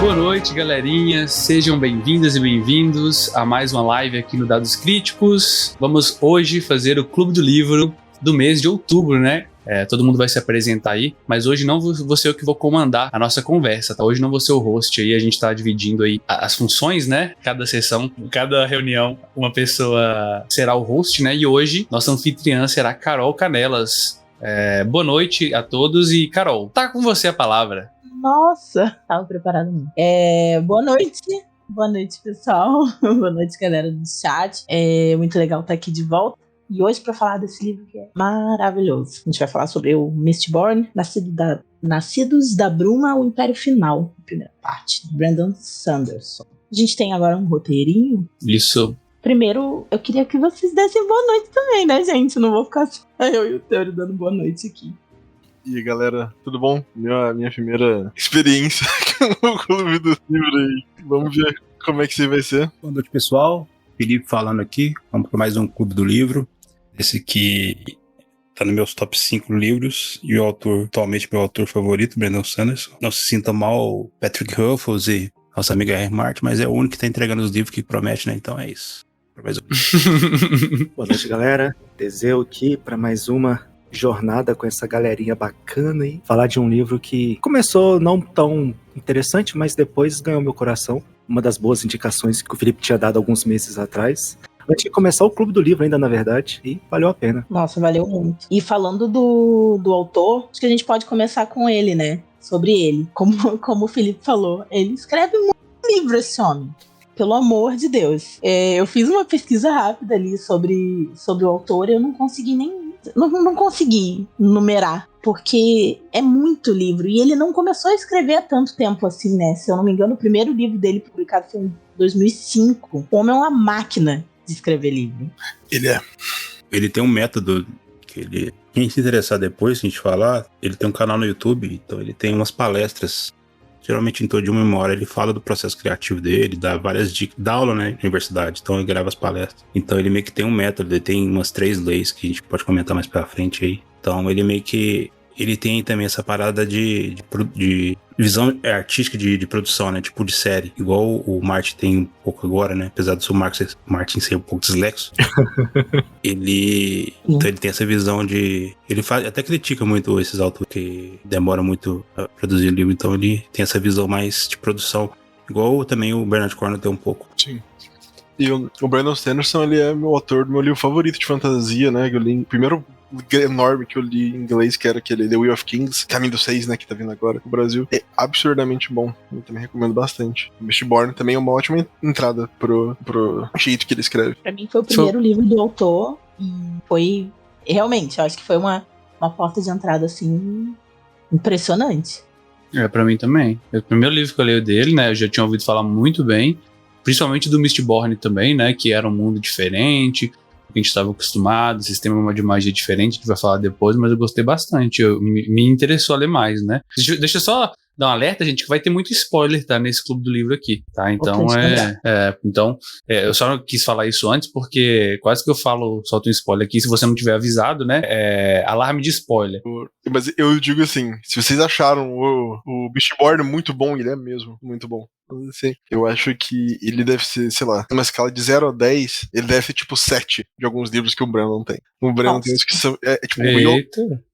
Boa noite, galerinha. Sejam bem-vindas e bem-vindos a mais uma live aqui no Dados Críticos. Vamos hoje fazer o Clube do Livro do mês de outubro, né? Todo mundo vai se apresentar aí, mas hoje não vou ser eu que vou comandar a nossa conversa, tá? Hoje não vou ser o host aí, a gente tá dividindo aí as funções, né? Cada sessão, cada reunião, uma pessoa será o host, né? E hoje, nossa anfitriã será Carol Canelas. Boa noite a todos e, Carol, tá com você a palavra. Nossa, tava preparado não. Boa noite, pessoal. Boa noite, galera do chat. É muito legal estar aqui de volta. E hoje para falar desse livro que é maravilhoso. A gente vai falar sobre o Mistborn, Nascidos da Bruma, o Império Final, a primeira parte, de Brandon Sanderson. A gente tem agora um roteirinho. Isso. Primeiro, eu queria que vocês dessem boa noite também, né, gente? Não vou ficar só eu e o Teori dando boa noite aqui. E aí, galera, tudo bom? Minha primeira experiência com o Clube do Livro aí. Vamos ver como é que isso vai ser. Boa noite, pessoal. Felipe falando aqui. Vamos para mais um Clube do Livro. Esse aqui tá nos meus top 5 livros. E o autor, atualmente meu autor favorito, Brandon Sanderson. Não se sinta mal, Patrick Ruffles e nossa amiga R. Martin, mas é o único que tá entregando os livros que promete, né? Então é isso. Boa noite, galera. Teseu aqui para mais uma jornada com essa galerinha bacana e falar de um livro que começou não tão interessante, mas depois ganhou meu coração. Uma das boas indicações que o Felipe tinha dado alguns meses atrás. Antes de começar o Clube do Livro ainda, na verdade, e valeu a pena. Nossa, valeu muito. E falando do autor, acho que a gente pode começar com ele, né? Sobre ele. Como o Felipe falou, ele escreve muito livro, esse homem. Pelo amor de Deus. Eu fiz uma pesquisa rápida ali sobre o autor e eu não consegui não consegui numerar, porque é muito livro. E ele não começou a escrever há tanto tempo assim, né? Se eu não me engano, o primeiro livro dele publicado foi em 2005. O homem é uma máquina de escrever livro. Ele tem um método que quem se interessar depois, se a gente falar, ele tem um canal no YouTube, então ele tem umas palestras. Geralmente em torno de uma hora ele fala do processo criativo dele, dá várias dicas, dá aula, né, na universidade, então ele grava as palestras. Então ele meio que tem um método, ele tem umas 3 leis que a gente pode comentar mais pra frente aí. Então ele meio que, ele tem também essa parada de visão artística de produção, né, tipo de série, igual o Martin tem um pouco agora, né, apesar do seu Martin ser um pouco dislexo. Então ele tem essa visão ele até critica muito esses autores que demoram muito a produzir livro, então ele tem essa visão mais de produção, igual também o Bernard Cornwell tem um pouco. Sim. E o Brandon Sanderson, ele é meu autor do meu livro favorito de fantasia, né, que eu li, o primeiro enorme que eu li em inglês, que era aquele The Way of Kings, Caminho dos Seis, né, que tá vindo agora no Brasil. É absurdamente bom. Eu também recomendo bastante. Mistborn também é uma ótima entrada pro jeito que ele escreve. Pra mim foi o primeiro livro do autor e foi, realmente, eu acho que foi uma porta de entrada, assim, impressionante. Pra mim também. O primeiro livro que eu leio dele, né, eu já tinha ouvido falar muito bem, principalmente do Mistborn também, né, que era um mundo diferente, que a gente estava acostumado, sistema de magia diferente, a gente vai falar depois, mas eu gostei bastante, me interessou a ler mais, né? Deixa eu só dar um alerta, gente, que vai ter muito spoiler, tá, nesse Clube do Livro aqui, tá? Então, eu só não quis falar isso antes, porque quase que eu solto um spoiler aqui, se você não tiver avisado, né, alarme de spoiler. Mas eu digo assim, se vocês acharam o Mistborn muito bom, ele é mesmo muito bom. Assim, eu acho que ele deve ser, sei lá, numa escala de 0 a 10, ele deve ser tipo 7 de alguns livros que o Brandon tem. O Brandon tem uns que são, tipo,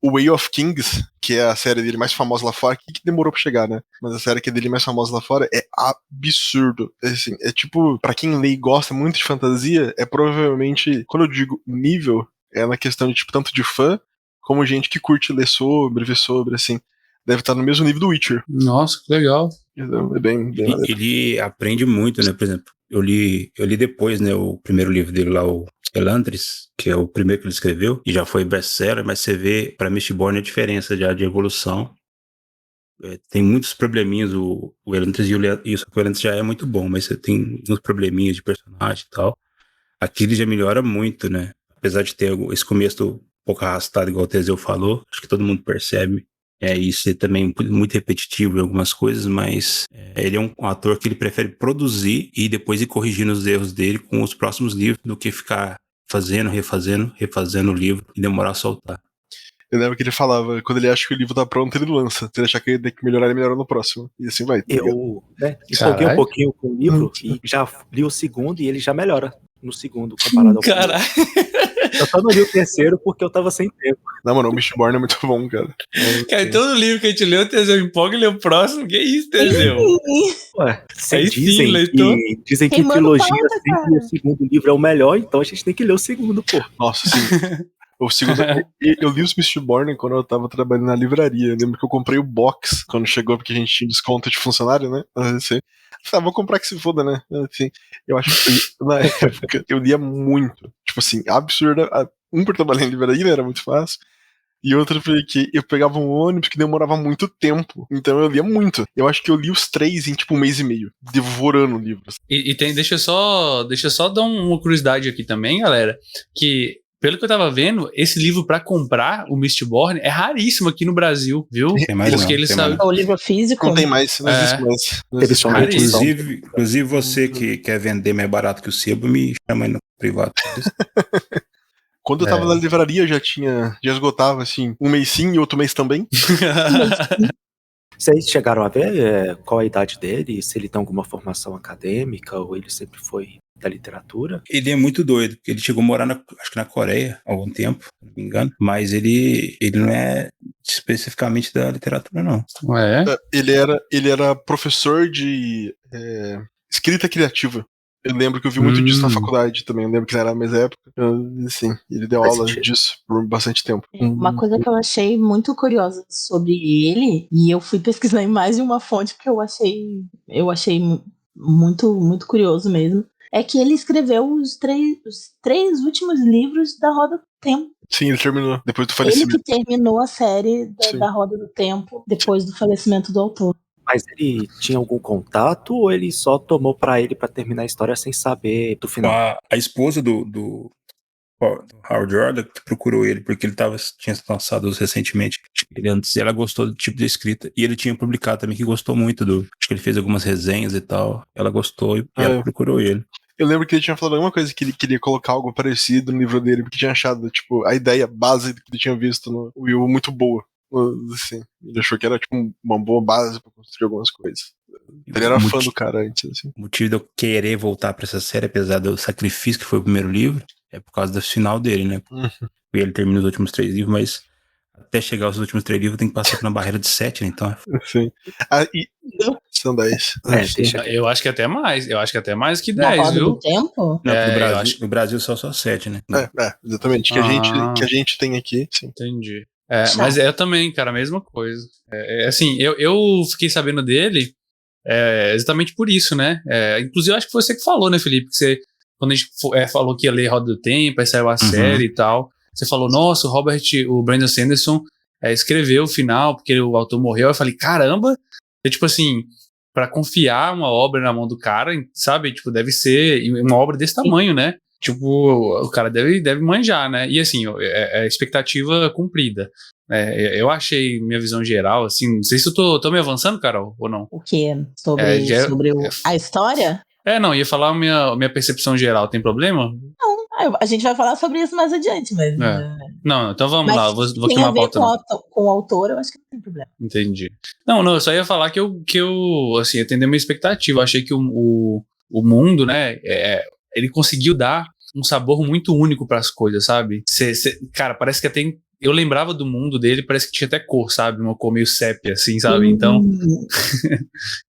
o Way of Kings, que é a série dele mais famosa lá fora, que demorou pra chegar, né? Mas a série que é dele mais famosa lá fora é absurdo. Assim, é tipo, pra quem lê e gosta muito de fantasia, é provavelmente, quando eu digo nível, é na questão de, tipo, tanto de fã, como gente que curte ler sobre, ver sobre, assim. Deve estar no mesmo nível do Witcher. Nossa, que legal. É bem ele aprende muito, né? Por exemplo, eu li depois, né, o primeiro livro dele lá, o Elantris, que é o primeiro que ele escreveu, e já foi best-seller, mas você vê, pra Mistborn, a diferença já de evolução. Tem muitos probleminhas, o Elantris e o Elantris já é muito bom, mas você tem uns probleminhas de personagem e tal. Aqui ele já melhora muito, né? Apesar de ter esse começo um pouco arrastado, igual o Teseu falou, acho que todo mundo percebe. Isso é também muito repetitivo em algumas coisas, mas ele é um ator que ele prefere produzir e depois ir corrigindo os erros dele com os próximos livros do que ficar fazendo, refazendo o livro e demorar a soltar. Eu lembro que ele falava, quando ele acha que o livro tá pronto, ele lança. Se ele achar que ele tem que melhorar, ele melhora no próximo. E assim vai. Tá ligado? Eu empolguei um pouquinho com o livro e já li o segundo e ele já melhora no segundo, comparado ao primeiro. Caralho. Eu só não li o terceiro porque eu tava sem tempo. Não, mano, o Mistborn é muito bom, cara. Cara, todo livro que a gente leu, o Teseu empolga e lê o próximo. Que isso, Teseu? Ué, Aí sim, leitor. dizem que Queimando trilogia pauta, sempre cara. o segundo livro é o melhor, então a gente tem que ler o segundo, pô. Nossa, sim. O segundo, eu li os Mistborn quando eu tava trabalhando na livraria. Eu lembro que eu comprei o box quando chegou, porque a gente tinha desconto de funcionário, né? Assim, vou comprar que se foda, né? Assim, eu acho que na época eu lia muito. Tipo assim, absurda. Por trabalhar em livraria, né, era muito fácil. E outro porque eu pegava um ônibus que demorava muito tempo. Então eu lia muito. Eu acho que eu li os 3 em tipo 1 mês e meio, devorando livros. Deixa eu só dar uma curiosidade aqui também, galera. Que, pelo que eu tava vendo, esse livro pra comprar, o Mistborn, é raríssimo aqui no Brasil, viu? Tem mais Porque não, ele tem saiu. mais. O livro físico. Não tem mais, não existe mais. Não Teve existe só uma mais. edição. Inclusive você que quer vender mais barato que o sebo, me chama aí no privado. Quando eu tava na livraria, já esgotava, assim, 1 mês sim e outro mês também. Vocês chegaram a ver qual a idade dele, se ele tem alguma formação acadêmica ou ele sempre foi da literatura? Ele é muito doido, porque ele chegou a morar, acho que na Coreia, há algum tempo, se não me engano, mas ele não é especificamente da literatura, não. Ele era professor de escrita criativa. Eu lembro que eu vi muito disso na faculdade também. Eu lembro que era na mesma época. Sim, ele deu Faz aula sentido. disso por bastante tempo. Uma coisa que eu achei muito curiosa sobre ele, e eu fui pesquisar em mais de uma fonte porque eu achei muito, muito curioso mesmo, é que ele escreveu os três últimos livros da Roda do Tempo. Sim, ele terminou depois do Ele falecimento. que terminou a série Sim. da Roda do Tempo depois do falecimento do autor. Mas ele tinha algum contato ou ele só tomou pra ele pra terminar a história sem saber do final? A esposa do Howard Jordan que procurou ele, porque ele tinha lançado recentemente ele antes, e ela gostou do tipo de escrita, e ele tinha publicado também que gostou muito acho que ele fez algumas resenhas e tal, ela gostou e ela procurou ele. Eu lembro que ele tinha falado alguma coisa que ele queria colocar algo parecido no livro dele, porque tinha achado, tipo, a ideia base que ele tinha visto no Will muito boa. Assim, ele achou que era, tipo, uma boa base pra construir algumas coisas. Ele era fã do cara antes, assim. O motivo de eu querer voltar pra essa série, apesar do sacrifício que foi o primeiro livro, é por causa do final dele, né? E ele termina os últimos 3 livros, mas até chegar aos últimos 3 livros tem que passar por uma barreira de 7, né? Então Sim. São 10. Eu acho que até mais. Eu acho que até mais que Na 10, Roda viu? do Tempo? não, eu acho no Brasil só 7, né? Exatamente. Que a gente tem aqui, sim. Entendi. Mas eu também, cara, a mesma coisa. Assim, eu fiquei sabendo dele exatamente por isso, né? Inclusive, eu acho que foi você que falou, né, Felipe? Que quando a gente falou que ia ler Roda do Tempo, aí saiu a série e tal, você falou, nossa, o Brandon Sanderson escreveu o final, porque o autor morreu. Eu falei, caramba! Tipo assim, pra confiar uma obra na mão do cara, sabe? Tipo, deve ser uma obra desse tamanho, né? Tipo, o cara deve manjar, né? E assim, é expectativa cumprida. Eu achei minha visão geral, assim, não sei se eu tô me avançando, Carol, ou não. O quê? Sobre a história? Não, ia falar a minha percepção geral, tem problema? Não, a gente vai falar sobre isso mais adiante, mas... Não, então vamos lá, vou tem queimar a a ver pauta. com o autor, eu acho que não tem problema. Entendi. Não, eu só ia falar que eu assim, atendei minha expectativa. Eu achei que o mundo, né, ele conseguiu dar um sabor muito único pras coisas, sabe? Cara, parece que até eu lembrava do mundo dele, parece que tinha até cor, sabe? Uma cor meio sépia, assim, sabe? Então,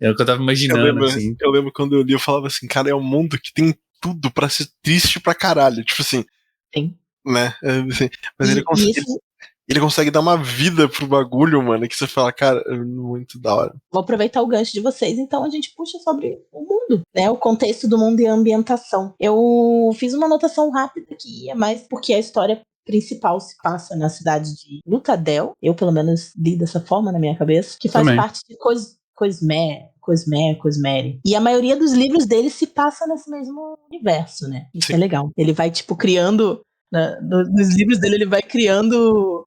é o que eu tava imaginando, assim. Eu lembro quando eu li, eu falava assim, cara, é um mundo que tem tudo pra ser triste pra caralho. Tipo assim, Sim. Né? Assim, mas ele consegue dar uma vida pro bagulho, mano, que você fala, cara, é muito da hora. Vou aproveitar o gancho de vocês, então a gente puxa sobre o mundo, né? O contexto do mundo e a ambientação. Eu fiz uma anotação rápida aqui, é mais porque a história principal se passa na cidade de Lutadel. Eu, pelo menos, li dessa forma na minha cabeça, que faz parte de Cosmere. E a maioria dos livros dele se passa nesse mesmo universo, né? Isso é legal. Ele vai, tipo, criando... nos livros dele, ele vai criando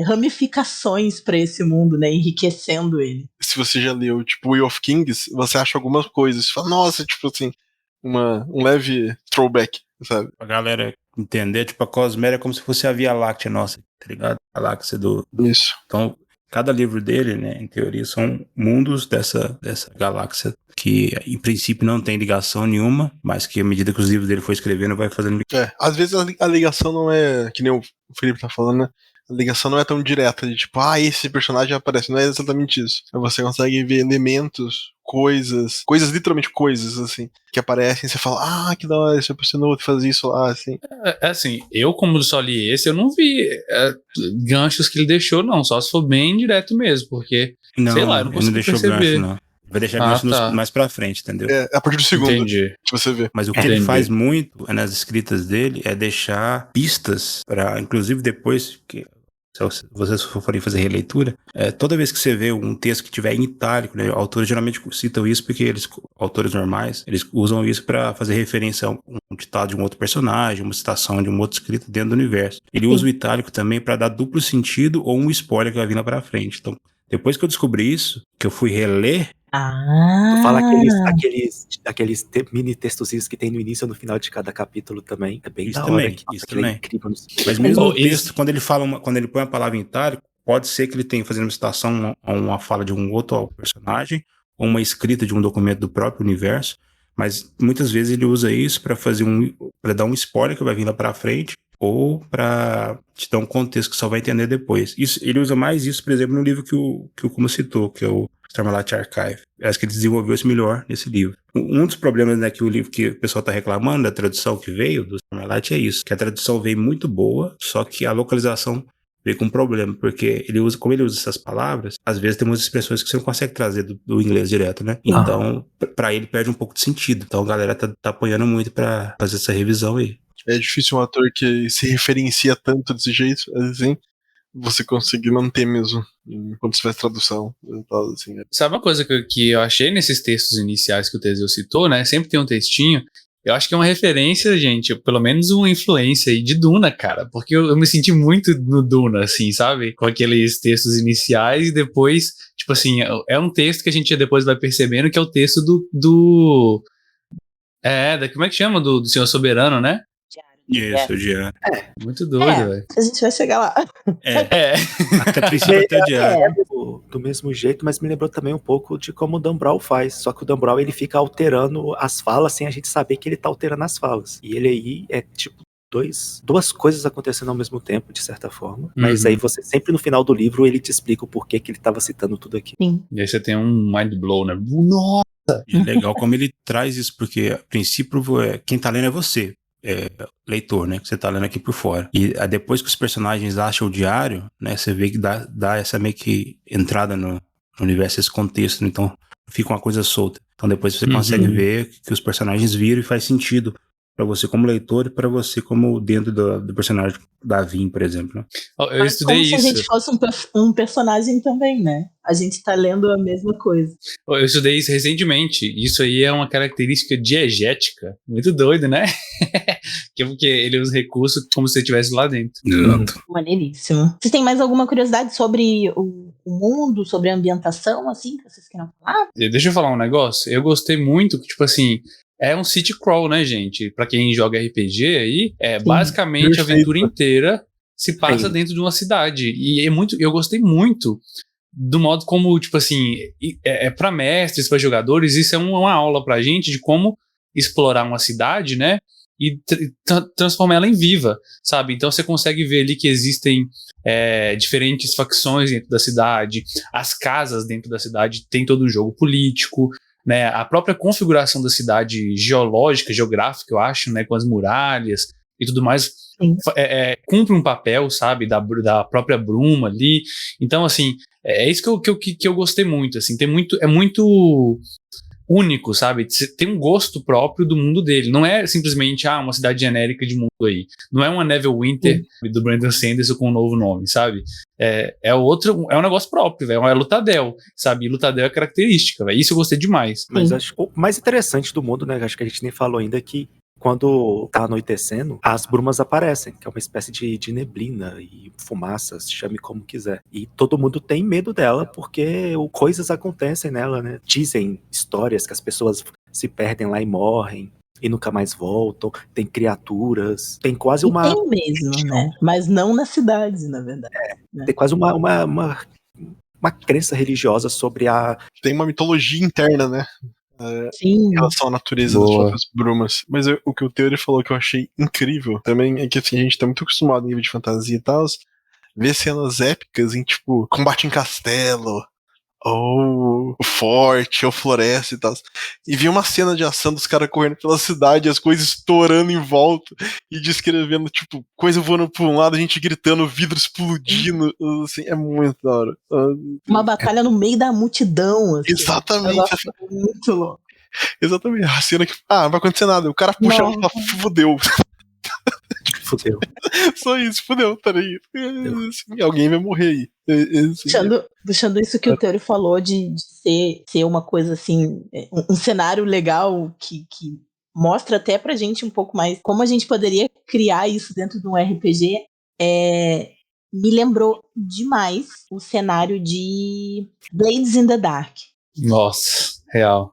ramificações pra esse mundo, né? Enriquecendo ele. Se você já leu, tipo, Way of Kings, você acha algumas coisas. Você fala, nossa, tipo assim, um leve throwback, sabe? A galera entender, tipo, a Cosmere é como se fosse a Via Láctea nossa, tá ligado? A galáxia do... Isso. Então, cada livro dele, né, em teoria, são mundos dessa galáxia que, em princípio, não tem ligação nenhuma, mas que, à medida que os livros dele for escrevendo, vai fazendo ligação. Às vezes a ligação não é, que nem o Felipe tá falando, né? A ligação não é tão direta, de tipo, esse personagem aparece. Não é exatamente isso. Você consegue ver elementos, coisas, literalmente coisas, assim, que aparecem e você fala, que da hora, esse personagem faz isso lá, assim. Assim, eu como só li esse, eu não vi ganchos que ele deixou, não. Só se for bem direto mesmo, porque, sei lá, eu não ele não consigo deixou perceber. gancho, não. Vai deixar gancho mais pra frente, entendeu? A partir do segundo, Entendi. que você vê. Mas o que ele faz muito nas escritas dele é deixar pistas para, inclusive depois que se vocês forem fazer releitura, toda vez que você vê um texto que tiver em itálico, né, autores geralmente citam isso porque autores normais, eles usam isso para fazer referência a um ditado de um outro personagem, uma citação de um outro escrito dentro do universo. Ele usa o itálico também para dar duplo sentido ou um spoiler que vai vir lá para frente. Então, depois que eu descobri isso, que eu fui reler, Tu fala aqueles mini textozinhos que tem no início e no final de cada capítulo também. É bem isso da também, hora. isso Aquilo também. é incrível. Mas mesmo o texto, quando ele põe a palavra em itálico, pode ser que ele tenha fazendo uma citação a uma fala de um outro personagem, ou uma escrita de um documento do próprio universo, mas muitas vezes ele usa isso para dar um spoiler que vai vir lá para frente, ou para te dar um contexto que só vai entender depois. Ele usa mais isso, por exemplo, no livro que o Kuma citou, que é o Stormlight Archive. Acho que ele desenvolveu isso melhor nesse livro. Um dos problemas, né, que o livro que o pessoal está reclamando da tradução que veio do Stormlight é isso, que a tradução veio muito boa, só que a localização veio com um problema, porque como ele usa essas palavras, às vezes tem umas expressões que você não consegue trazer do inglês direto, né? Então, para ele perde um pouco de sentido. Então a galera tá apoiando muito para fazer essa revisão aí. É difícil um ator que se referencia tanto desse jeito, assim, você conseguir manter mesmo quando você faz tradução e tal, assim. Sabe uma coisa que eu achei nesses textos iniciais que o Teseu citou, né? Sempre tem um textinho. Eu acho que é uma referência, gente, pelo menos uma influência aí de Duna, cara. Porque eu me senti muito no Duna, assim, sabe? Com aqueles textos iniciais e depois, tipo assim, é um texto que a gente depois vai percebendo que é o texto como é que chama? Do Senhor Soberano, né? Isso, o diário. Muito doido, velho. A gente vai chegar lá. Até princípio até o diário. Do mesmo jeito, mas me lembrou também um pouco de como o Dan Brown faz. Só que o Dan Brown, ele fica alterando as falas sem a gente saber que ele tá alterando as falas. E ele aí é tipo duas coisas acontecendo ao mesmo tempo, de certa forma. Mas aí você sempre no final do livro ele te explica o porquê que ele tava citando tudo aqui. Sim. E aí você tem um mind blow, né? Nossa! E é legal como ele traz isso, porque a princípio quem tá lendo é você. Leitor, né, que você tá lendo aqui por fora. E depois que os personagens acham o diário, né, você vê que dá essa meio que entrada no universo, esse contexto, né? Então fica uma coisa solta. Então depois você consegue ver que os personagens viram e faz sentido pra você como leitor e pra você como dentro do personagem da Vin, por exemplo, né? Eu estudei como se a gente fosse um personagem também, né? A gente tá lendo a mesma coisa. Eu estudei isso recentemente. Isso aí é uma característica diegética. Muito doido, né? Porque ele usa recurso como se você estivesse lá dentro. Exato. Maneiríssimo. Vocês têm mais alguma curiosidade sobre o mundo, sobre a ambientação, assim, que vocês queiram falar? Deixa eu falar um negócio. Eu gostei muito que, tipo assim, é um city crawl, né, gente? Pra quem joga RPG aí, basicamente a aventura inteira se passa dentro de uma cidade. E eu gostei muito do modo como, tipo assim, pra mestres, pra jogadores, isso é uma aula pra gente de como explorar uma cidade, né? E transformar ela em viva, sabe? Então você consegue ver ali que existem diferentes facções dentro da cidade, as casas dentro da cidade tem todo um jogo político, né? A própria configuração da cidade geológica, geográfica, eu acho, né? Com as muralhas e tudo mais, cumpre um papel, sabe? Da própria bruma ali. Então, assim, é isso que eu gostei muito, assim. É muito único, sabe? Tem um gosto próprio do mundo dele. Não é simplesmente uma cidade genérica de mundo aí. Não é uma Neverwinter do Brandon Sanderson com um novo nome, sabe? É um negócio próprio, velho. É Lutadel, sabe? E Lutadel é característica, velho. Isso eu gostei demais. Mas acho que o mais interessante do mundo, né? Acho que a gente nem falou ainda que quando tá anoitecendo, as brumas aparecem, que é uma espécie de neblina e fumaça, se chame como quiser. E todo mundo tem medo dela porque coisas acontecem nela, né? Dizem histórias que as pessoas se perdem lá e morrem. e nunca mais voltam, tem criaturas, tem quase E uma... tem mesmo, né? Mas não na cidade, na verdade. Tem quase uma crença religiosa sobre a... Tem uma mitologia interna, né? Sim. Em relação à natureza das próprias brumas. Mas o que o Theory falou que eu achei incrível também é que assim, a gente tá muito acostumado em livro de fantasia e tal, ver cenas épicas em tipo combate em castelo, ou forte, ou floresta e tal. E vi uma cena de ação dos caras correndo pela cidade, as coisas estourando em volta e descrevendo, tipo, coisa voando por um lado, a gente gritando, vidro explodindo. Assim, é muito da hora. Uma batalha no meio da multidão, assim. Exatamente. Muito louco. Exatamente. A cena que. Ah, não vai acontecer nada. O cara puxa e fala, fudeu. Fudeu. Só isso, fudeu, tá aí. Alguém vai morrer aí. Puxando isso que o Theory falou de ser uma coisa assim, um cenário legal que mostra até pra gente um pouco mais como a gente poderia criar isso dentro de um RPG, me lembrou demais o cenário de Blades in the Dark. Nossa, real.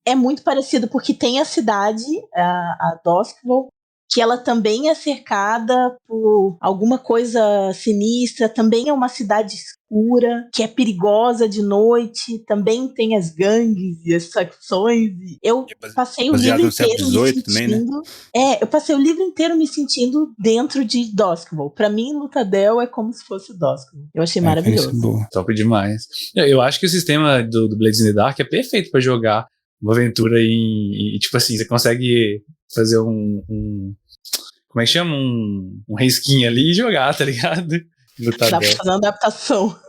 É muito parecido porque tem a cidade, a Duskville, que ela também é cercada por alguma coisa sinistra, também é uma cidade escura, que é perigosa de noite, também tem as gangues e as facções. Eu passei o livro inteiro me sentindo... também, né? eu passei o livro inteiro me sentindo dentro de Duskville. Pra mim, Lutadel é como se fosse Duskville. Eu achei maravilhoso. Top demais. Eu acho que o sistema do Blades in the Dark é perfeito pra jogar uma aventura em tipo assim, você consegue fazer como é que chama? Um reskin ali e jogar, tá ligado? Dá pra fazer uma adaptação.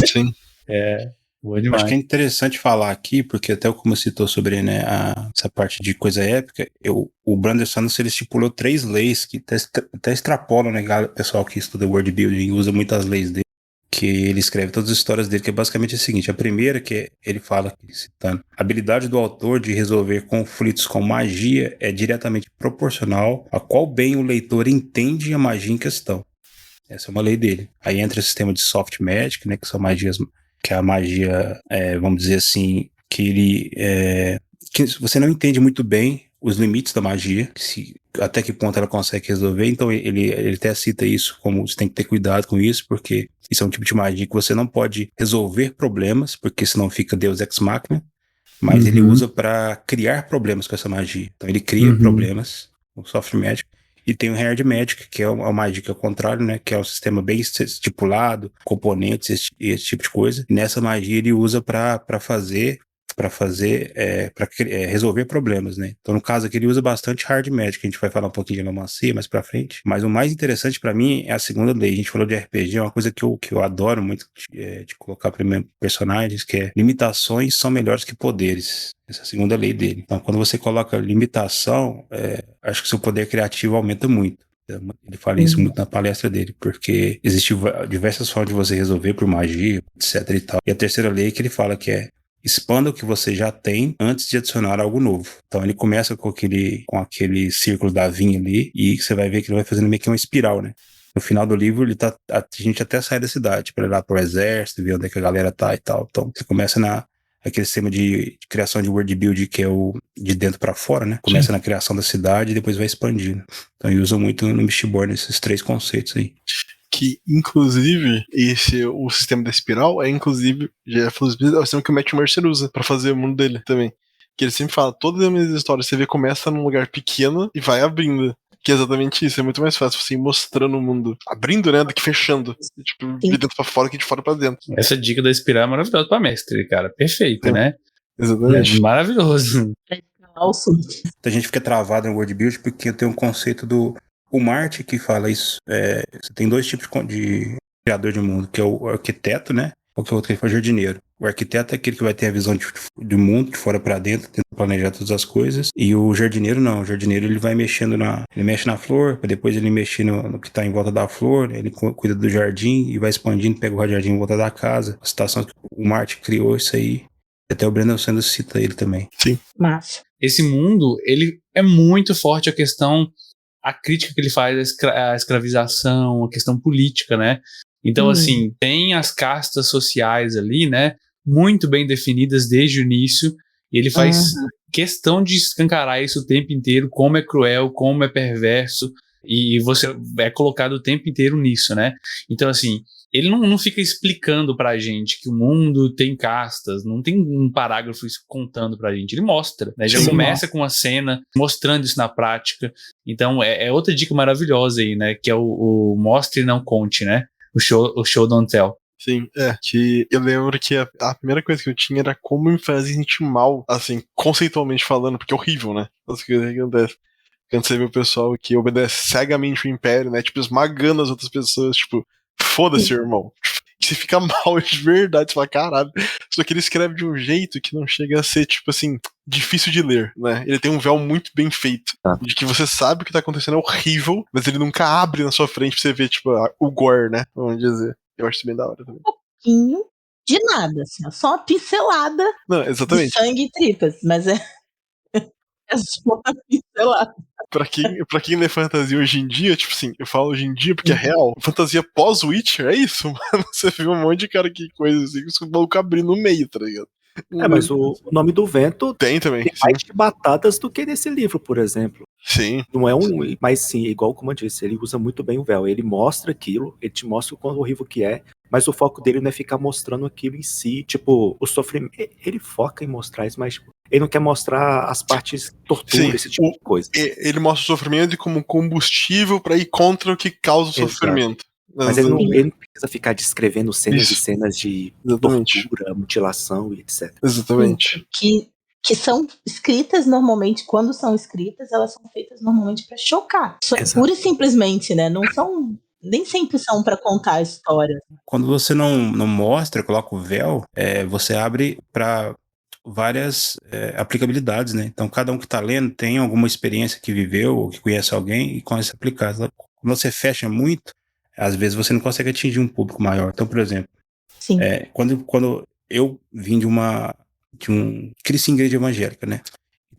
Sim. Boa demais. Acho que é interessante falar aqui, porque até como citou sobre, né, essa parte de coisa épica, o Brandon Sanderson ele estipulou 3 leis que até extrapolam, né, o pessoal que estuda World Building usa muitas leis dele, que ele escreve todas as histórias dele, que é basicamente o seguinte: a primeira, que ele fala, citando, a habilidade do autor de resolver conflitos com magia é diretamente proporcional a qual bem o leitor entende a magia em questão. Essa é uma lei dele. Aí entra o sistema de soft magic, né, que são magias, que é a magia, vamos dizer assim, que você não entende muito bem os limites da magia, até que ponto ela consegue resolver. Então ele até cita isso, como você tem que ter cuidado com isso, porque isso é um tipo de magia que você não pode resolver problemas, porque senão fica Deus Ex Machina, mas ele usa para criar problemas com essa magia. Então ele cria problemas, o soft magic. E tem o Hard Magic, que é uma magia ao contrário, né? Que é um sistema bem estipulado, componentes e esse tipo de coisa. E nessa magia ele usa para resolver problemas, né? Então, no caso aqui, ele usa bastante Hard Magic. A gente vai falar um pouquinho de Enomancia mais pra frente. Mas o mais interessante pra mim é a segunda lei. A gente falou de RPG, é uma coisa que eu adoro muito de colocar primeiro personagens, que é limitações são melhores que poderes. Essa é a segunda lei dele. Então, quando você coloca limitação, acho que seu poder criativo aumenta muito. Ele fala isso muito na palestra dele, porque existem diversas formas de você resolver por magia, etc e tal. E a terceira lei que ele fala que é: expanda o que você já tem antes de adicionar algo novo. Então ele começa com aquele círculo da vinha ali, e você vai ver que ele vai fazendo meio que uma espiral, né? No final do livro, a gente até sai da cidade para ir lá pro exército, ver onde é que a galera tá e tal. Então você começa aquele sistema de criação de world build, que é o de dentro para fora, né? Começa na criação da cidade e depois vai expandindo. Então eu uso muito no Mistborn esses 3 conceitos aí. Que, inclusive, o sistema da espiral é o sistema que o Matt Mercer usa pra fazer o mundo dele também. Que ele sempre fala, todas as minhas histórias, você vê, começa num lugar pequeno e vai abrindo. Que é exatamente isso, é muito mais fácil você ir mostrando o mundo, abrindo, né, do que fechando. Tipo, de dentro pra fora que de fora pra dentro. Essa dica da espiral é maravilhosa pra mestre, cara. Perfeita, né? Exatamente. É maravilhoso. A gente fica travado no world build porque tem um conceito o Marte que fala isso. Você tem 2 tipos de criador de mundo, que é o arquiteto, né? Ou que é o outro que é o jardineiro. O arquiteto é aquele que vai ter a visão do mundo, de fora para dentro, tentando planejar todas as coisas. E o jardineiro não. O jardineiro ele vai mexendo ele mexe na flor, para depois ele mexer no que está em volta da flor. Ele cuida do jardim e vai expandindo, pega o jardim em volta da casa. A situação que o Marte criou isso aí. Até o Brandon Sanderson cita ele também. Sim. Massa. Esse mundo, ele é muito forte a crítica que ele faz à escravização, a questão política, né? Então, assim, tem as castas sociais ali, né? Muito bem definidas desde o início. E ele faz questão de escancarar isso o tempo inteiro, como é cruel, como é perverso, e você é colocado o tempo inteiro nisso, né? Então, assim, ele não fica explicando pra gente que o mundo tem castas, não tem um parágrafo contando pra gente, ele mostra, né? Já começa com a cena mostrando isso na prática. Então, é outra dica maravilhosa aí, né? Que é o mostre e não conte, né? O show don't tell. Sim, que eu lembro que a primeira coisa que eu tinha era como me fazer sentir mal, assim, conceitualmente falando, porque é horrível, né? As coisas que acontecem. Quando você vê o pessoal que obedece cegamente o Império, né? Tipo, esmagando as outras pessoas, tipo, foda-se, irmão. Você fica mal de verdade, você fala, caralho. Só que ele escreve de um jeito que não chega a ser, tipo assim, difícil de ler, né? Ele tem um véu muito bem feito. De que você sabe o que tá acontecendo é horrível, mas ele nunca abre na sua frente pra você ver, tipo, o gore, né? Vamos dizer. Eu acho isso bem da hora também. Um pouquinho de nada, assim, só uma pincelada de sangue e tripas, mas é só uma pincelada. Pra quem lê fantasia hoje em dia, tipo assim, eu falo hoje em dia porque é real. Fantasia pós-Witcher, é isso, mano. Você vê um monte de cara que coisa assim, com o maluco abrindo no meio, tá ligado? Mas o Nome do Vento tem também. Tem mais chibatadas do que nesse livro, por exemplo. Sim. Não é mas sim, igual como eu disse, ele usa muito bem o véu. Ele mostra aquilo, ele te mostra o quão horrível que é, mas o foco dele não é ficar mostrando aquilo em si, tipo, o sofrimento. Ele foca em mostrar isso, mas tipo, ele não quer mostrar as partes tortura, sim, esse tipo de coisa. Ele mostra o sofrimento como combustível pra ir contra o que causa o sofrimento. Mas ele não precisa ficar descrevendo cenas e cenas de tortura, mutilação e etc. Exatamente. Que são escritas normalmente, quando são escritas, elas são feitas normalmente pra chocar. Pura e simplesmente, né? Não são... Nem sempre são pra contar a história. Quando você não mostra, coloca o véu, você abre pra várias aplicabilidades, né? Então, cada um que tá lendo tem alguma experiência que viveu ou que conhece alguém e começa a aplicar. Quando você fecha muito, às vezes você não consegue atingir um público maior. Então, por exemplo, quando eu vim cresci em igreja evangélica, né?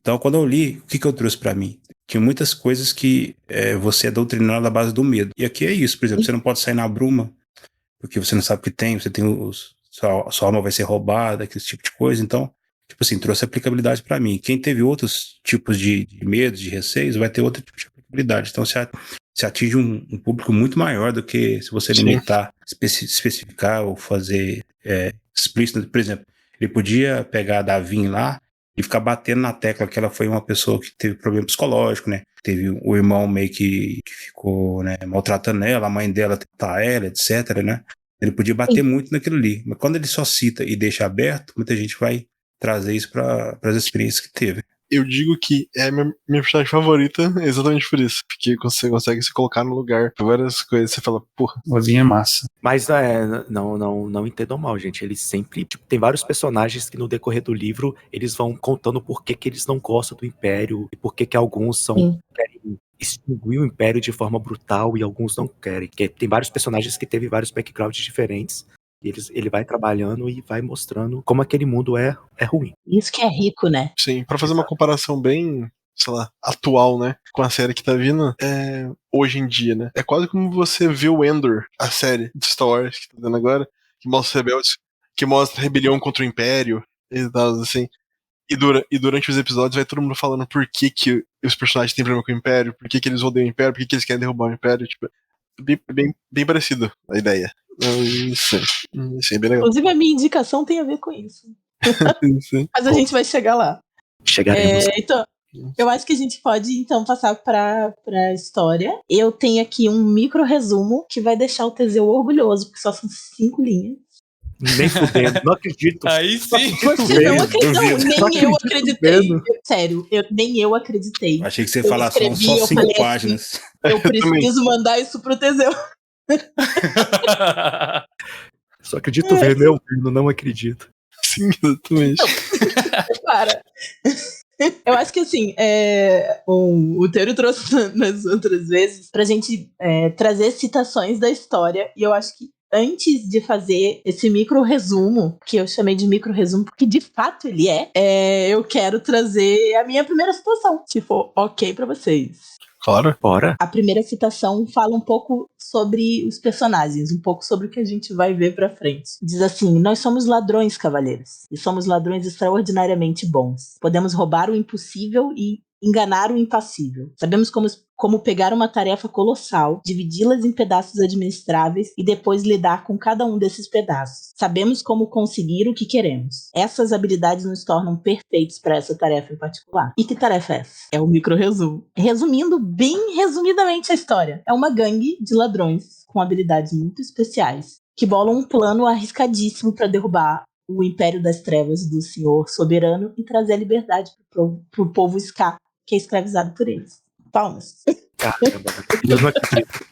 Então, quando eu li, o que eu trouxe pra mim? Tinha muitas coisas que você é doutrinado à base do medo. E aqui é isso, por exemplo, você não pode sair na bruma, porque você não sabe o que tem, você tem sua alma vai ser roubada, aquele tipo de coisa. Então, tipo assim, trouxe aplicabilidade pra mim. Quem teve outros tipos de medos, de receios, vai ter outro tipo de aplicabilidade. Então, você atinge um público muito maior do que se você limitar, especificar ou fazer explícito. Por exemplo, ele podia pegar a Davin lá e ficar batendo na tecla que ela foi uma pessoa que teve problema psicológico, né? Teve o irmão meio que ficou, né, maltratando ela, a mãe dela tentar ela, etc, né? Ele podia bater muito naquilo ali. Mas quando ele só cita e deixa aberto, muita gente vai trazer isso para as experiências que teve. Eu digo que é a minha personagem favorita exatamente por isso. Porque você consegue se colocar no lugar por várias coisas. Você fala, porra. O Ovinho é massa. Mas não entendam mal, gente. Eles sempre... Tipo, tem vários personagens que no decorrer do livro eles vão contando por que eles não gostam do Império e por que alguns querem extinguir o Império de forma brutal e alguns não querem. Porque tem vários personagens que teve vários backgrounds diferentes. E ele vai trabalhando e vai mostrando como aquele mundo é ruim. Isso que é rico, né? Sim, pra fazer uma comparação bem, sei lá, atual, né, com a série que tá vindo, hoje em dia, né, é quase como você vê o Endor, a série de Star Wars que tá dando agora, que mostra os rebeldes, que mostra a rebelião contra o Império e tal, assim, e durante os episódios vai todo mundo falando por que os personagens têm problema com o Império, por que eles odeiam o Império, por que eles querem derrubar o Império, tipo, bem parecido a ideia. Isso é bem legal. Inclusive, a minha indicação tem a ver com isso. Mas a gente vai chegar lá. Chegaremos. Então, eu acho que a gente pode, então, passar pra história. Eu tenho aqui um micro resumo que vai deixar o Teseu orgulhoso, porque só são 5 linhas. Nem fudendo, não acredito. Aí sim. Você não acredita, nem eu acreditei. Sério, nem eu acreditei. Achei que você ia falar só 5 páginas. Assim, eu preciso mandar isso pro Teseu. Só acredito ver, meu, não acredito. Sim, exatamente. Para. Eu acho que assim, o Teiro trouxe nas outras vezes pra gente trazer citações da história, e eu acho que antes de fazer esse micro resumo, que eu chamei de micro resumo porque de fato ele eu quero trazer a minha primeira citação, se for ok pra vocês. Claro. Bora. A primeira citação fala um pouco sobre os personagens, um pouco sobre o que a gente vai ver pra frente. Diz assim: nós somos ladrões, cavaleiros, e somos ladrões extraordinariamente bons. Podemos roubar o impossível e enganar o impassível. Sabemos como pegar uma tarefa colossal, dividi-las em pedaços administráveis e depois lidar com cada um desses pedaços. Sabemos como conseguir o que queremos. Essas habilidades nos tornam perfeitos para essa tarefa em particular. E que tarefa é essa? É o micro-resumo. Resumindo bem resumidamente a história. É uma gangue de ladrões com habilidades muito especiais que bolam um plano arriscadíssimo para derrubar o Império das Trevas do Senhor Soberano e trazer a liberdade pro povo Ska, que é escravizado por eles. Palmas. Caramba, eu não acredito.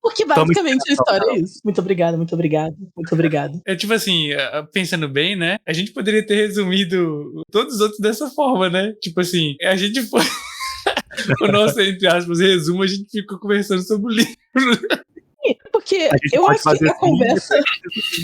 Porque basicamente a história é isso. Muito obrigada, muito obrigada, muito obrigada. É tipo assim, pensando bem, né? A gente poderia ter resumido todos os outros dessa forma, né? Tipo assim, a gente foi. O nosso, entre aspas, resumo, a gente ficou conversando sobre o livro. Porque eu acho que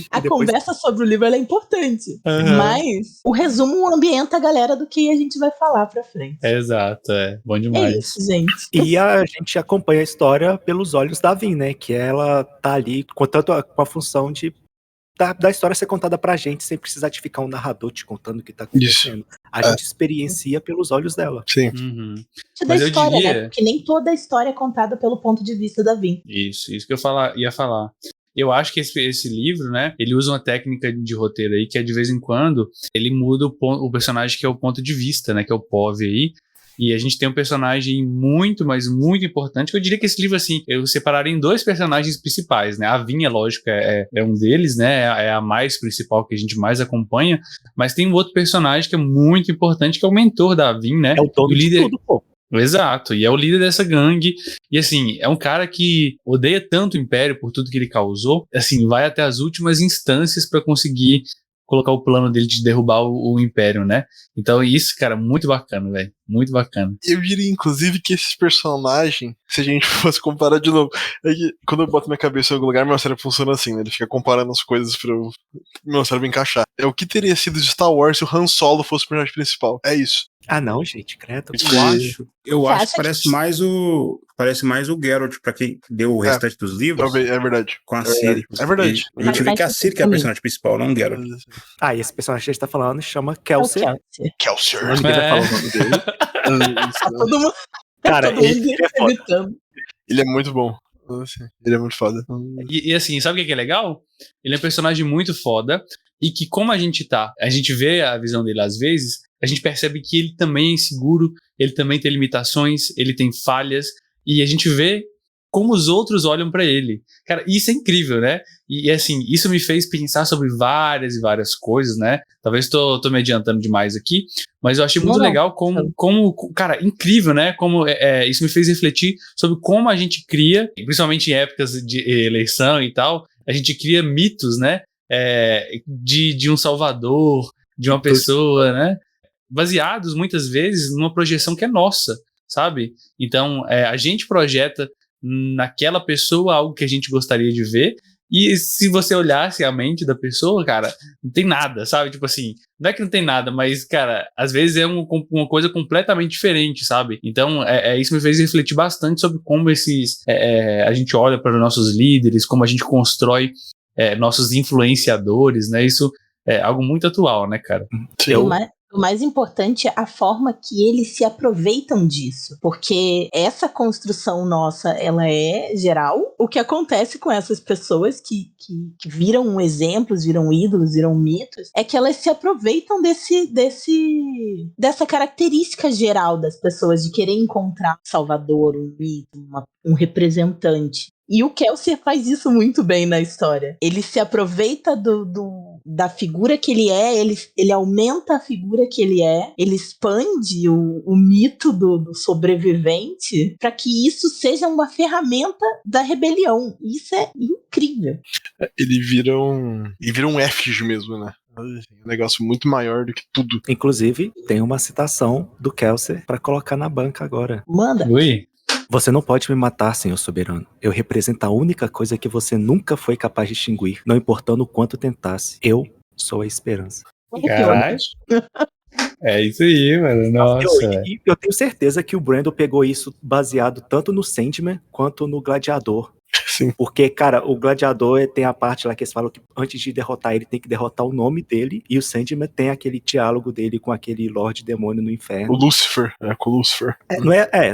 a conversa sobre o livro ela é importante. Uhum. Mas o resumo ambienta a galera do que a gente vai falar pra frente. Exato, bom demais. É isso, gente. E a gente acompanha a história pelos olhos da Vin, né? Que ela tá ali com a função da história ser contada pra gente, sem precisar de ficar um narrador te contando o que tá acontecendo. A gente experiencia pelos olhos dela. Sim. Uhum. Da história, né? Porque nem toda a história é contada pelo ponto de vista da Vin. Isso que eu ia falar. Eu acho que esse livro, né, ele usa uma técnica de roteiro aí, que é de vez em quando, ele muda o personagem que é o ponto de vista, né, que é o POV aí. E a gente tem um personagem muito, mas muito importante. Eu diria que esse livro, assim, eu separaria em 2 personagens principais, né? A Vinha, lógico, é um deles, né? É a mais principal que a gente mais acompanha. Mas tem um outro personagem que é muito importante, que é o mentor da Vin, né? É o dono de tudo, pô. Exato, e é o líder dessa gangue. E assim, é um cara que odeia tanto o Império por tudo que ele causou, assim, vai até as últimas instâncias pra conseguir colocar o plano dele de derrubar o Império, né? Então isso, cara, muito bacana, velho. Muito bacana. Eu diria, inclusive, que esse personagem, se a gente fosse comparar de novo, é que quando eu boto minha cabeça em algum lugar, meu cérebro funciona assim, né? Ele fica comparando as coisas pra meu cérebro encaixar. É o que teria sido de Star Wars se o Han Solo fosse o personagem principal. É isso. Ah, não, gente, credo. Eu acho que parece mais o Geralt, pra quem deu o restante dos livros. É verdade. Com a Ciri. É verdade. A gente vê que a Ciri que é a personagem principal, não o Geralt. E esse personagem que a gente tá falando chama Kelsier. Kelsier. Ninguém vai falar o nome dele. Tá todo mundo. Cara, todo mundo ele é foda. gritando. Ele é muito bom. Ele é muito foda. E assim, sabe o que é legal? Ele é um personagem muito foda. E que como a gente vê a visão dele às vezes, a gente percebe que ele também é inseguro, ele também tem limitações, ele tem falhas, e a gente vê como os outros olham pra ele. Cara, isso é incrível, né? E assim, isso me fez pensar sobre várias e várias coisas, né? Talvez tô me adiantando demais aqui, mas eu achei muito legal como, cara, incrível, né? Como isso me fez refletir sobre como a gente cria, principalmente em épocas de eleição e tal, a gente cria mitos, né? De um salvador, de uma pessoa, né? Baseados muitas vezes numa projeção que é nossa, sabe? Então, a gente projeta naquela pessoa algo que a gente gostaria de ver, e se você olhasse a mente da pessoa, cara, não tem nada, sabe? Tipo assim, não é que não tem nada, mas, cara, às vezes é uma coisa completamente diferente, sabe? Então, isso me fez refletir bastante sobre como a gente olha para os nossos líderes, como a gente constrói nossos influenciadores, né? Isso é algo muito atual, né, cara? O mais importante é a forma que eles se aproveitam disso, porque essa construção nossa, ela é geral. O que acontece com essas pessoas que viram exemplos, viram ídolos, viram mitos, é que elas se aproveitam dessa característica geral das pessoas de querer encontrar um salvador, um mito, um representante. E o Kelsier faz isso muito bem na história. Ele se aproveita da figura que ele é, ele aumenta a figura que ele é, ele expande o mito do sobrevivente para que isso seja uma ferramenta da rebelião. Isso é incrível. Ele vira um F mesmo, né? Um negócio muito maior do que tudo. Inclusive, tem uma citação do Kelsier para colocar na banca agora. Manda. Oi? Você não pode me matar, senhor soberano. Eu represento a única coisa que você nunca foi capaz de extinguir, não importando o quanto tentasse. Eu sou a esperança. Caralho. É isso aí, mano. Nossa. Eu tenho certeza que o Brandon pegou isso baseado tanto no Sandman quanto no Gladiador. Sim. Porque, cara, o Gladiador tem a parte lá que eles falam que antes de derrotar ele tem que derrotar o nome dele, e o Sandman tem aquele diálogo dele com aquele Lorde Demônio no inferno. O Lucifer, com o Lucifer.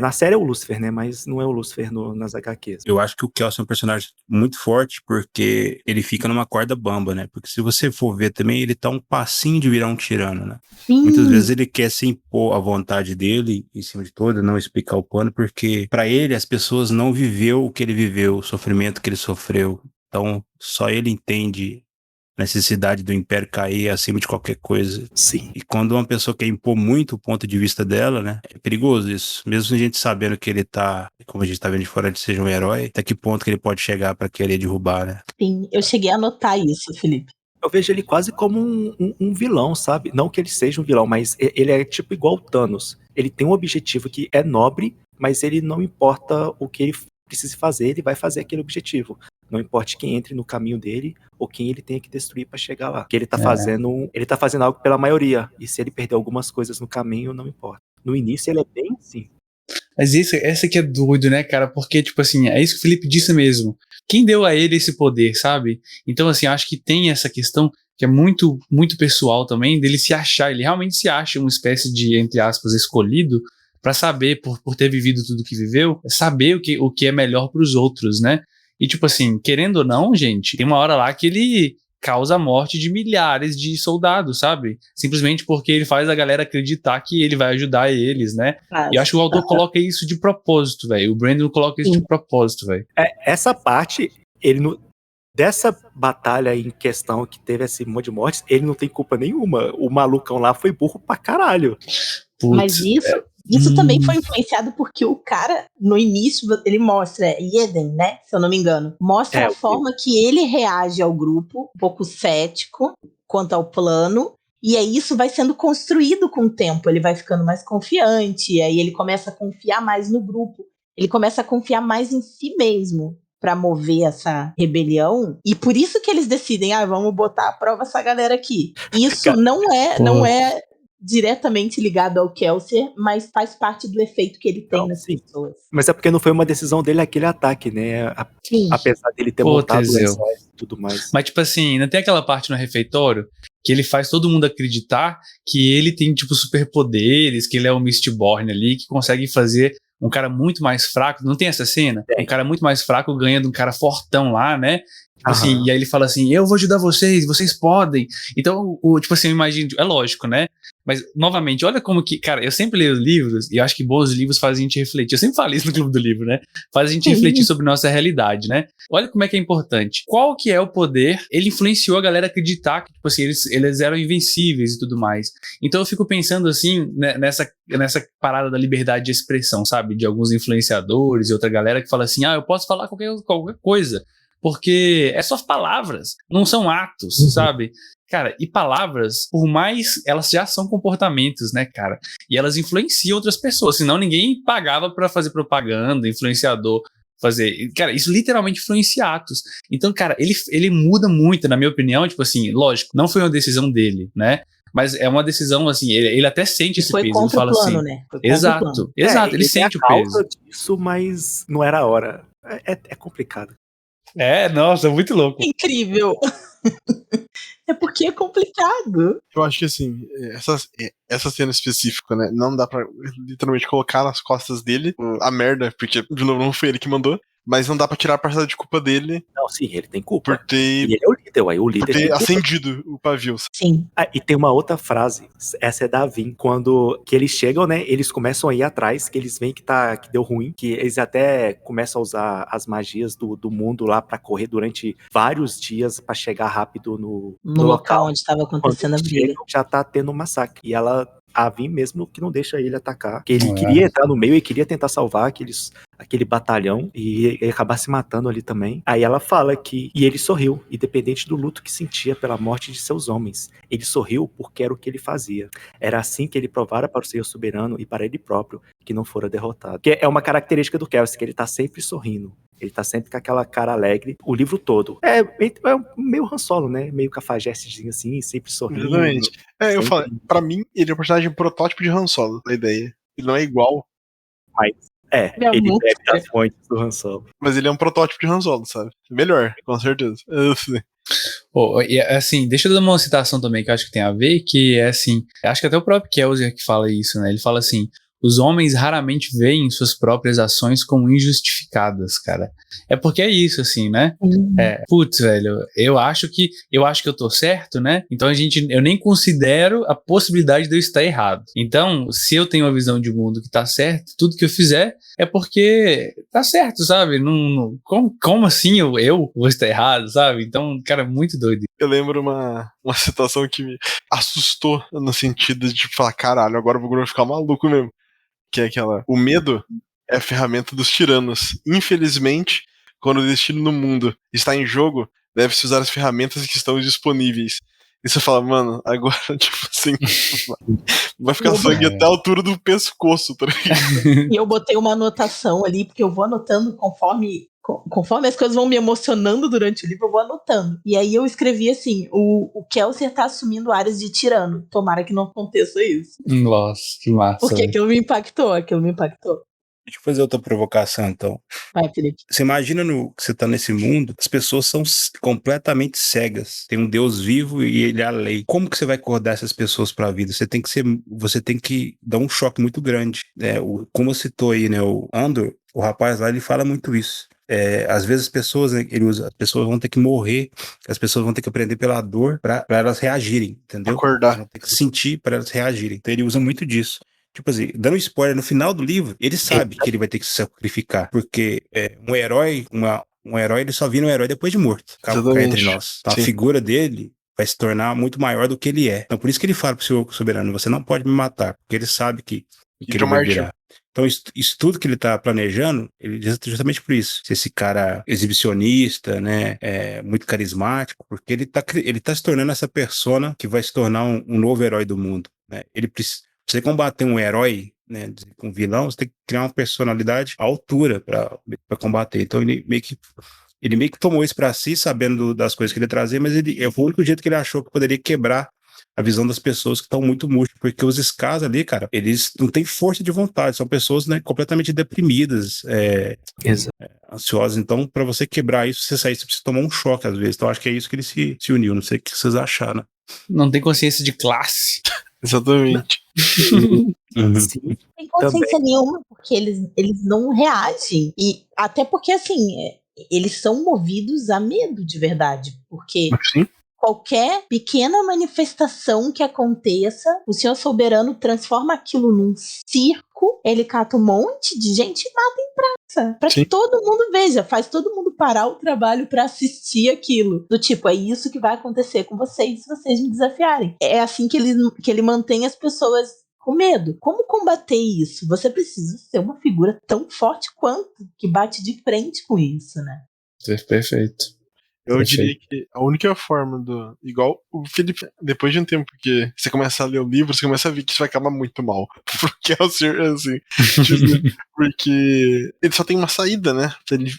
Na série é o Lucifer, né? Mas não é o Lucifer nas HQs. Eu acho que o Kelso é um personagem muito forte porque ele fica numa corda bamba, né? Porque se você for ver também, ele tá um passinho de virar um tirano, né? Muitas vezes ele quer se impor a vontade dele em cima de todo, não explicar o plano, porque pra ele as pessoas não viveu o que ele viveu, o sofrimento que ele sofreu. Então só ele entende a necessidade do Império cair acima de qualquer coisa. Sim. E quando uma pessoa quer impor muito o ponto de vista dela, né? É perigoso isso. Mesmo a gente sabendo que ele tá, como a gente tá vendo de fora, ele seja um herói, até que ponto que ele pode chegar pra querer derrubar, né? Sim, eu cheguei a notar isso, Felipe. Eu vejo ele quase como um vilão, sabe? Não que ele seja um vilão, mas ele é tipo igual o Thanos. Ele tem um objetivo que é nobre, mas ele não importa o que ele precise fazer, ele vai fazer aquele objetivo. Não importa quem entre no caminho dele ou quem ele tenha que destruir para chegar lá. Porque ele tá fazendo algo pela maioria. E se ele perder algumas coisas no caminho, não importa. No início ele é bem assim. Mas essa que é doido, né, cara? Porque, tipo assim, é isso que o Felipe disse mesmo. Quem deu a ele esse poder, sabe? Então, assim, acho que tem essa questão que é muito, muito pessoal também, dele se achar, ele realmente se acha uma espécie de, entre aspas, escolhido, pra saber, por ter vivido tudo que viveu, saber o que é melhor pros outros, né? E, tipo assim, querendo ou não, gente, tem uma hora lá que ele causa a morte de milhares de soldados, sabe? Simplesmente porque ele faz a galera acreditar que ele vai ajudar eles, né? E eu acho que o autor coloca isso de propósito, velho. O Brandon coloca isso de propósito, velho. Essa parte, dessa batalha em questão que teve esse monte de mortes, ele não tem culpa nenhuma. O malucão lá foi burro pra caralho. Putz, mas isso também foi influenciado porque o cara, no início, ele mostra, Eden, né? Se eu não me engano. Mostra a forma que ele reage ao grupo, um pouco cético quanto ao plano. E aí isso vai sendo construído com o tempo. Ele vai ficando mais confiante, aí ele começa a confiar mais no grupo. Ele começa a confiar mais em si mesmo para mover essa rebelião. E por isso que eles decidem, vamos botar à prova essa galera aqui. Isso não é diretamente ligado ao Kelsier, mas faz parte do efeito que ele tem nas pessoas. Mas é porque não foi uma decisão dele aquele ataque, né? Apesar dele ter montado o exército e tudo mais. Mas, tipo assim, não tem aquela parte no refeitório que ele faz todo mundo acreditar que ele tem, tipo, superpoderes, que ele é o Mistborn ali, que consegue fazer um cara muito mais fraco. Não tem essa cena? Um cara muito mais fraco ganha de um cara fortão lá, né? Tipo assim, e aí ele fala assim, eu vou ajudar vocês, vocês podem. Então, tipo assim, eu imagino, é lógico, né? Mas, novamente, olha como que... Cara, eu sempre leio livros e eu acho que bons livros fazem a gente refletir. Eu sempre falo isso no Clube do Livro, né? Faz a gente refletir sobre nossa realidade, né? Olha como é que é importante. Qual que é o poder? Ele influenciou a galera a acreditar que, tipo assim, eles eram invencíveis e tudo mais. Então eu fico pensando, assim, né, nessa parada da liberdade de expressão, sabe? De alguns influenciadores e outra galera que fala assim, eu posso falar qualquer coisa. Porque é só palavras, não são atos, sabe? Cara, e palavras, por mais, elas já são comportamentos, né, cara? E elas influenciam outras pessoas, senão ninguém pagava pra fazer propaganda, influenciador fazer... Cara, isso literalmente influencia atos. Então, cara, ele muda muito, na minha opinião, tipo assim, lógico, não foi uma decisão dele, né? Mas é uma decisão, assim, ele até sente esse peso. Ele fala plano, assim, né? Exato, ele sente o peso. Disso, mas não era a hora. É complicado. Nossa, muito louco. Incrível. É porque é complicado. Eu acho que assim, essa cena específica, né? Não dá pra literalmente colocar nas costas dele a merda, porque, de novo, não foi ele que mandou. Mas não dá pra tirar a parcela de culpa dele. Não, sim, ele tem culpa. Por ter... E ele é o líder, o líder por ter acendido o pavio. Sim. E tem uma outra frase, essa é da Vin, quando que eles chegam, né, eles começam a ir atrás, que eles veem que deu ruim, que eles até começam a usar as magias do mundo lá pra correr durante vários dias pra chegar rápido no local onde estava acontecendo a briga. Já tá tendo um massacre. E a Vin mesmo que não deixa ele atacar. Que ele queria entrar no meio e queria tentar salvar aquele batalhão e acabar se matando ali também. Aí ela fala que... E ele sorriu, independente do luto que sentia pela morte de seus homens. Ele sorriu porque era o que ele fazia. Era assim que ele provara para o Senhor soberano e para ele próprio que não fora derrotado. Que é uma característica do Kelsier, que ele tá sempre sorrindo. Ele tá sempre com aquela cara alegre o livro todo. É meio Han Solo, né? Meio cafajestezinho assim, sempre sorrindo. Exatamente. Eu sempre... falo, pra mim, ele é um personagem protótipo de Han Solo, a ideia. Ele não é igual, Mas, ele bebe das fontes do Han Solo. mas ele é um protótipo de Han Solo, sabe? Melhor, com certeza. E assim, deixa eu dar uma citação também que eu acho que tem a ver, que é assim, acho que até o próprio Kelsier que fala isso, né? Ele fala assim: os homens raramente veem suas próprias ações como injustificadas, cara. É porque é isso, assim, né? Putz, velho, eu acho que eu tô certo, né? Então eu nem considero a possibilidade de eu estar errado. Então, se eu tenho uma visão de mundo que tá certo, tudo que eu fizer é porque tá certo, sabe? Como assim eu vou estar errado, sabe? Então, cara, muito doido. Eu lembro uma situação que me assustou no sentido de falar, caralho, agora o vou ficar maluco mesmo. Que é aquela, o medo é a ferramenta dos tiranos. Infelizmente, quando o destino no mundo está em jogo, deve-se usar as ferramentas que estão disponíveis. E você fala, mano, agora, tipo assim, vai ficar sangue até a altura do pescoço, tá ligado? E eu botei uma anotação ali, porque eu vou anotando conforme as coisas vão me emocionando durante o livro, eu vou anotando. E aí eu escrevi assim, o Kelsier tá assumindo áreas de tirano. Tomara que não aconteça isso. Nossa, que massa. Porque véio. aquilo me impactou. Deixa eu fazer outra provocação, então. Vai, Felipe. Você imagina que você tá nesse mundo, as pessoas são completamente cegas. Tem um Deus vivo e ele é a lei. Como que você vai acordar essas pessoas para a vida? Você tem que dar um choque muito grande. Como eu citou aí, né, o Andor, o rapaz lá, ele fala muito isso. Às vezes as pessoas, né, as pessoas vão ter que morrer, as pessoas vão ter que aprender pela dor para elas reagirem, entendeu? Acordar. Elas vão ter que sentir para elas reagirem. Então ele usa muito disso. Tipo assim, dando spoiler, no final do livro, ele sabe que ele vai ter que se sacrificar, porque um herói ele só vira um herói depois de morto. Cá entre nós. Então, a figura dele vai se tornar muito maior do que ele é. Então por isso que ele fala pro seu soberano, você não pode me matar, porque ele sabe que ele vai virar. Então isso tudo que ele tá planejando, ele justamente por isso. Se esse cara exibicionista, né, muito carismático, porque ele tá se tornando essa persona que vai se tornar um novo herói do mundo, né? Ele precisa. Pra você combater um herói, né, um vilão, você tem que criar uma personalidade à altura para combater. Então ele meio que tomou isso para si, sabendo das coisas que ele trazia, mas foi o único jeito que ele achou que poderia quebrar a visão das pessoas que estão muito murchas, porque os Skars ali, cara, eles não têm força de vontade, são pessoas, né, completamente deprimidas, ansiosas. Então, para você quebrar isso, você precisa tomar um choque às vezes. Então, acho que é isso que ele se uniu. Não sei o que vocês acharam, né? Não tem consciência de classe. Exatamente. Sim. Não tem consciência nenhuma, porque eles não reagem. E até porque, assim, eles são movidos a medo de verdade. Porque qualquer pequena manifestação que aconteça, o Senhor Soberano transforma aquilo num circo, ele cata um monte de gente e mata em praça. Pra que todo mundo veja, faz todo mundo parar o trabalho pra assistir aquilo. Do tipo, é isso que vai acontecer com vocês se vocês me desafiarem. É assim que ele mantém as pessoas com medo. Como combater isso? Você precisa ser uma figura tão forte quanto que bate de frente com isso, né? Perfeito. Eu diria que a única forma igual o Felipe, depois de um tempo que você começa a ler o livro, você começa a ver que isso vai acabar muito mal. Porque é assim. Porque ele só tem uma saída, né?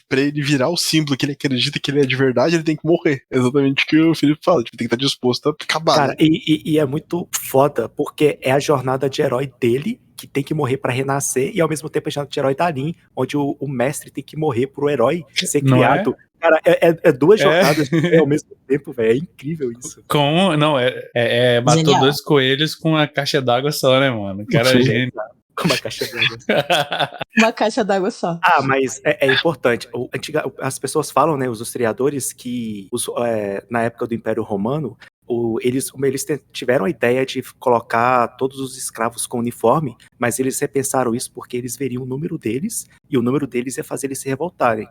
Pra ele virar o símbolo que ele acredita que ele é de verdade, ele tem que morrer. Exatamente o que o Felipe fala. Tipo, tem que estar disposto a acabar. Cara, né? e é muito foda, porque é a jornada de herói dele, que tem que morrer pra renascer, e ao mesmo tempo a jornada de herói da Lin, onde o mestre tem que morrer pro herói ser criado. Cara, é duas jornadas ao mesmo tempo, velho. É incrível isso. Matou Genial. 2 coelhos com uma caixa d'água só, né, mano? O cara é gênio. Com uma caixa d'água. Uma caixa d'água só. Mas é importante. As pessoas falam, né, os historiadores, que na época do Império Romano, eles tiveram a ideia de colocar todos os escravos com uniforme, mas eles repensaram isso porque eles veriam o número deles, e o número deles ia fazer eles se revoltarem.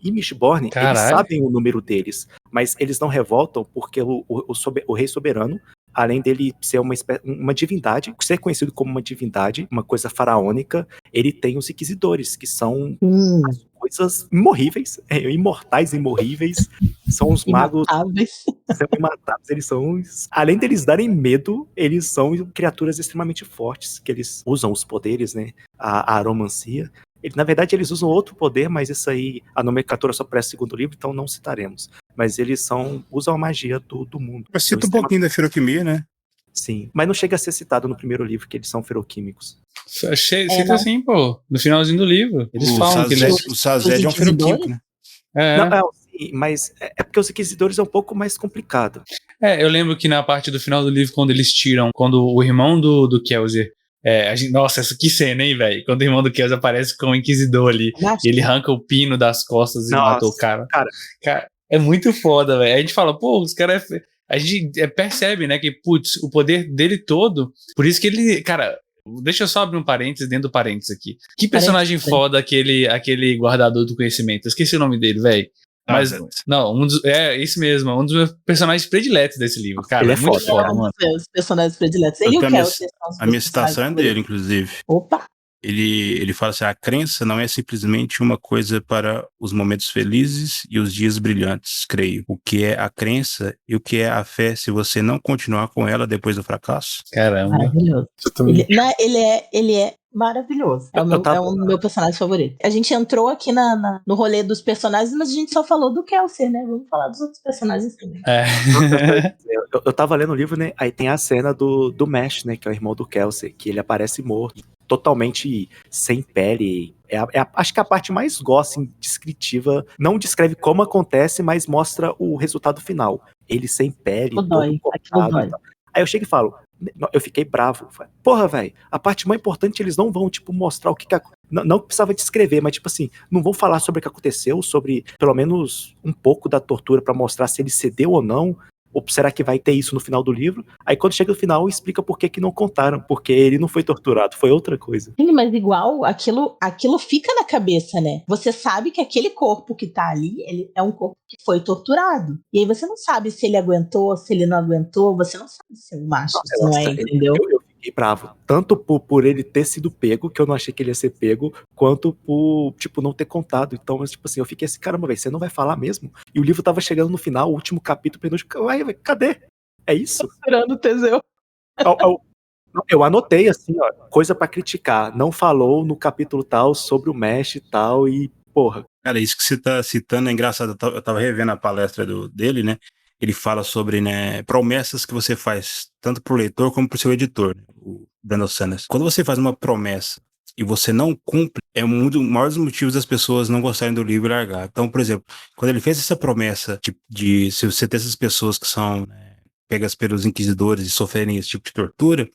Em Mistborn, eles sabem o número deles, mas eles não revoltam porque o rei soberano, além dele ser uma divindade, ser conhecido como uma divindade, uma coisa faraônica, ele tem os inquisidores, que são as coisas imorríveis, imortais, imorríveis, são os magos, são imatáveis, eles são, além deles darem medo, eles são criaturas extremamente fortes, que eles usam os poderes, né, a aromancia, Na verdade, eles usam outro poder, mas isso aí, a nomenclatura só parece segundo livro, então não citaremos. Mas eles usam a magia do mundo. Mas cita um pouquinho da feroquimia, né? Sim, mas não chega a ser citado no primeiro livro que eles são feroquímicos. Cita assim, pô, no finalzinho do livro. Eles falam que eles... O Sazed é um feroquímico, né? Não, sim, mas é porque os Inquisidores é um pouco mais complicado. Eu lembro que na parte do final do livro, quando o irmão do Kelsier... nossa, que cena, hein, velho? Quando o irmão do Kelsier aparece com o Inquisidor ali, e ele arranca o pino das costas e mata o cara. Cara, é muito foda, velho. A gente fala, pô, os caras... A gente percebe, né, que, putz, o poder dele todo... Por isso que ele... Cara, deixa eu só abrir um parênteses dentro do parênteses aqui. Que personagem foda aquele guardador do conhecimento. Eu esqueci o nome dele, velho. Mas, não, isso mesmo, um dos meus personagens prediletos desse livro, cara. Ele é muito foda, um mano. dos meus personagens prediletos. Ele e o Kelsier. A minha citação é dele, inclusive. Opa! Ele fala assim, a crença não é simplesmente uma coisa para os momentos felizes e os dias brilhantes, creio. O que é a crença e o que é a fé se você não continuar com ela depois do fracasso? Caramba. Maravilhoso. Ele é maravilhoso. É um do meu personagem favorito. A gente entrou aqui no rolê dos personagens, mas a gente só falou do Kelsier, né? Vamos falar dos outros personagens também. Eu tava lendo o livro, né? Aí tem a cena do Mesh, né? Que é o irmão do Kelsier, que ele aparece morto, totalmente sem pele. Acho que a parte mais gosto, descritiva, não descreve como acontece, mas mostra o resultado final. Ele sem pele, todo cortado e tal. Aí eu chego e falo, eu fiquei bravo. Porra, velho, a parte mais importante eles não vão, tipo, mostrar o que não precisava descrever, mas, tipo assim, não vão falar sobre o que aconteceu, sobre, pelo menos, um pouco da tortura pra mostrar se ele cedeu ou não. Ou será que vai ter isso no final do livro? Aí quando chega no final, explica por que não contaram. Porque ele não foi torturado, foi outra coisa. Sim, mas igual, aquilo fica na cabeça, né? Você sabe que aquele corpo que tá ali, ele é um corpo que foi torturado. E aí você não sabe se ele aguentou, se ele não aguentou. Você não sabe se é um macho, se não é, entendeu? Eu fiquei bravo. Tanto por ele ter sido pego, que eu não achei que ele ia ser pego, quanto por, tipo, não ter contado. Então, tipo assim, eu fiquei assim, caramba, velho, você não vai falar mesmo? E o livro tava chegando no final, o último capítulo, ué, cadê? É isso? Tô esperando o Teseu. Eu anotei, assim, ó, coisa pra criticar. Não falou no capítulo tal sobre o Mesh e tal, e, porra. Cara, isso que você tá citando é engraçado. Eu tava revendo a palestra dele, né? Ele fala sobre, né, promessas que você faz tanto pro leitor como pro seu editor, né, o Brandon Sanderson. Quando você faz uma promessa e você não cumpre, é um dos maiores motivos das pessoas não gostarem do livro e largar. Então, por exemplo, quando ele fez essa promessa de se você ter essas pessoas que são, né, pegas pelos inquisidores e sofrerem esse tipo de tortura,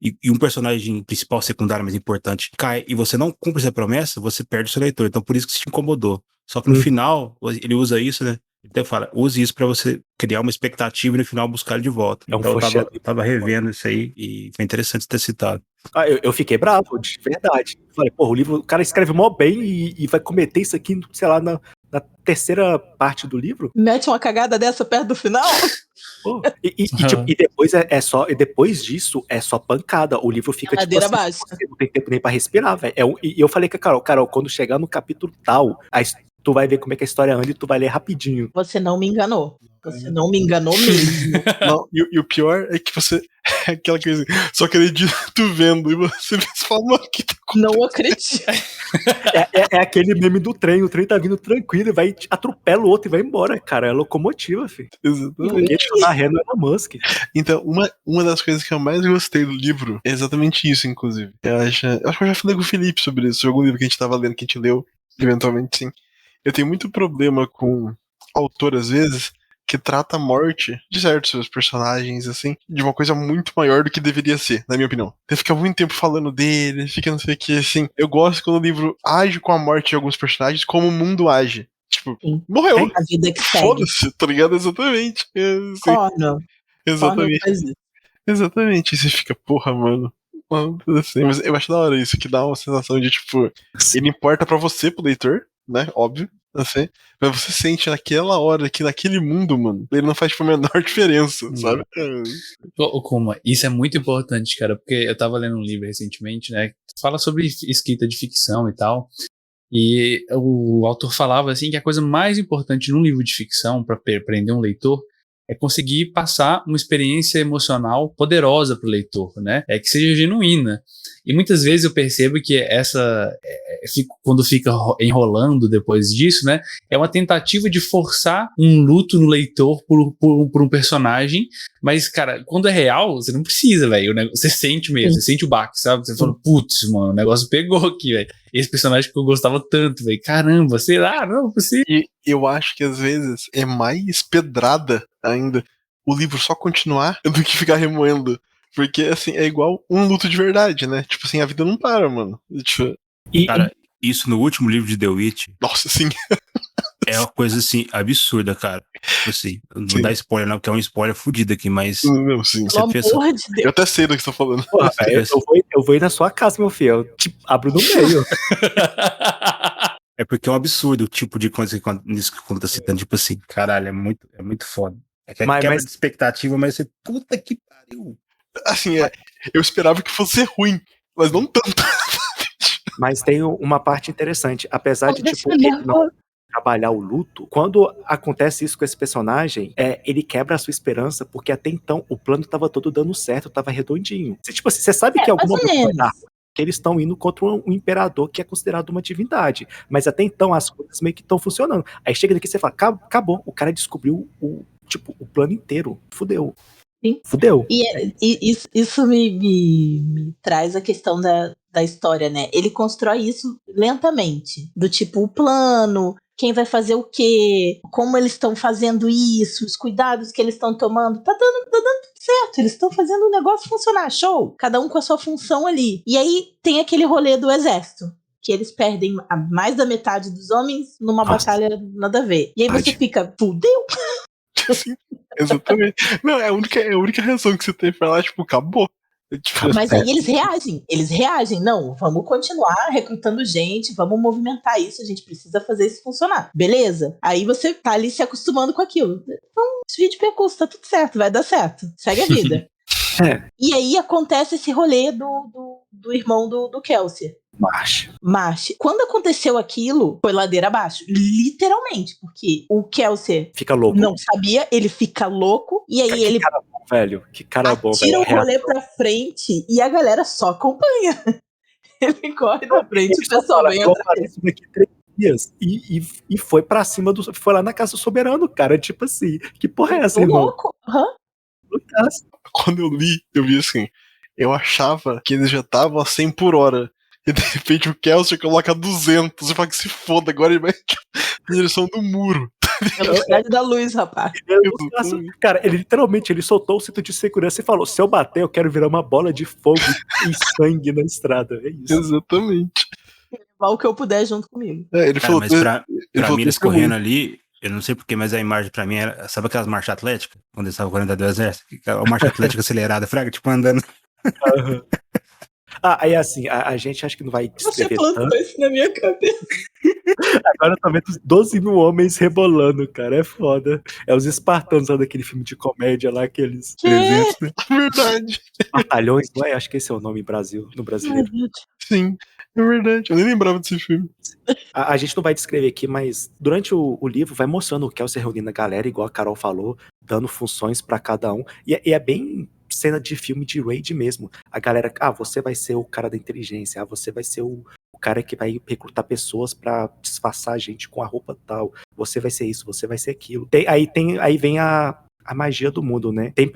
e um personagem principal, secundário, mais importante, cai e você não cumpre essa promessa, você perde o seu leitor. Então, por isso que isso te incomodou. Só que no final, ele usa isso, né? Ele até fala, use isso pra você criar uma expectativa e no final buscar ele de volta. Então eu tava revendo isso aí e foi interessante ter citado. Eu fiquei bravo, de verdade. Falei, porra, o cara escreve mó bem e vai cometer isso aqui, sei lá, na terceira parte do livro. Mete uma cagada dessa perto do final? E depois e depois disso é só pancada. O livro fica tipo assim, baixa. Você não tem tempo nem pra respirar, velho. E eu falei com a Carol, quando chegar no capítulo tal, tu vai ver como é que a história anda e tu vai ler rapidinho. Você não me enganou. Você não me enganou mesmo. Não, e o pior é que você. É aquela coisa. Só acredito vendo. E você fala, mano, que tá acontecendo? Não acredito. É aquele meme do trem. O trem tá vindo tranquilo e vai atropela o outro e vai embora, cara. É locomotiva, filho. Exatamente. Ele tá narrando Elon Musk. Então, uma das coisas que eu mais gostei do livro é exatamente isso, inclusive. Eu acho que eu já falei com o Felipe sobre isso. Algum livro que a gente tava lendo, que a gente leu, eventualmente, sim. Eu tenho muito problema com autor, às vezes, que trata a morte de certos seus personagens, assim, de uma coisa muito maior do que deveria ser, na minha opinião. Ele fica muito tempo falando dele, fica não sei o que, assim. Eu gosto quando o livro age com a morte de alguns personagens como o mundo age. Tipo, Sim. morreu. A vida que segue. Foda-se, tá ligado? Exatamente. Connor. Exatamente. Faz isso. Exatamente. E você fica, porra, mano. Assim, mas eu acho da hora isso, que dá uma sensação de, tipo, ele importa pra você, pro leitor, né? Óbvio. Assim, mas você sente naquela hora, que naquele mundo, mano, ele não faz tipo, a menor diferença, sabe? Kuma, isso é muito importante, cara, porque eu tava lendo um livro recentemente, né, que fala sobre escrita de ficção e tal, e o autor falava, assim, que a coisa mais importante num livro de ficção, pra prender um leitor, é conseguir passar uma experiência emocional poderosa para o leitor, né? É que seja genuína. E muitas vezes eu percebo que quando fica enrolando depois disso, né? É uma tentativa de forçar um luto no leitor por um personagem. Mas, cara, quando é real, você não precisa, velho. Você sente mesmo, você sente o baque, sabe? Você fala, putz, mano, o negócio pegou aqui, velho. Esse personagem que eu gostava tanto, velho. Caramba, sei lá, não, possível. E eu acho que às vezes é mais pedrada ainda o livro só continuar do que ficar remoendo. Porque, assim, é igual um luto de verdade, né? Tipo assim, a vida não para, mano. Tipo... Cara, isso no último livro de The Witch Nossa, sim. é uma coisa, assim, absurda, cara. Tipo assim, não vou dar spoiler não, porque é um spoiler fudido aqui, mas... Não, sim. Pelo amor de Deus. Eu até sei do que você tá falando. Porra, eu vou ir na sua casa, meu filho. Eu te abro no meio. É porque é um absurdo o tipo de coisa nisso que quando tá citando, tipo assim, caralho, é muito foda. É que é quebra de expectativa, mas você, puta que pariu. Assim, eu esperava que fosse ruim, mas não tanto. Mas tem uma parte interessante. Apesar de, tipo, ele não trabalhar o luto, quando acontece isso com esse personagem, ele quebra a sua esperança, porque até então o plano tava todo dando certo, tava redondinho. Tipo assim, você sabe que alguma coisa vai dar, que eles estão indo contra um imperador que é considerado uma divindade. Mas até então as coisas meio que estão funcionando. Aí chega daqui e você fala, acabou, o cara descobriu o plano inteiro. Fudeu. Sim. Fudeu. E isso me traz a questão da história, né? Ele constrói isso lentamente. Do tipo, o plano, quem vai fazer o quê, como eles estão fazendo isso, os cuidados que eles estão tomando. Tá dando tudo certo, eles estão fazendo o negócio funcionar, show! Cada um com a sua função ali. E aí tem aquele rolê do exército, que eles perdem mais da metade dos homens numa batalha nada a ver. E aí você fica, fudeu! Sim, exatamente. Não, é a única reação que você tem pra lá, tipo, acabou. Mas aí eles reagem. Não, vamos continuar recrutando gente, vamos movimentar isso, a gente precisa fazer isso funcionar. Beleza? Aí você tá ali se acostumando com aquilo. Então, desvio de percurso, tá tudo certo, vai dar certo. Segue a vida. E aí acontece esse rolê do irmão do Kelsey. Marsh. Quando aconteceu aquilo, foi ladeira abaixo. Literalmente, porque o Kelsey fica louco. Não sabia, ele fica louco, e aí ele... Cara bom, velho. Que cara bom, velho. Tira o rolê pra frente e a galera só acompanha. Ele corre da frente, o pessoal vem atrás. Daqui 3 dias. E foi pra cima do... Foi lá na casa do soberano, cara. Tipo assim, que porra é essa, irmão? Louco. Quando eu li, eu vi assim, eu achava que eles já estavam a 100 por hora. E de repente o Kelsey coloca 200. Você fala que se foda, agora ele vai na direção do muro. Velocidade da luz, rapaz. Cara, ele literalmente soltou o cinto de segurança e falou: se eu bater, eu quero virar uma bola de fogo e sangue na estrada. É isso. Exatamente. Levar o que eu puder junto comigo. Ele falou, mas pra mim, eles correndo ali, eu não sei porquê, mas a imagem pra mim era, sabe aquelas marchas atléticas? Quando eles estavam correndo do exército? A marcha atlética acelerada, fraga, tipo andando. Aí assim, a gente acha que não vai descrever Você plantou isso na minha cabeça. Agora tá vendo 12 mil homens rebolando, cara, é foda. É os espartanos lá daquele filme de comédia lá, aqueles 300, né? Verdade. Batalhões, não é? Acho que esse é o nome no brasileiro. Sim, é verdade. Eu nem lembrava desse filme. A gente não vai descrever aqui, mas durante o livro vai mostrando o Kelsey reunindo a galera, igual a Carol falou, dando funções pra cada um. E é bem cena de filme de raid mesmo. A galera, você vai ser o cara da inteligência, você vai ser o cara que vai recrutar pessoas pra disfarçar a gente com a roupa tal, você vai ser isso, você vai ser aquilo. Aí vem a magia do mundo, né? Tem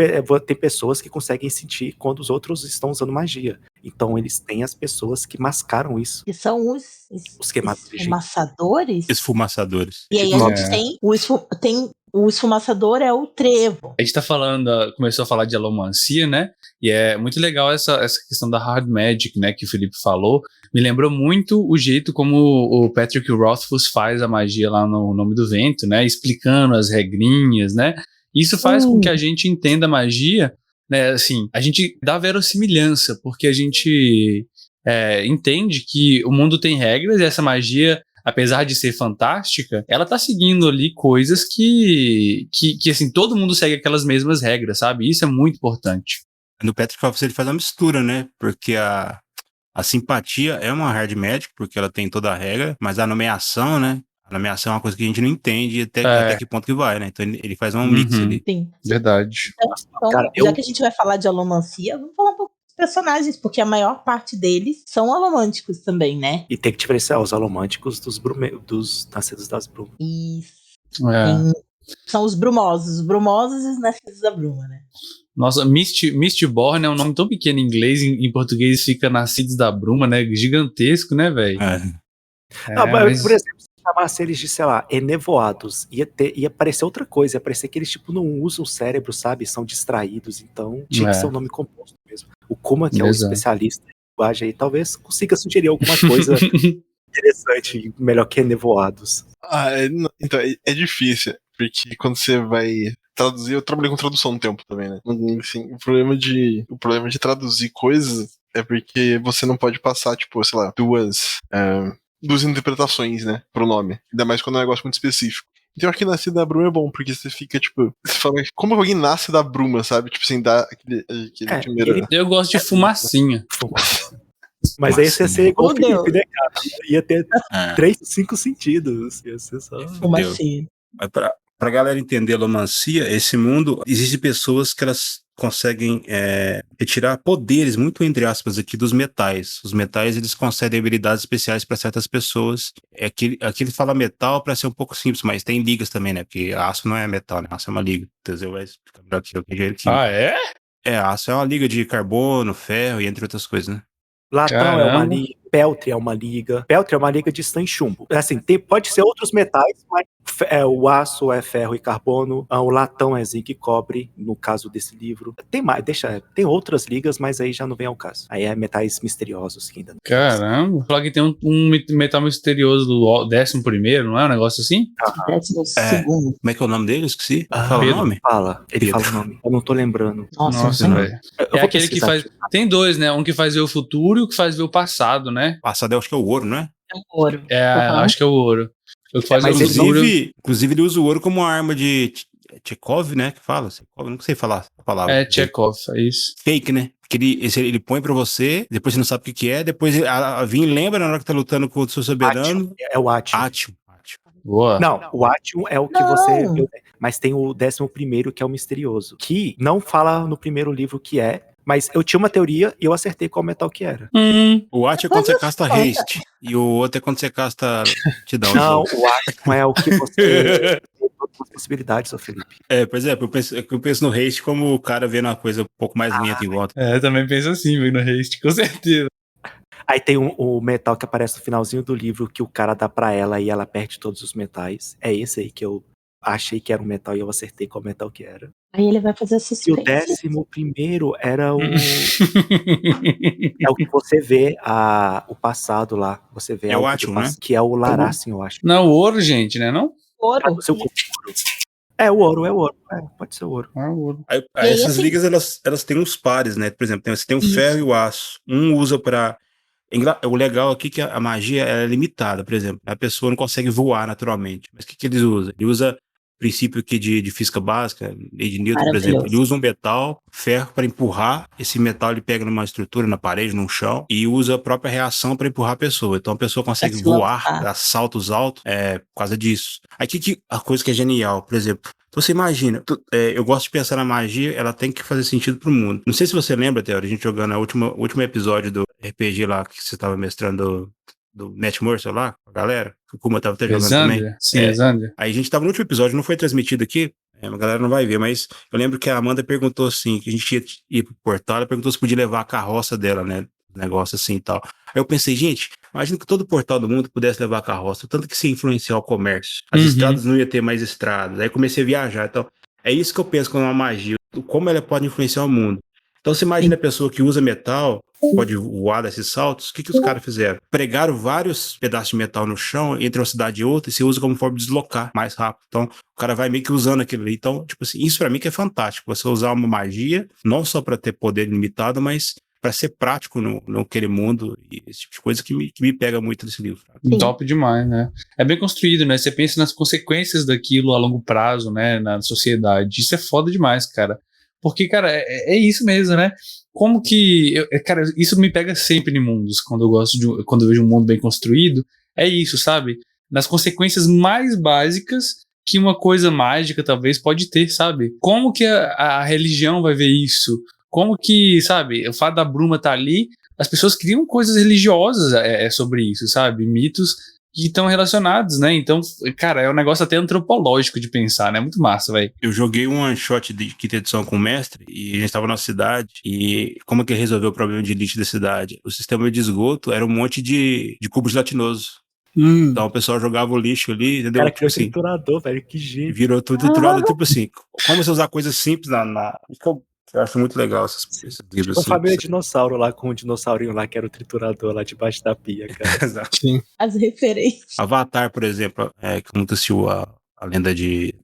pessoas que conseguem sentir quando os outros estão usando magia. Então eles têm as pessoas que mascaram isso. Que são os esfumaçadores? Esfumaçadores. E aí a gente tem o esfumaçador é o trevo. A gente tá falando, começou a falar de alomancia, né? E é muito legal essa questão da hard magic, né? Que o Felipe falou. Me lembrou muito o jeito como o Patrick Rothfuss faz a magia lá no Nome do Vento, né? Explicando as regrinhas, né? Isso faz com que a gente entenda a magia, né? Assim, a gente dá verossimilhança, porque a gente entende que o mundo tem regras e essa magia, apesar de ser fantástica, ela tá seguindo ali coisas que assim, todo mundo segue aquelas mesmas regras, sabe? Isso é muito importante. No Patrick Rothfuss ele faz uma mistura, né? Porque a simpatia é uma hard magic, porque ela tem toda a regra, mas a nomeação, né? A nomeação é uma coisa que a gente não entende até que ponto que vai, né? Então ele faz um mix ali. Sim. Verdade. Então, Cara, já que a gente vai falar de alomancia, vamos falar um pouco dos personagens, porque a maior parte deles são alomânticos também, né? E tem que diferenciar os alomânticos dos nascidos das brumas. Isso. É. São os brumosos e os nascidos da bruma, né? Nossa, Mistborn é um nome tão pequeno em inglês, em português fica Nascidos da Bruma, né? Gigantesco, né, velho? Não, mas, por exemplo, se chamasse eles de, sei lá, enevoados, ia parecer outra coisa, ia parecer que eles, tipo, não usam o cérebro, sabe? São distraídos, então tinha que ser um nome composto mesmo. O Kuma, que é o especialista em linguagem aí, talvez consiga sugerir alguma coisa interessante, melhor que enevoados. Então, é difícil, porque quando você vai traduzir, eu trabalhei com tradução um tempo também, né? Assim, o problema de traduzir coisas é porque você não pode passar, tipo, sei lá, duas interpretações, né, pro nome. Ainda mais quando é um negócio muito específico. Então, eu acho que nascer da bruma é bom, porque você fica, tipo, você fala, como alguém nasce da bruma, sabe? Tipo assim, dá aquele primeiro... Eu gosto de fumacinha. Mas aí você ia ser igual o Fudeu. Felipe, né, cara? Ia ter 5 sentidos. Ia ser só... Fumacinha. Mas pra galera entender a alomancia, esse mundo, existem pessoas que elas conseguem retirar poderes, muito entre aspas, aqui dos metais. Os metais, eles concedem habilidades especiais para certas pessoas. Aqui ele fala metal para ser um pouco simples, mas tem ligas também, né? Porque aço não é metal, né? Aço é uma liga. Teseu vai explicar melhor que eu, que é engenheiro químico. Ah, é? Aço é uma liga de carbono, ferro e entre outras coisas, né? Latão é uma liga, peltre é uma liga. Peltre é uma liga de estanho chumbo. Assim, pode ser outros metais, mas o aço é ferro e carbono, o latão é zinco e cobre, no caso desse livro. Tem mais, tem outras ligas, mas aí já não vem ao caso. Aí é metais misteriosos que ainda não. Caramba, falar que tem um metal misterioso do 11º, não é um negócio assim? 12º. Como é que é o nome dele? Esqueci. Fala Pedro. o nome? Ele fala o nome. Eu não tô lembrando. Nossa, velho. Eu É vou aquele que pesquisar faz. aqui. Tem dois, né? Um que faz ver o futuro e o que faz ver o passado, né? Passado, eu acho que é o ouro, não é? é um ouro. Acho que é o ouro. O que faz ver o Mas futuro. Inclusive, ele usa o ouro como uma arma de Chekhov, né? Que fala. Eu não sei falar a palavra. É Chekhov, é isso. Fake, né? Porque ele põe pra você, depois você não sabe o que é, depois a Vin lembra na hora que tá lutando contra o seu soberano. É o Atium. Atium. Boa. Não, o Atium é o que você viu, mas tem o 11º, que é o misterioso, que não fala no primeiro livro que é, mas eu tinha uma teoria e eu acertei qual metal que era. O Atium é quando você casta haste, e o outro é quando você casta aptidão. Não, o Atium é o que você tem todas as possibilidades, ô Felipe. Por exemplo, eu penso no haste como o cara vendo uma coisa um pouco mais lenta em volta. Eu também penso assim, velho, no haste, com certeza. Aí tem o metal que aparece no finalzinho do livro que o cara dá pra ela e ela perde todos os metais. É esse aí que eu achei que era um metal e eu acertei qual metal que era. Aí ele vai fazer suspense. E o 11º era o... é o que você vê o passado lá. Você vê o Atium, né? Que é o Laracin, eu acho. Não, o ouro, gente, né? Não? Ouro. O ouro. Pode ser o ouro. É o ouro. Aí essas ligas, elas têm uns pares, né? Por exemplo, você tem o ferro e o aço. Um usa pra... O legal aqui é que a magia é limitada, por exemplo. A pessoa não consegue voar naturalmente. Mas o que eles usam? Ele usa princípio aqui de física básica, lei de Newton, por exemplo. Ele usa um metal, ferro, para empurrar. Esse metal ele pega numa estrutura, na parede, num chão, e usa a própria reação para empurrar a pessoa. Então a pessoa consegue voar, dar saltos altos por causa disso. Aqui a coisa que é genial, por exemplo, então você imagina, eu gosto de pensar na magia, ela tem que fazer sentido pro mundo. Não sei se você lembra, Theo, a gente jogando o último episódio do RPG lá, que você estava mestrando do Matt Mercer lá, a galera, que o Kuma tava até jogando também. Sim, Exander. Aí a gente tava no último episódio, não foi transmitido aqui, a galera não vai ver, mas eu lembro que a Amanda perguntou assim, que a gente ia ir pro portal, ela perguntou se podia levar a carroça dela, né, negócio assim e tal. Aí eu pensei, gente, imagina que todo portal do mundo pudesse levar a carroça, tanto que se influenciar o comércio. As estradas não ia ter mais estradas. Aí comecei a viajar. Então, é isso que eu penso com uma magia, como ela pode influenciar o mundo. Então, você imagina a pessoa que usa metal, pode voar desses saltos, o que os caras fizeram? Pregaram vários pedaços de metal no chão, entre uma cidade e outra, e se usa como forma de deslocar mais rápido. Então, o cara vai meio que usando aquilo ali. Então, tipo assim, isso pra mim que é fantástico. Você usar uma magia, não só pra ter poder limitado, mas para ser prático naquele mundo, e esse tipo de coisa que me pega muito nesse livro. Sim. Top demais, né? É bem construído, né? Você pensa nas consequências daquilo a longo prazo, né? Na sociedade. Isso é foda demais, cara. Porque, cara, é isso mesmo, né? Como que... cara, isso me pega sempre em mundos, quando eu vejo um mundo bem construído. É isso, sabe? nas consequências mais básicas que uma coisa mágica talvez pode ter, sabe? Como que a religião vai ver isso? Como que, sabe, o fato da bruma estar ali, as pessoas criam coisas religiosas sobre isso, sabe? Mitos que estão relacionados, né? Então, cara, é um negócio até antropológico de pensar, né? Muito massa, velho. Eu joguei um one shot de quinta edição com o mestre e a gente estava na cidade e como que ele resolveu o problema de lixo da cidade? O sistema de esgoto era um monte de cubo gelatinoso. Então o pessoal jogava o lixo ali, entendeu? Cara, Tipo criou assim, triturador, velho, que gênio. virou tudo triturado, tipo assim, como você usar coisas simples eu acho muito legal esses livros Uma família simples. dinossauro lá, com um dinossaurinho lá, que era o triturador lá debaixo da pia, cara. Exato. Sim. As referências. Avatar, por exemplo, que nunca assistiu a lenda de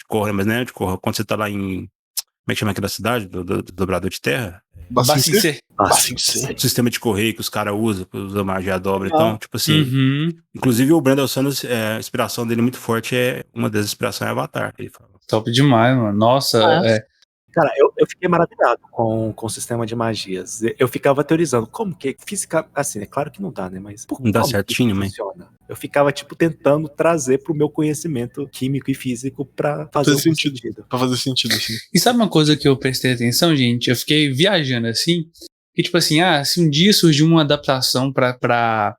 Korra, mas não é de Korra. Quando você tá lá em... Como é que chama aquela cidade? Do dobrador de terra? Bacincê? Nossa, Bacincê. O sistema de correio que os caras usam magia dobra. Então, tipo assim... Uhum. Inclusive o Brandon Sanderson, a inspiração dele muito forte uma das inspirações é Avatar. Ele fala. Top demais, mano. Nossa, Cara, eu fiquei maravilhado com o sistema de magias. Eu ficava teorizando como que física, assim, é claro que não dá, né? Mas Não dá como certinho, que mas... funciona? Eu ficava, tipo, tentando trazer pro meu conhecimento químico e físico pra fazer algum sentido. Pra fazer sentido, assim. E sabe uma coisa que eu prestei atenção, gente? Eu fiquei viajando assim, que tipo assim, se um dia surgir uma adaptação pra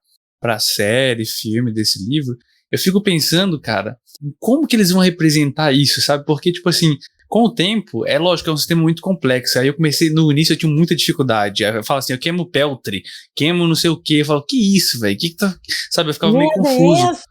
série, filme desse livro, eu fico pensando, cara, em como que eles vão representar isso, sabe? Porque, tipo assim, com o tempo, é lógico, é um sistema muito complexo. Aí eu comecei, no início eu tinha muita dificuldade. Aí eu falo assim, eu queimo peltre, queimo não sei o quê. Eu falo, que isso, velho? Que tá... Sabe, eu ficava meio confuso.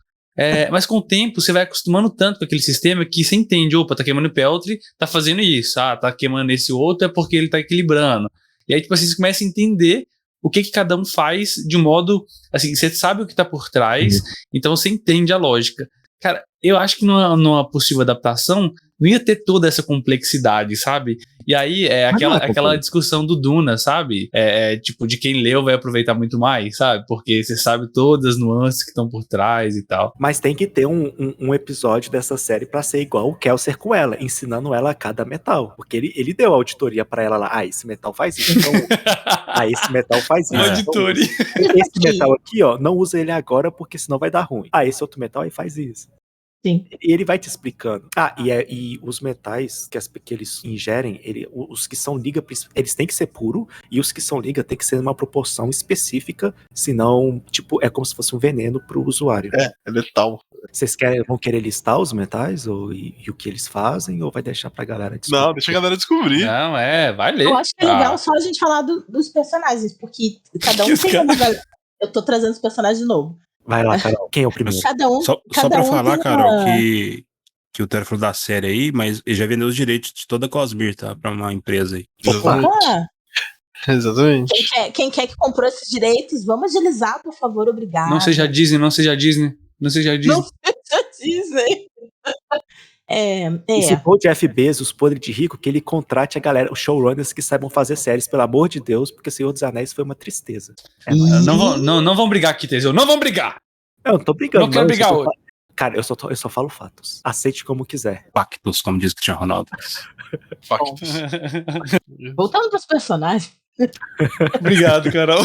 Mas com o tempo, você vai acostumando tanto com aquele sistema que você entende, opa, tá queimando peltre, tá fazendo isso. Tá queimando esse outro, é porque ele tá equilibrando. E aí, tipo assim, você começa a entender o que cada um faz de um modo, assim, você sabe o que tá por trás, então você entende a lógica. Cara, eu acho que numa possível adaptação não ia ter toda essa complexidade, sabe? E aí aquela discussão do Duna, sabe? Tipo, de quem leu vai aproveitar muito mais, sabe? Porque você sabe todas as nuances que estão por trás e tal. Mas tem que ter um episódio dessa série pra ser igual o Kelser com ela, ensinando ela a cada metal. Porque ele deu auditoria pra ela lá. Esse metal faz isso. Então, esse metal faz isso. Auditoria. Então, esse metal aqui, ó, não usa ele agora porque senão vai dar ruim. Esse outro metal aí faz isso. Sim. E ele vai te explicando. E os metais que eles ingerem, os que são liga, eles têm que ser puro, e os que são liga tem que ser numa proporção específica, senão, tipo, é como se fosse um veneno pro usuário. É letal. Vocês vão querer listar os metais e o que eles fazem, ou vai deixar pra galera descobrir? Não, deixa a galera descobrir. Não, vai ler. Eu acho que é legal só a gente falar dos personagens, porque cada um tem uma... Eu tô trazendo os personagens de novo. Vai lá, Carol. Quem é o primeiro? Só pra falar, Carol, que o Tero falou da série aí, mas ele já vendeu os direitos de toda a Cosmere, tá? Pra uma empresa aí. Exatamente. Quem quer que comprou esses direitos, vamos agilizar, por favor, obrigado. Não seja Disney. Não seja Disney. E se for o Jeff Bezos, podre de rico, que ele contrate a galera, os showrunners que saibam fazer séries, pelo amor de Deus, porque Senhor dos Anéis foi uma tristeza. Não vão brigar aqui, Teseu. Não vão brigar! Eu não tô brigando. Não quero brigar hoje. Cara, eu só falo fatos. Aceite como quiser. Pactos, como diz Cristiano Ronaldo. Factos. Voltando pros personagens. Obrigado, Carol.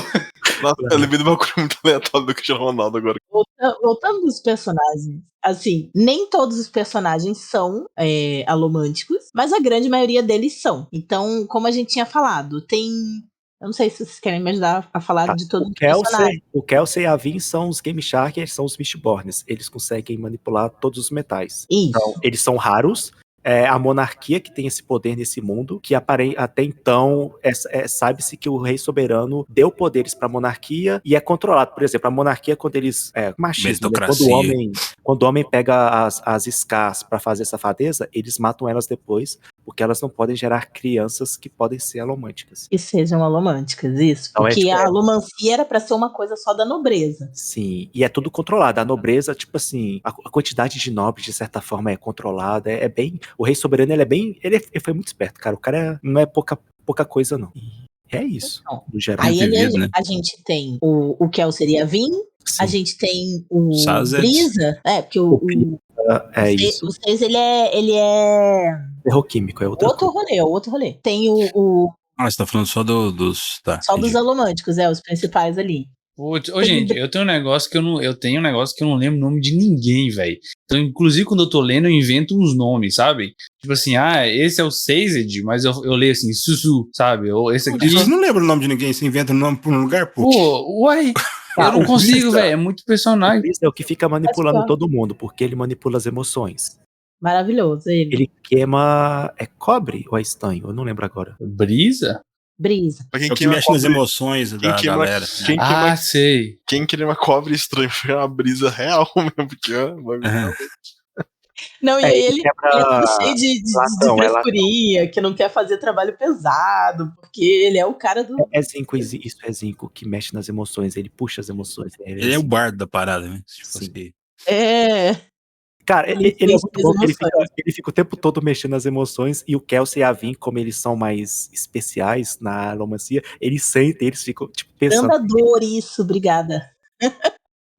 Nossa, eu lembrei de uma coisa muito aleatória do Cristiano Ronaldo agora. Voltando pros personagens, assim, nem todos os personagens são alomânticos, mas a grande maioria deles são. Então, como a gente tinha falado, tem... Eu não sei se vocês querem me ajudar a falar de todos os personagens. O Kelsey e a Vin são os Game Shark, eles são os Mistborns. Eles conseguem manipular todos os metais. Isso. Então, eles são raros. A monarquia que tem esse poder nesse mundo, que até então sabe-se que o rei soberano deu poderes para a monarquia e é controlado. Por exemplo, a monarquia, quando eles... machismo, né? Quando o homem pega as Scars para fazer safadeza, eles matam elas depois, porque elas não podem gerar crianças que podem ser alomânticas. Que sejam alomânticas, isso. Então, porque a alomancia era para ser uma coisa só da nobreza. Sim, e é tudo controlado. A nobreza, tipo assim, a quantidade de nobres, de certa forma, é controlada. É bem... O rei soberano, ele foi muito esperto, cara. O cara não é pouca coisa, não. E é isso, então, no geral. Aí né? a gente tem o Kel seria Vin, a gente tem o Sazed. Brisa, porque isso. O 6, ele é Ferroquímico, é outra coisa. outro rolê. Tem o Você tá falando só dos... Tá, só dos alomânticos, os principais ali. Putz, ô, gente, eu tenho um negócio que eu não lembro o nome de ninguém, velho. Então, inclusive, quando eu tô lendo, eu invento uns nomes, sabe? Tipo assim, esse é o Sazed, mas eu leio assim, Suzu, sabe? Ou esse aqui. Vocês não lembram o nome de ninguém, você inventa o nome por um lugar, pô. Pô, uai, eu não o consigo, Brisa- velho. É muito O personagem. Brisa é o que fica manipulando Mas, todo mundo, porque ele manipula as emoções. Maravilhoso, ele. Ele queima. É cobre ou é estanho? Eu não lembro agora. Brisa? Brisa. Pra É quem o que queima mexe nas cobre, emoções quem da queima, galera. Sei. quem queima cobre estranho foi uma brisa real mesmo, porque Aham. Não, e aí ele ele é todo quebra cheio de latão, é latão. frescurinha, que não quer fazer trabalho pesado, porque ele é o cara do. É zinco, isso é zinco que mexe nas emoções, ele puxa as emoções. Ele é o bardo da parada, né? Tipo Sim. assim. É. Cara, ele é Mexe muito nas bom, porque emoções. ele fica o tempo todo mexendo nas emoções, e o Kelsey e a Vin, como eles são mais especiais na alomancia, eles sentem, eles ficam, tipo, pensando. Brandador, isso, obrigada.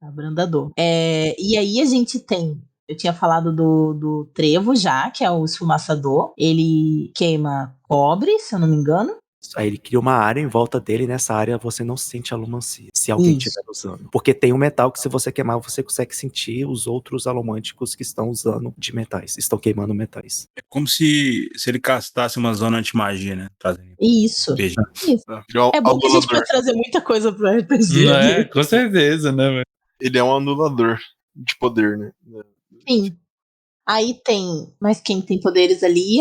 Abrandador. E aí a gente tem. Eu tinha falado do trevo já, que é o esfumaçador. Ele queima cobre, se eu não me engano. Aí ele cria uma área em volta dele, e nessa área você não sente alomancia, se alguém Isso. estiver usando. Porque tem um metal que, se você queimar, você consegue sentir os outros alomânticos que estão usando de metais, estão queimando metais. É como se ele castasse uma zona anti-magia, né? Trazendo Isso. RPG. Isso. ele é um É bom que a gente anulador. pode trazer muita coisa pro RPG. Não é? Com certeza, né, velho? Ele é um anulador de poder, né? Sim. Aí tem. Mas quem tem poderes ali?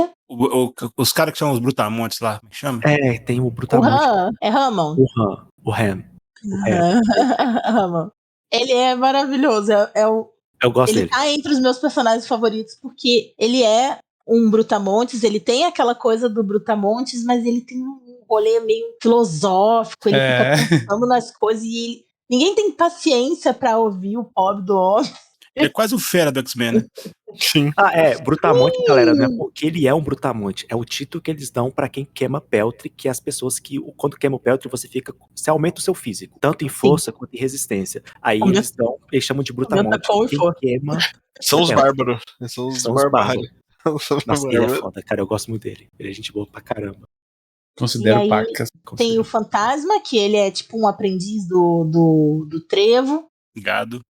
Os caras que são os brutamontes lá, como é que chama? Tem o O Brutamonte, Han. É Hammond. o Ham. Hammond. Ele é maravilhoso. Eu gosto Ele dele. tá entre os meus personagens favoritos porque ele é um Brutamontes, ele tem aquela coisa do Brutamontes, mas ele tem um rolê meio filosófico, ele fica pensando nas coisas e ninguém tem paciência pra ouvir o pobre do homem. Ele é quase o fera do X-Men, né? Sim. Brutamonte, galera, não é porque ele é um Brutamonte, é o título que eles dão pra quem queima Peltre, que é as pessoas que, quando queima o Peltre, você aumenta o seu físico, tanto em força quanto em resistência. Aí eles chamam de Brutamonte quem queima São os Peltre. bárbaros. São os bárbaros. bárbaros. Nossa, ele é foda, cara, eu gosto muito dele. Ele é gente boa pra caramba. Considero E aí, pacas. tem o Fantasma, que ele é tipo um aprendiz do Trevo. Gado.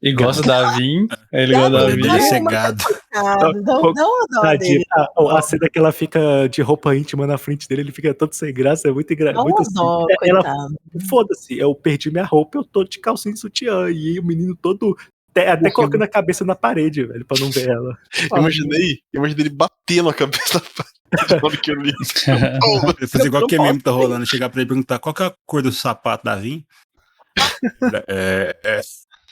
E gosta da Vin. Ele gosta O da rolê dele é Vin. ser gado. Dá uma dó dele. A cena que ela fica de roupa íntima na frente dele, ele fica todo sem graça, é muito engraçado. Dá uma dó, coitado. Foda-se, eu perdi minha roupa, eu tô de calcinha e sutiã, e aí o menino todo até colocando a cabeça na parede, velho, pra não ver ela. Imaginei ele batendo a cabeça na parede na hora que eu li. Ele fazer igual que meme tá rolando, chegar pra ele e perguntar qual que é a cor do sapato da Vin.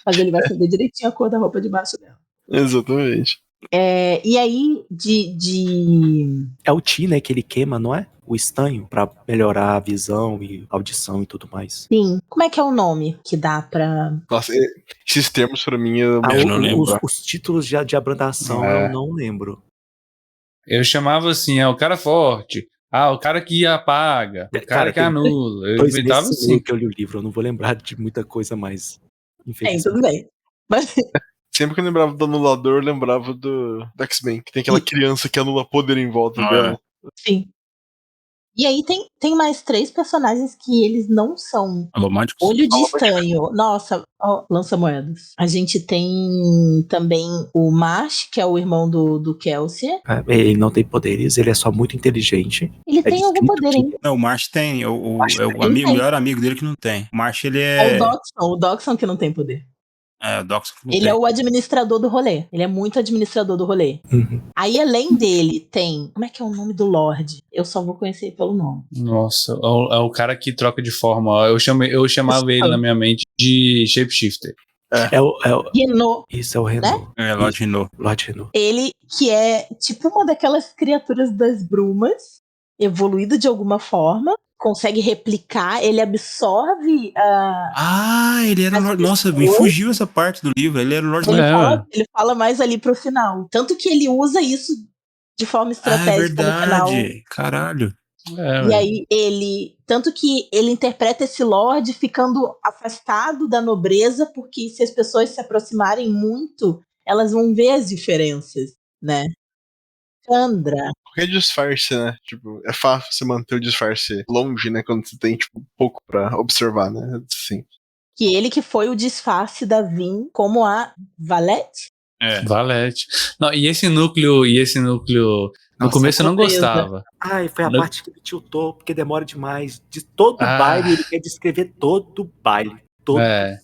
Mas ele vai saber direitinho a cor da roupa debaixo dela. Exatamente. E aí, É o Ti, né, que ele queima, não é? O estanho, pra melhorar a visão e audição e tudo mais. Sim. Como é que é o nome que dá pra... Nossa, esses termos pra mim eu não lembro. Os títulos de abrandação eu não lembro. Eu chamava assim, o cara forte. O cara que apaga. O cara que anula. Eu 2 inventava meses e meio assim. que eu li o livro, eu não vou lembrar de muita coisa mais. Infelizmente. tudo bem. Mas sempre que eu lembrava do anulador, eu lembrava do X-Men, que tem aquela criança que anula poder em volta dela. sim. E aí tem mais 3 personagens que eles não são Alomânticos? olho de estanho. Nossa, lança-moedas. A gente tem também o Marsh, que é o irmão do Kelsey. Ele não tem poderes, ele é só muito inteligente. Ele tem algum poder, hein? Não, o Marsh tem. É o melhor amigo dele que não tem. O Marsh, ele É o Doxon que não tem poder. O Doxon que não Ele tem. é o administrador do rolê. Ele é muito administrador do rolê. Uhum. Aí, além dele, tem... Como é que é o nome do Lorde? Eu só vou conhecer pelo nome. Nossa, é o cara que troca de forma. Eu chamava ele na minha mente de Shapeshifter. Renault. Isso é o Renault. É, Lord Renault. Lord Renault. Ele que é tipo uma daquelas criaturas das brumas, evoluído de alguma forma, consegue replicar, ele absorve ele era o Lord. Nossa, me fugiu essa parte do livro. Ele era o Lord Renault. Ele fala mais ali pro final. Tanto que ele usa isso de forma estratégica no final. Caralho. E aí tanto que ele interpreta esse Lorde ficando afastado da nobreza, porque se as pessoas se aproximarem muito, elas vão ver as diferenças, né? Sandra. Qualquer disfarce, né? Tipo, é fácil você manter o disfarce longe, né? Quando você tem, tipo, pouco pra observar, né? Sim. Que ele que foi o disfarce da Vin como a Valete. Valete. Não, e esse núcleo, no Nossa, começo eu não surpresa. gostava. Ai, foi a No- parte que me tiltou, porque demora demais. De todo baile, ele quer descrever todo baile. Todo Mas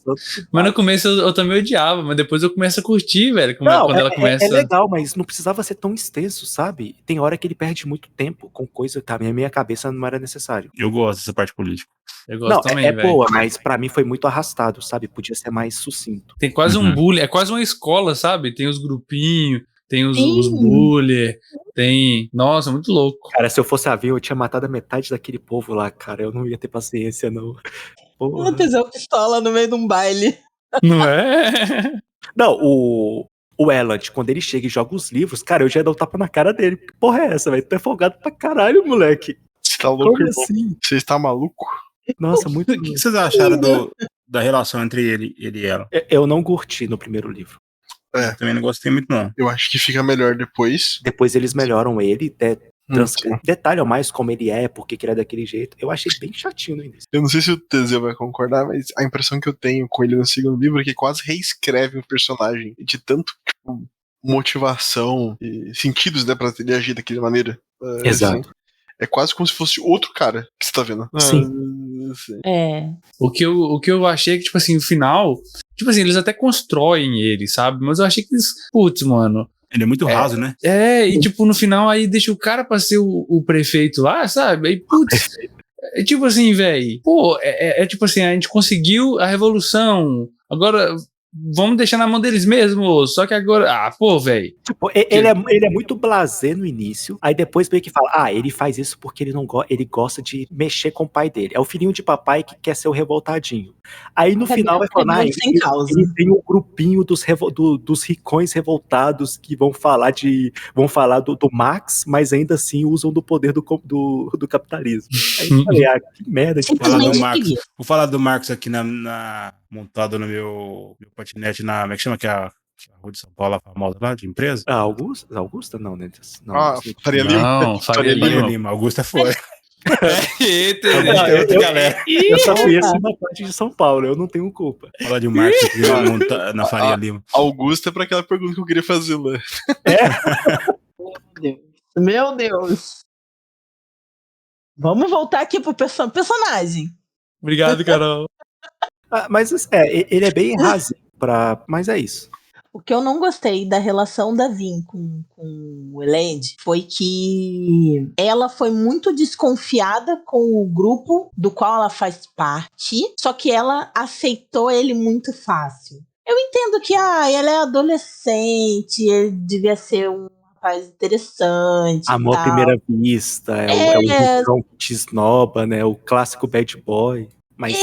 baile. no começo eu também odiava, mas depois eu começo a curtir, velho. Não, Quando ela começa. é legal, mas não precisava ser tão extenso, sabe? Tem hora que ele perde muito tempo com coisa que na minha cabeça não era necessário. Eu gosto dessa parte política. Eu gosto Não, também, é velho. boa, mas pra mim foi muito arrastado, sabe? Podia ser mais sucinto. Tem quase um Uhum. bullying, é quase uma escola, sabe? Tem os grupinhos, tem os Sim. bully, tem. Nossa, muito louco. Cara, se eu fosse a ver, eu tinha matado a metade daquele povo lá, cara. Eu não ia ter paciência, não. Porra. Meu Deus, é uma pistola no meio de um baile. Não é? Não, o Elland, quando ele chega e joga os livros, cara, eu já ia dar um tapa na cara dele. Que porra é essa, velho? Tu é folgado pra caralho, moleque. Você tá louco, Como irmão? assim? Você está maluco? Nossa, muito. O que vocês acharam da relação entre ele e ela? Eu não curti no primeiro livro. Eu também não gostei muito, não. Eu acho que fica melhor depois. Depois eles melhoram ele, Sim. detalham mais como ele é, porque que ele é daquele jeito. Eu achei bem chatinho no início. Eu não sei se o Teseu vai concordar, mas a impressão que eu tenho com ele no segundo livro é que quase reescreve o personagem de tanto tipo, motivação e sentidos, né, pra ele agir daquela maneira. Exato. Assim. É quase como se fosse outro cara que você tá vendo. Sim. É. O que eu achei que, tipo assim, o final. Tipo assim, eles até constroem ele, sabe? Mas eu achei que eles. Putz, mano. Ele é muito raso, né? E tipo, no final aí deixa o cara pra ser o prefeito lá, sabe? Aí, putz. É tipo assim, velho. Pô, é tipo assim, a gente conseguiu a revolução. Agora. Vamos deixar na mão deles mesmo, só que agora. Ah, pô, velho. Tipo, ele é muito blasé no início, aí depois meio que fala, ele faz isso porque ele gosta de mexer com o pai dele. É o filhinho de papai que quer ser o revoltadinho. Aí no final vai falar, sem causa. ele tem um grupinho dos ricões revoltados que vão falar do Marx, mas ainda assim usam do poder do capitalismo. Aí eu falei, que merda. Vou falar do Marx aqui montado no meu patinete na. Como é que chama? Que é a Rua de São Paulo, a famosa lá, de empresa? Augusta? Não, né? Faria Lima. Não, Faria Lima. Augusta foi. Eita, galera. Eu só conheço uma parte de São Paulo, eu não tenho culpa. Fala de Marx aqui na Faria Lima. Augusta é pra aquela pergunta que eu queria fazer lá. Meu Deus. Vamos voltar aqui pro personagem. Obrigado, Carol. Mas ele é bem raso, mas é isso. O que eu não gostei da relação da Vin com o Elend foi que ela foi muito desconfiada com o grupo do qual ela faz parte, só que ela aceitou ele muito fácil. Eu entendo que ela é adolescente, ele devia ser um rapaz interessante. Amor à primeira vista, é o João que te esnoba, né? O clássico bad boy. Mas...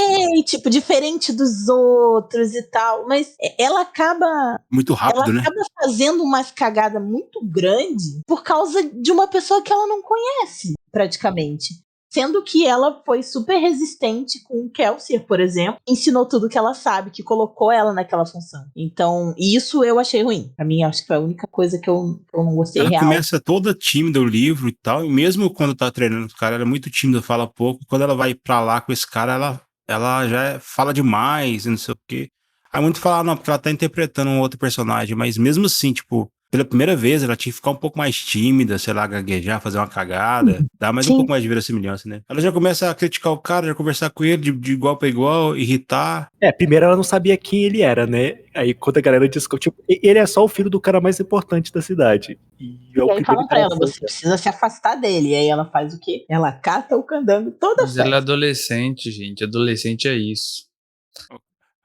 tipo, diferente dos outros e tal. Mas ela acaba... Muito rápido, né? Ela acaba fazendo umas cagadas muito grandes por causa de uma pessoa que ela não conhece, praticamente. Sendo que ela foi super resistente com o Kelsier, por exemplo. Ensinou tudo que ela sabe, que colocou ela naquela função. Então, isso eu achei ruim. Pra mim, acho que foi a única coisa que eu não gostei ela real. Ela começa toda tímida o livro e tal, e mesmo quando tá treinando com o cara, ela é muito tímida, fala pouco. Quando ela vai pra lá com esse cara, ela já fala demais e não sei o quê. Aí muito fala, não, porque ela tá interpretando um outro personagem, mas mesmo assim, tipo, pela primeira vez ela tinha que ficar um pouco mais tímida, sei lá, gaguejar, fazer uma cagada, dar mais um pouco mais de verossimilhança, né? Ela já começa a criticar o cara, já conversar com ele de igual pra igual, irritar. Primeiro ela não sabia quem ele era, né? Aí quando a galera discutiu, ele é só o filho do cara mais importante da cidade. E aí falam pra ela, você precisa se afastar dele. E aí ela faz o quê? Ela cata o candango toda Mas ela é adolescente, gente. Adolescente é isso.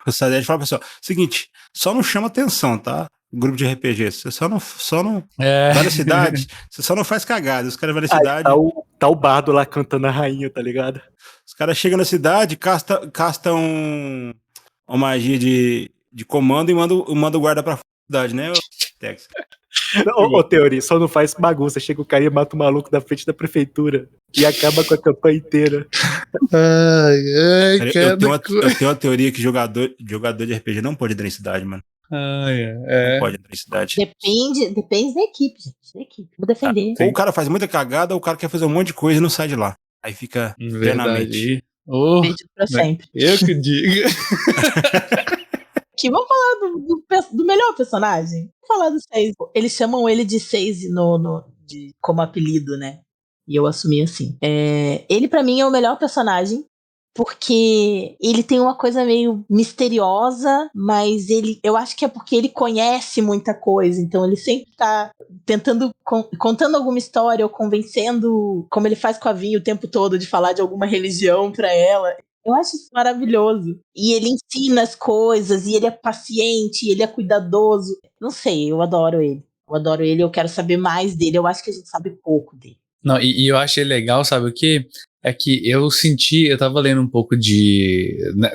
O Sadete fala pra pessoa, seguinte, só não chama atenção, tá? Grupo de RPG, você só não vai na cidade, você só não faz cagada, os caras vão na cidade... Tá o bardo lá cantando a rainha, tá ligado? Os caras chegam na cidade, castam uma magia de comando e manda o guarda pra cidade, né, Tex? Ô, Teori, só não faz bagunça, chega o cara e mata o maluco da frente da prefeitura e acaba com a campanha inteira. Eu tenho uma teoria que jogador de RPG não pode entrar em cidade, mano. Não pode entrar em cidade. Depende da equipe, gente. Da equipe. Vou defender. Ou o cara faz muita cagada, ou o cara quer fazer um monte de coisa e não sai de lá. Aí fica eternamente. Oh, Perdido pra sempre. eu que digo. Aqui, vamos falar do melhor personagem? Vamos falar do Seize. Eles chamam ele de Seize como apelido, né? E eu assumi assim. Ele, pra mim, é o melhor personagem, porque ele tem uma coisa meio misteriosa, mas eu acho que é porque ele conhece muita coisa, então ele sempre tá tentando, contando alguma história ou convencendo, como ele faz com a Vi o tempo todo, de falar de alguma religião pra ela. Eu acho isso maravilhoso. E ele ensina as coisas, e ele é paciente, e ele é cuidadoso. Não sei, eu adoro ele. Eu quero saber mais dele. Eu acho que a gente sabe pouco dele. Não, e eu achei legal, sabe o quê? É que eu tava lendo um pouco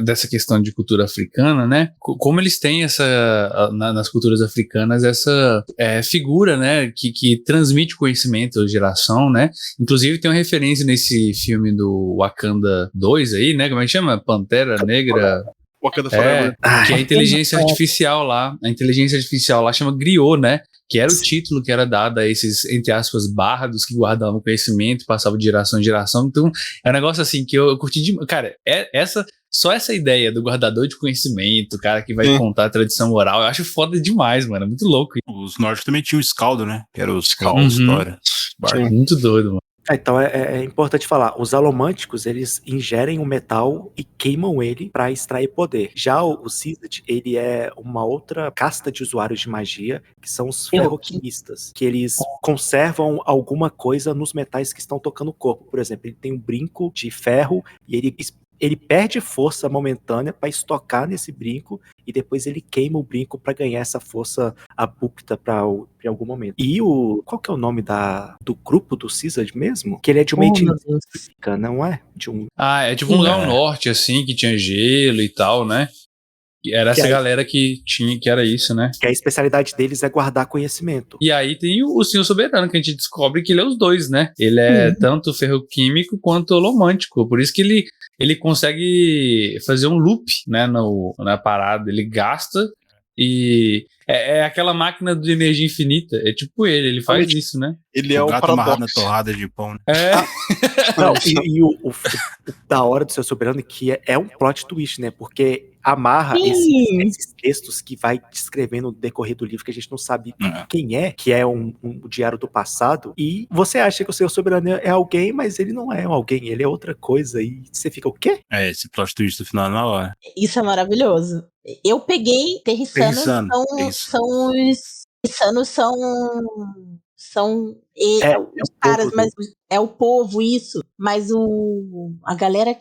dessa questão de cultura africana, né? Como eles têm nas culturas africanas, essa figura, né? Que transmite conhecimento à geração, né? Inclusive tem uma referência nesse filme do Wakanda 2 aí, né? Como é que chama? Pantera Negra. Wakanda Forever. Que é a inteligência artificial lá. A inteligência artificial lá chama Griot, né? Que era o título que era dado a esses, entre aspas, bardos que guardavam conhecimento, passavam de geração em geração. Então, é um negócio assim que eu curti demais. Cara, só essa ideia do guardador de conhecimento, cara, que vai contar a tradição oral, eu acho foda demais, mano. É muito louco. Os nórdicos também tinham o Scaldo, né? Que era o Scaldo. História. Muito doido, mano. Então é importante falar, os alomânticos, eles ingerem o metal e queimam ele para extrair poder. Já o Syzygy, ele é uma outra casta de usuários de magia, que são os ferroquimistas, que eles conservam alguma coisa nos metais que estão tocando o corpo. Por exemplo, ele tem um brinco de ferro e ele perde força momentânea para estocar nesse brinco e depois ele queima o brinco para ganhar essa força abúptica para algum momento. E qual que é o nome do grupo do Syzygy mesmo? Que ele é de uma etnia específica, não é? É tipo um lugar ao norte, assim, que tinha gelo e tal, né? Era essa galera que era isso, né? Que a especialidade deles é guardar conhecimento. E aí tem o Senhor Soberano, que a gente descobre que ele é os dois, né? Ele é tanto ferroquímico quanto holomântico. Por isso que ele consegue fazer um loop, né, na parada. Ele gasta e é aquela máquina de energia infinita. É tipo ele faz isso, né? Ele é o gato amarrado na paradoxo. torrada de pão, né? Não, e o da hora do Senhor Soberano que é um plot twist, né? Porque amarra esses textos que vai descrevendo no decorrer do livro que a gente não sabe quem é, que é um diário do passado, e você acha que o Senhor Soberano é alguém, mas ele não é alguém, ele é outra coisa, e você fica, o quê? Esse plot twist do final na hora. Isso é maravilhoso. Eu peguei Terrissanos são os caras, mas é o povo, isso. Mas a galera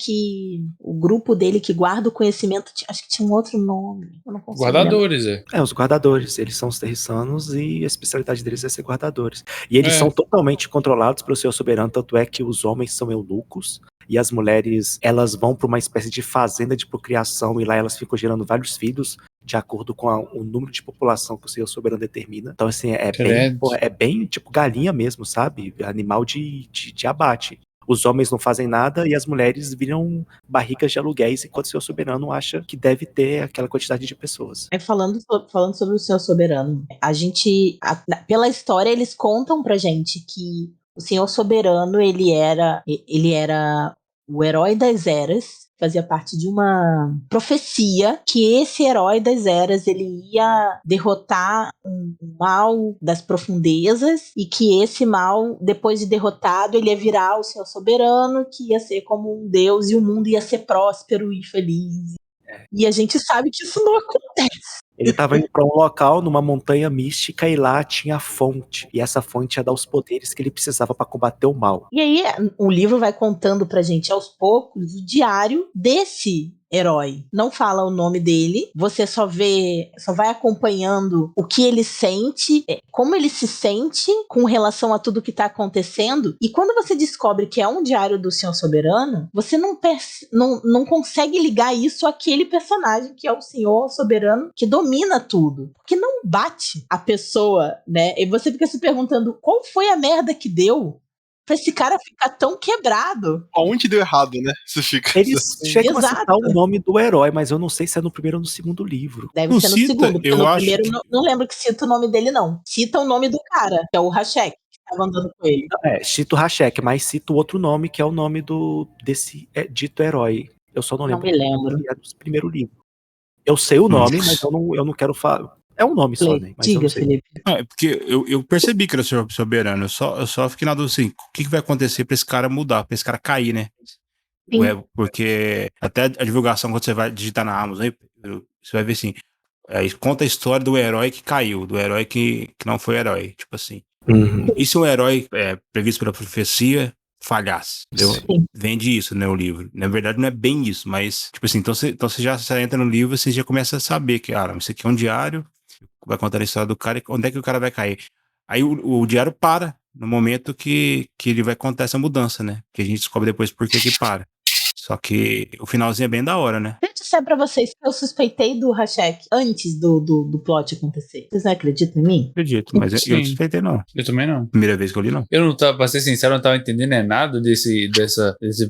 o grupo dele que guarda o conhecimento, acho que tinha um outro nome. Eu não consigo Guardadores, lembrar. Os guardadores. Eles são os terrissanos e a especialidade deles é ser guardadores. E eles são totalmente controlados pelo Senhor Soberano, tanto é que os homens são eunucos e as mulheres, elas vão para uma espécie de fazenda de procriação e lá elas ficam gerando vários filhos de acordo com o número de população que o Senhor Soberano determina. Então, assim, é bem tipo galinha mesmo, sabe? Animal de abate. Os homens não fazem nada e as mulheres viram barrigas de aluguéis enquanto o Senhor Soberano acha que deve ter aquela quantidade de pessoas. Falando sobre o Senhor Soberano, pela história, eles contam pra gente que o Senhor Soberano, ele era o herói das eras, fazia parte de uma profecia que esse herói das eras ele ia derrotar um mal das profundezas e que esse mal, depois de derrotado, ele ia virar o Senhor Soberano, que ia ser como um deus e o mundo ia ser próspero e feliz. E a gente sabe que isso não acontece. Ele estava indo para um local, numa montanha mística, e lá tinha a fonte. E essa fonte ia dar os poderes que ele precisava para combater o mal. E aí, o livro vai contando pra gente, aos poucos, o diário desse herói. Não fala o nome dele, você só vai acompanhando o que ele sente, como ele se sente com relação a tudo que tá acontecendo. E quando você descobre que é um diário do Senhor Soberano, você não consegue ligar isso àquele personagem que é o Senhor Soberano, que domina tudo. Porque não bate a pessoa, né? E você fica se perguntando, qual foi a merda que deu pra esse cara ficar tão quebrado? Aonde deu errado, né? Você fica... Eles chegam a citar o nome do herói, mas eu não sei se é no primeiro ou no segundo livro. Deve ser no segundo, porque no primeiro não lembro que cita o nome dele, não. Cita o nome do cara, que é o Hashek. tava andando com ele. Cito Hachek, mas cito outro nome, que é o nome desse dito herói. Eu só não Não lembro me lembro. que é do primeiro livro. Eu sei o nome, mas eu não quero falar. É um nome só, né? Mas eu Diga, não sei. Felipe. Não, é porque eu percebi que era soberano. Eu só fiquei na dúvida assim, o que vai acontecer pra esse cara mudar, pra esse cara cair, né? Sim. Porque até a divulgação, quando você vai digitar na Amazon, aí, você vai ver assim, aí conta a história do herói que caiu, do herói que não foi herói, tipo assim. Uhum. E se um herói previsto pela profecia falhasse? Entendeu? Sim. Vende isso, né, o livro. Na verdade, não é bem isso, mas, tipo assim, então você já entra no livro, você já começa a saber que, isso aqui é um diário, vai contar a história do cara e onde é que o cara vai cair. Aí o diário para no momento que ele vai contar essa mudança, né? Que a gente descobre depois por que para. Só que o finalzinho é bem da hora, né? Se eu disser pra vocês que eu suspeitei do Hachek antes do plot acontecer, vocês não acreditam em mim? Acredito, mas eu Sim. não suspeitei, não. Eu também não. Primeira vez que eu li, não. Eu não tava, pra ser sincero, eu não tava entendendo nada desse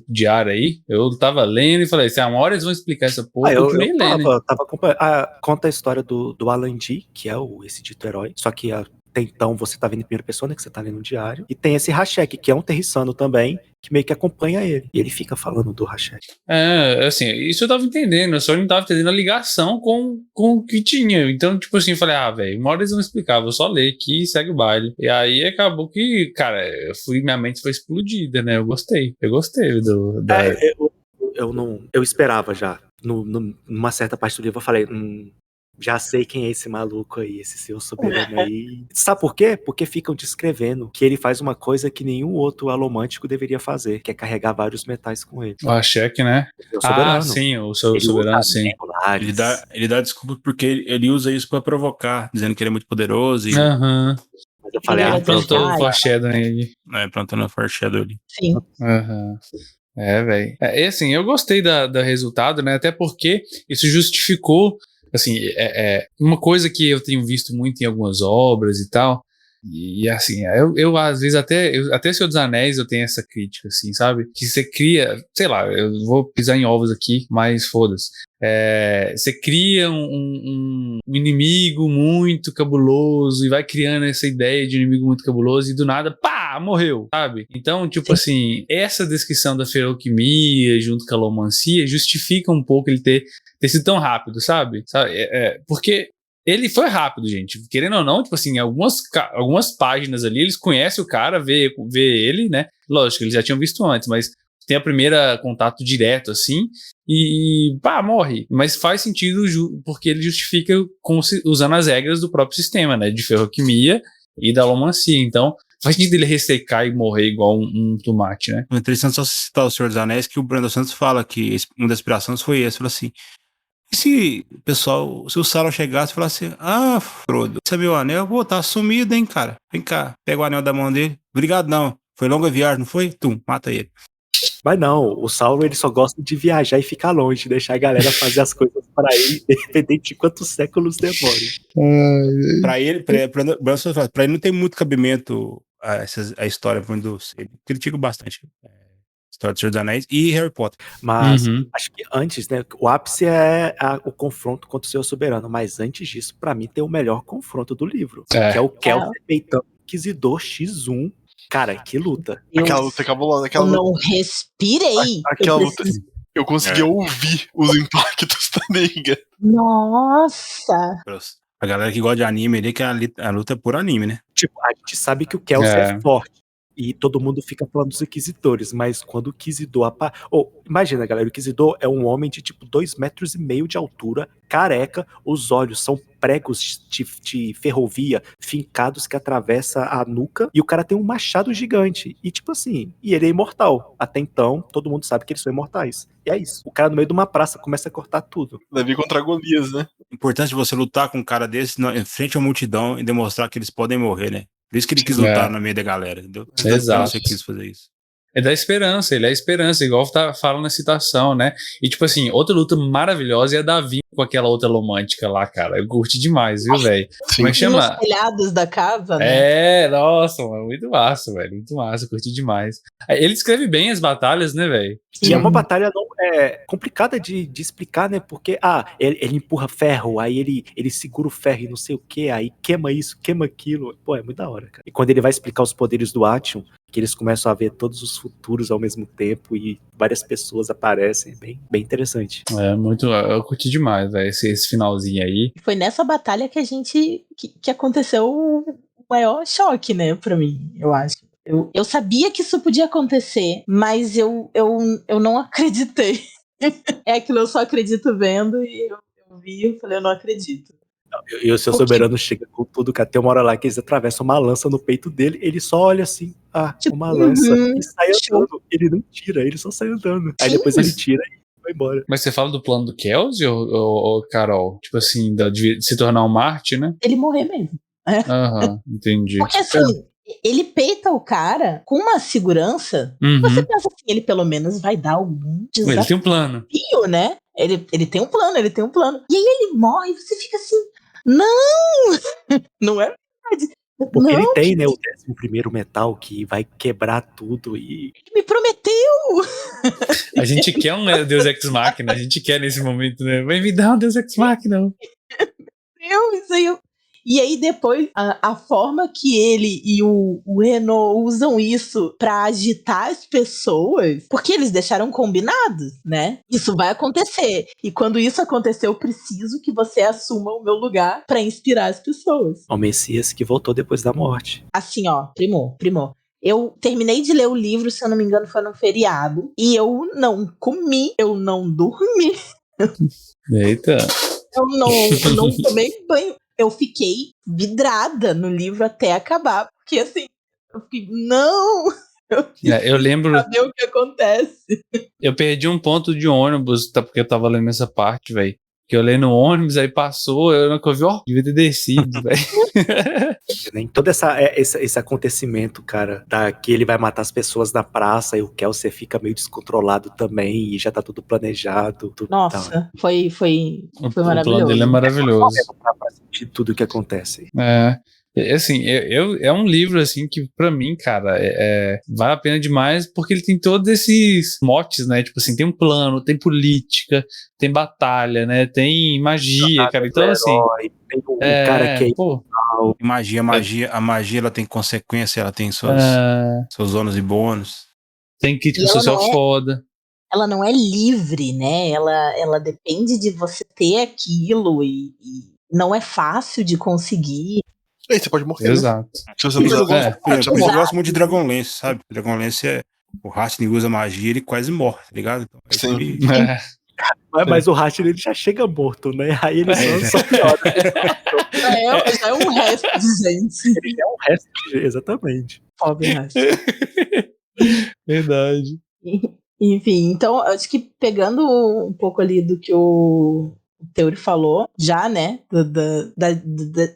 diário aí. Eu tava lendo e falei assim, uma hora eles vão explicar essa porra, eu continuei lendo. Tava acompanhando. Conta a história do Alan Dee, que é esse dito herói, só que até então você tá vendo em primeira pessoa, né, que você tá lendo um diário, e tem esse Hachek, que é um terrissano também, que meio que acompanha ele, e ele fica falando do Hachek. Assim, isso eu tava entendendo, eu só não tava entendendo a ligação com o que tinha. Então, tipo assim, eu falei, velho, uma hora eles vão explicar, vou só ler aqui e segue o baile. E aí acabou que, cara, minha mente foi explodida, né? Eu gostei Eu esperava já, numa certa parte do livro eu falei, já sei quem é esse maluco aí, esse seu soberano aí. Sabe por quê? Porque ficam descrevendo que ele faz uma coisa que nenhum outro alomântico deveria fazer, que é carregar vários metais com ele. O Hachek, né? O soberano. Sim, o seu soberano, sim. Ele dá desculpa porque ele usa isso pra provocar, dizendo que ele é muito poderoso e... Aham. Mas eu falei, Plantou o foreshadow nele. Plantando o foreshadow ali. Sim. Aham. Velho. E assim, eu gostei do resultado, né? Até porque isso justificou, assim, uma coisa que eu tenho visto muito em algumas obras e tal. E assim, eu às vezes até Senhor dos Anéis eu tenho essa crítica, assim, sabe? Que você cria, sei lá, eu vou pisar em ovos aqui, mas foda-se. Você cria um inimigo muito cabuloso e vai criando essa ideia de inimigo muito cabuloso e do nada, pá, morreu, sabe? Então, tipo assim, essa descrição da feroquimia junto com a alomancia justifica um pouco ele ter sido tão rápido, sabe? Porque ele foi rápido, gente. Querendo ou não, tipo assim, algumas páginas ali, eles conhecem o cara, vê ele, né? Lógico, eles já tinham visto antes, mas tem a primeira contato direto, assim, e pá, morre. Mas faz sentido porque ele justifica usando as regras do próprio sistema, né? De ferroquimia e da alomancia. Então, faz sentido ele ressecar e morrer igual um tomate, né? É interessante só citar o Senhor dos Anéis, que o Brandon Santos fala que uma das inspirações foi essa, falou assim, e se o Sauron chegasse e falasse, Frodo, esse é meu anel, tá sumido, hein, cara, vem cá, pega o anel da mão dele, obrigado não, foi longa viagem, não foi? Mata ele. Mas não, o Sauron ele só gosta de viajar e ficar longe, deixar a galera fazer as coisas para ele, independente de quantos séculos demore. Pra ele não tem muito cabimento a história ele critica bastante a história do Senhor dos Anéis e Harry Potter. Mas acho que antes, né, o ápice é o confronto contra o Senhor Soberano, mas antes disso, pra mim, tem o melhor confronto do livro, que é o Kelsier peitando o Inquisidor X1. Cara, que luta. Aquela luta cabulosa. Eu não respirei. Aquela luta. Eu conseguia ouvir os impactos também. Nossa. A galera que gosta de anime ali, que a luta é por anime, né? Tipo, a gente sabe que o Kelsier é forte. E todo mundo fica falando dos Inquisidores, mas quando o Inquisidor... imagina, galera, o Inquisidor é um homem de tipo 2,5 metros de altura, careca, os olhos são pregos de ferrovia fincados que atravessa a nuca, e o cara tem um machado gigante. E tipo assim, e ele é imortal. Até então, todo mundo sabe que eles são imortais. E é isso. O cara no meio de uma praça começa a cortar tudo. Davi contra Golias, né? Importante você lutar com um cara desse em frente à multidão e demonstrar que eles podem morrer, né? Por isso que ele quis lutar no meio da galera, entendeu? Exato. Você quis fazer isso. É da esperança, ele é a esperança, igual fala na citação, né? E tipo assim, outra luta maravilhosa é a da Vin com aquela outra romântica lá, cara. Eu curti demais, viu, velho? Como é que Nos chama? telhados da casa, né? Nossa, mano, muito massa, velho. Muito massa, curti demais. Ele escreve bem as batalhas, né, velho? E é uma batalha complicada de explicar, né? Porque, ele empurra ferro, aí ele segura o ferro e não sei o que, aí queima isso, queima aquilo. Pô, é muito da hora, cara. E quando ele vai explicar os poderes do Action, que eles começam a ver todos os futuros ao mesmo tempo e várias pessoas aparecem, bem interessante. Eu curti demais, velho, esse finalzinho aí. Foi nessa batalha que que aconteceu o maior choque, né, pra mim, eu acho. Eu sabia que isso podia acontecer, mas eu não acreditei. É aquilo, eu só acredito vendo, e eu vi e falei, eu não acredito. E o seu soberano chega com tudo, cara. Tem uma hora lá que eles atravessam uma lança no peito dele, ele só olha assim, Tipo, uma lança, e sai andando. Ele não tira, ele só sai andando. Aí depois ele tira e vai embora. Mas você fala do plano do Kelsey ou Carol? Tipo assim, de se tornar um Marte, né? Ele morrer mesmo. Aham, entendi. Porque assim, ele peita o cara com uma segurança. Você pensa assim, ele pelo menos vai dar algum desafio, Ele tem um plano. né? Ele tem um plano. E aí ele morre e você fica assim, não! Não é verdade. Porque não, ele tem, né, o 11º metal que vai quebrar tudo e... Ele me prometeu! A gente quer um Deus Ex Machina, a gente quer nesse momento, né? Vai me dar um Deus Ex Machina. Isso aí. E aí depois, a forma que ele e o Renault usam isso pra agitar as pessoas, porque eles deixaram combinados, né? Isso vai acontecer. E quando isso acontecer, eu preciso que você assuma o meu lugar pra inspirar as pessoas. O Messias que voltou depois da morte. Assim, ó, primor. Eu terminei de ler o livro, se eu não me engano, foi no feriado. E eu não comi, eu não dormi. Eita. Eu não tomei banho. Eu fiquei vidrada no livro até acabar. Porque assim, eu fiquei, não! Eu lembro. Saber o que acontece. Eu perdi um ponto de ônibus, porque eu tava lendo essa parte, velho. Que eu leio no ônibus, aí passou, eu não vi, devia ter descido, velho. Todo esse acontecimento, cara, que ele vai matar as pessoas na praça e o Kelsey fica meio descontrolado também e já tá tudo planejado. Nossa, foi maravilhoso. O plano dele é maravilhoso. Pra sentir tudo o que acontece. Assim, é um livro, assim, que pra mim, cara, vale a pena demais, porque ele tem todos esses motes, né? Tipo assim, tem um plano, tem política, tem batalha, né? Tem magia, cara. Então, assim... Tem um cara que a magia ela tem consequência, ela tem seus ônus e bônus. Tem crítica social foda. Ela não é livre, né? Ela depende de você ter aquilo e não é fácil de conseguir. Aí você pode morrer. Exato. Né? Se você não eu gosto muito de Dragonlance, sabe? Dragonlance o Ratchet usa magia, ele quase morre, tá ligado? Então, sim. Mas o Ratchet ele já chega morto, né? Aí ele só piora. Já é um resto de gente. Ele é um resto de gente, exatamente. Pobre resto. Verdade. Enfim, então, eu acho que pegando um pouco ali do que o Teori falou, já, né,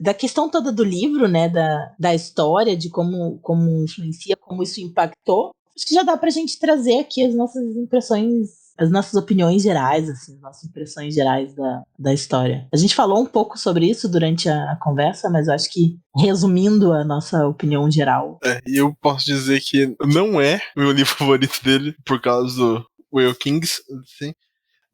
da questão toda do livro, né, da história, de como influencia, como isso impactou, acho que já dá pra gente trazer aqui as nossas impressões, as nossas opiniões gerais, assim, as nossas impressões gerais da história. A gente falou um pouco sobre isso durante a conversa, mas eu acho que, resumindo a nossa opinião geral... E eu posso dizer que não é meu livro favorito dele, por causa do Will Kings, assim,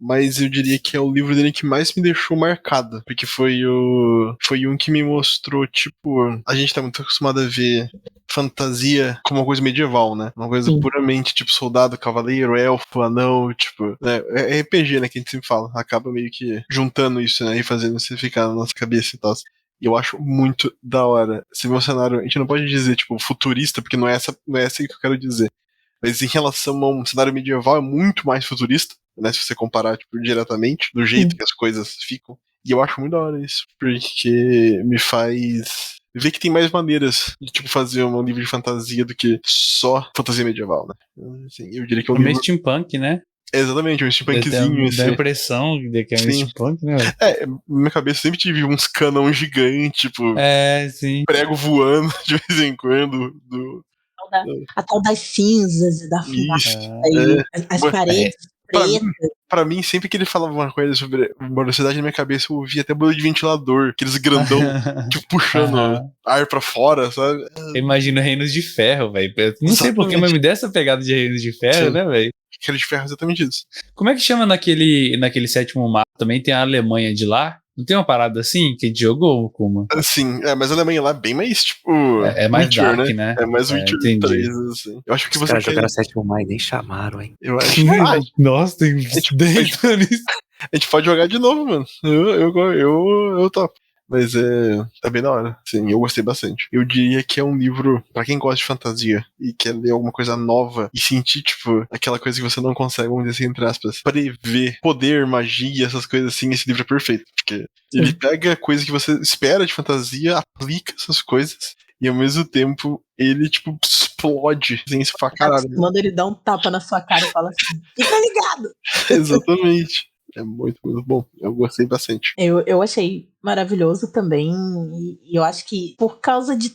mas eu diria que é o livro dele que mais me deixou marcado, porque foi um que me mostrou, tipo, a gente tá muito acostumado a ver fantasia como uma coisa medieval, né? Uma coisa puramente, tipo, soldado, cavaleiro, elfo, anão, tipo, né? É RPG, né, que a gente sempre fala, acaba meio que juntando isso, né, e fazendo você ficar na nossa cabeça e tal. E eu acho muito da hora. Se meu cenário, a gente não pode dizer, tipo, futurista, porque não é essa que eu quero dizer. Mas em relação a um cenário medieval, é muito mais futurista, né? Se você comparar, tipo, diretamente, do jeito que as coisas ficam. E eu acho muito da hora isso, porque me faz ver que tem mais maneiras de, tipo, fazer um livro de fantasia do que só fantasia medieval, né? Assim, eu diria que é um livro... meio steampunk, né? Exatamente, um steampunkzinho. Dá a impressão de que é um steampunk, né? Na minha cabeça sempre tive uns canão gigante, tipo... sim. Prego voando de vez em quando. a tal das cinzas e da fumaça. Isso. As paredes pretas. Pra mim, sempre que ele falava uma coisa sobre velocidade na minha cabeça, eu ouvia até barulho de ventilador, aqueles grandão, tipo, puxando ar pra fora, sabe? Eu imagino Reinos de Ferro, velho. Não sei porquê, mas me deu essa pegada de Reinos de Ferro, Sim. né, velho? Aquele de ferro é exatamente isso. Como é que chama naquele sétimo mapa? Também tem a Alemanha de lá? Não tem uma parada assim que a gente jogou, Kuma? Sim, mas a Alemanha lá é bem mais, tipo... É mais Witcher, dark, né? É mais Witcher entendi. 3, assim. Eu acho que Os você caras quer... jogaram Sétimo Mar e nem chamaram, hein? Eu acho... Nossa, tem gente 10 anos. A gente pode jogar de novo, mano. Eu topo. Mas tá bem da hora. Sim, eu gostei bastante. Eu diria que é um livro pra quem gosta de fantasia e quer ler alguma coisa nova e sentir, tipo, aquela coisa que você não consegue, vamos dizer assim, entre aspas, prever poder, magia, essas coisas assim. Esse livro é perfeito. Porque ele pega coisas que você espera de fantasia, aplica essas coisas e ao mesmo tempo ele, tipo, explode. Assim, você fala, caralho. Manda ele dar um tapa na sua cara e fala assim: fica ligado! Exatamente. É muito, muito bom. Eu gostei bastante. Eu achei maravilhoso também. E eu acho que por causa de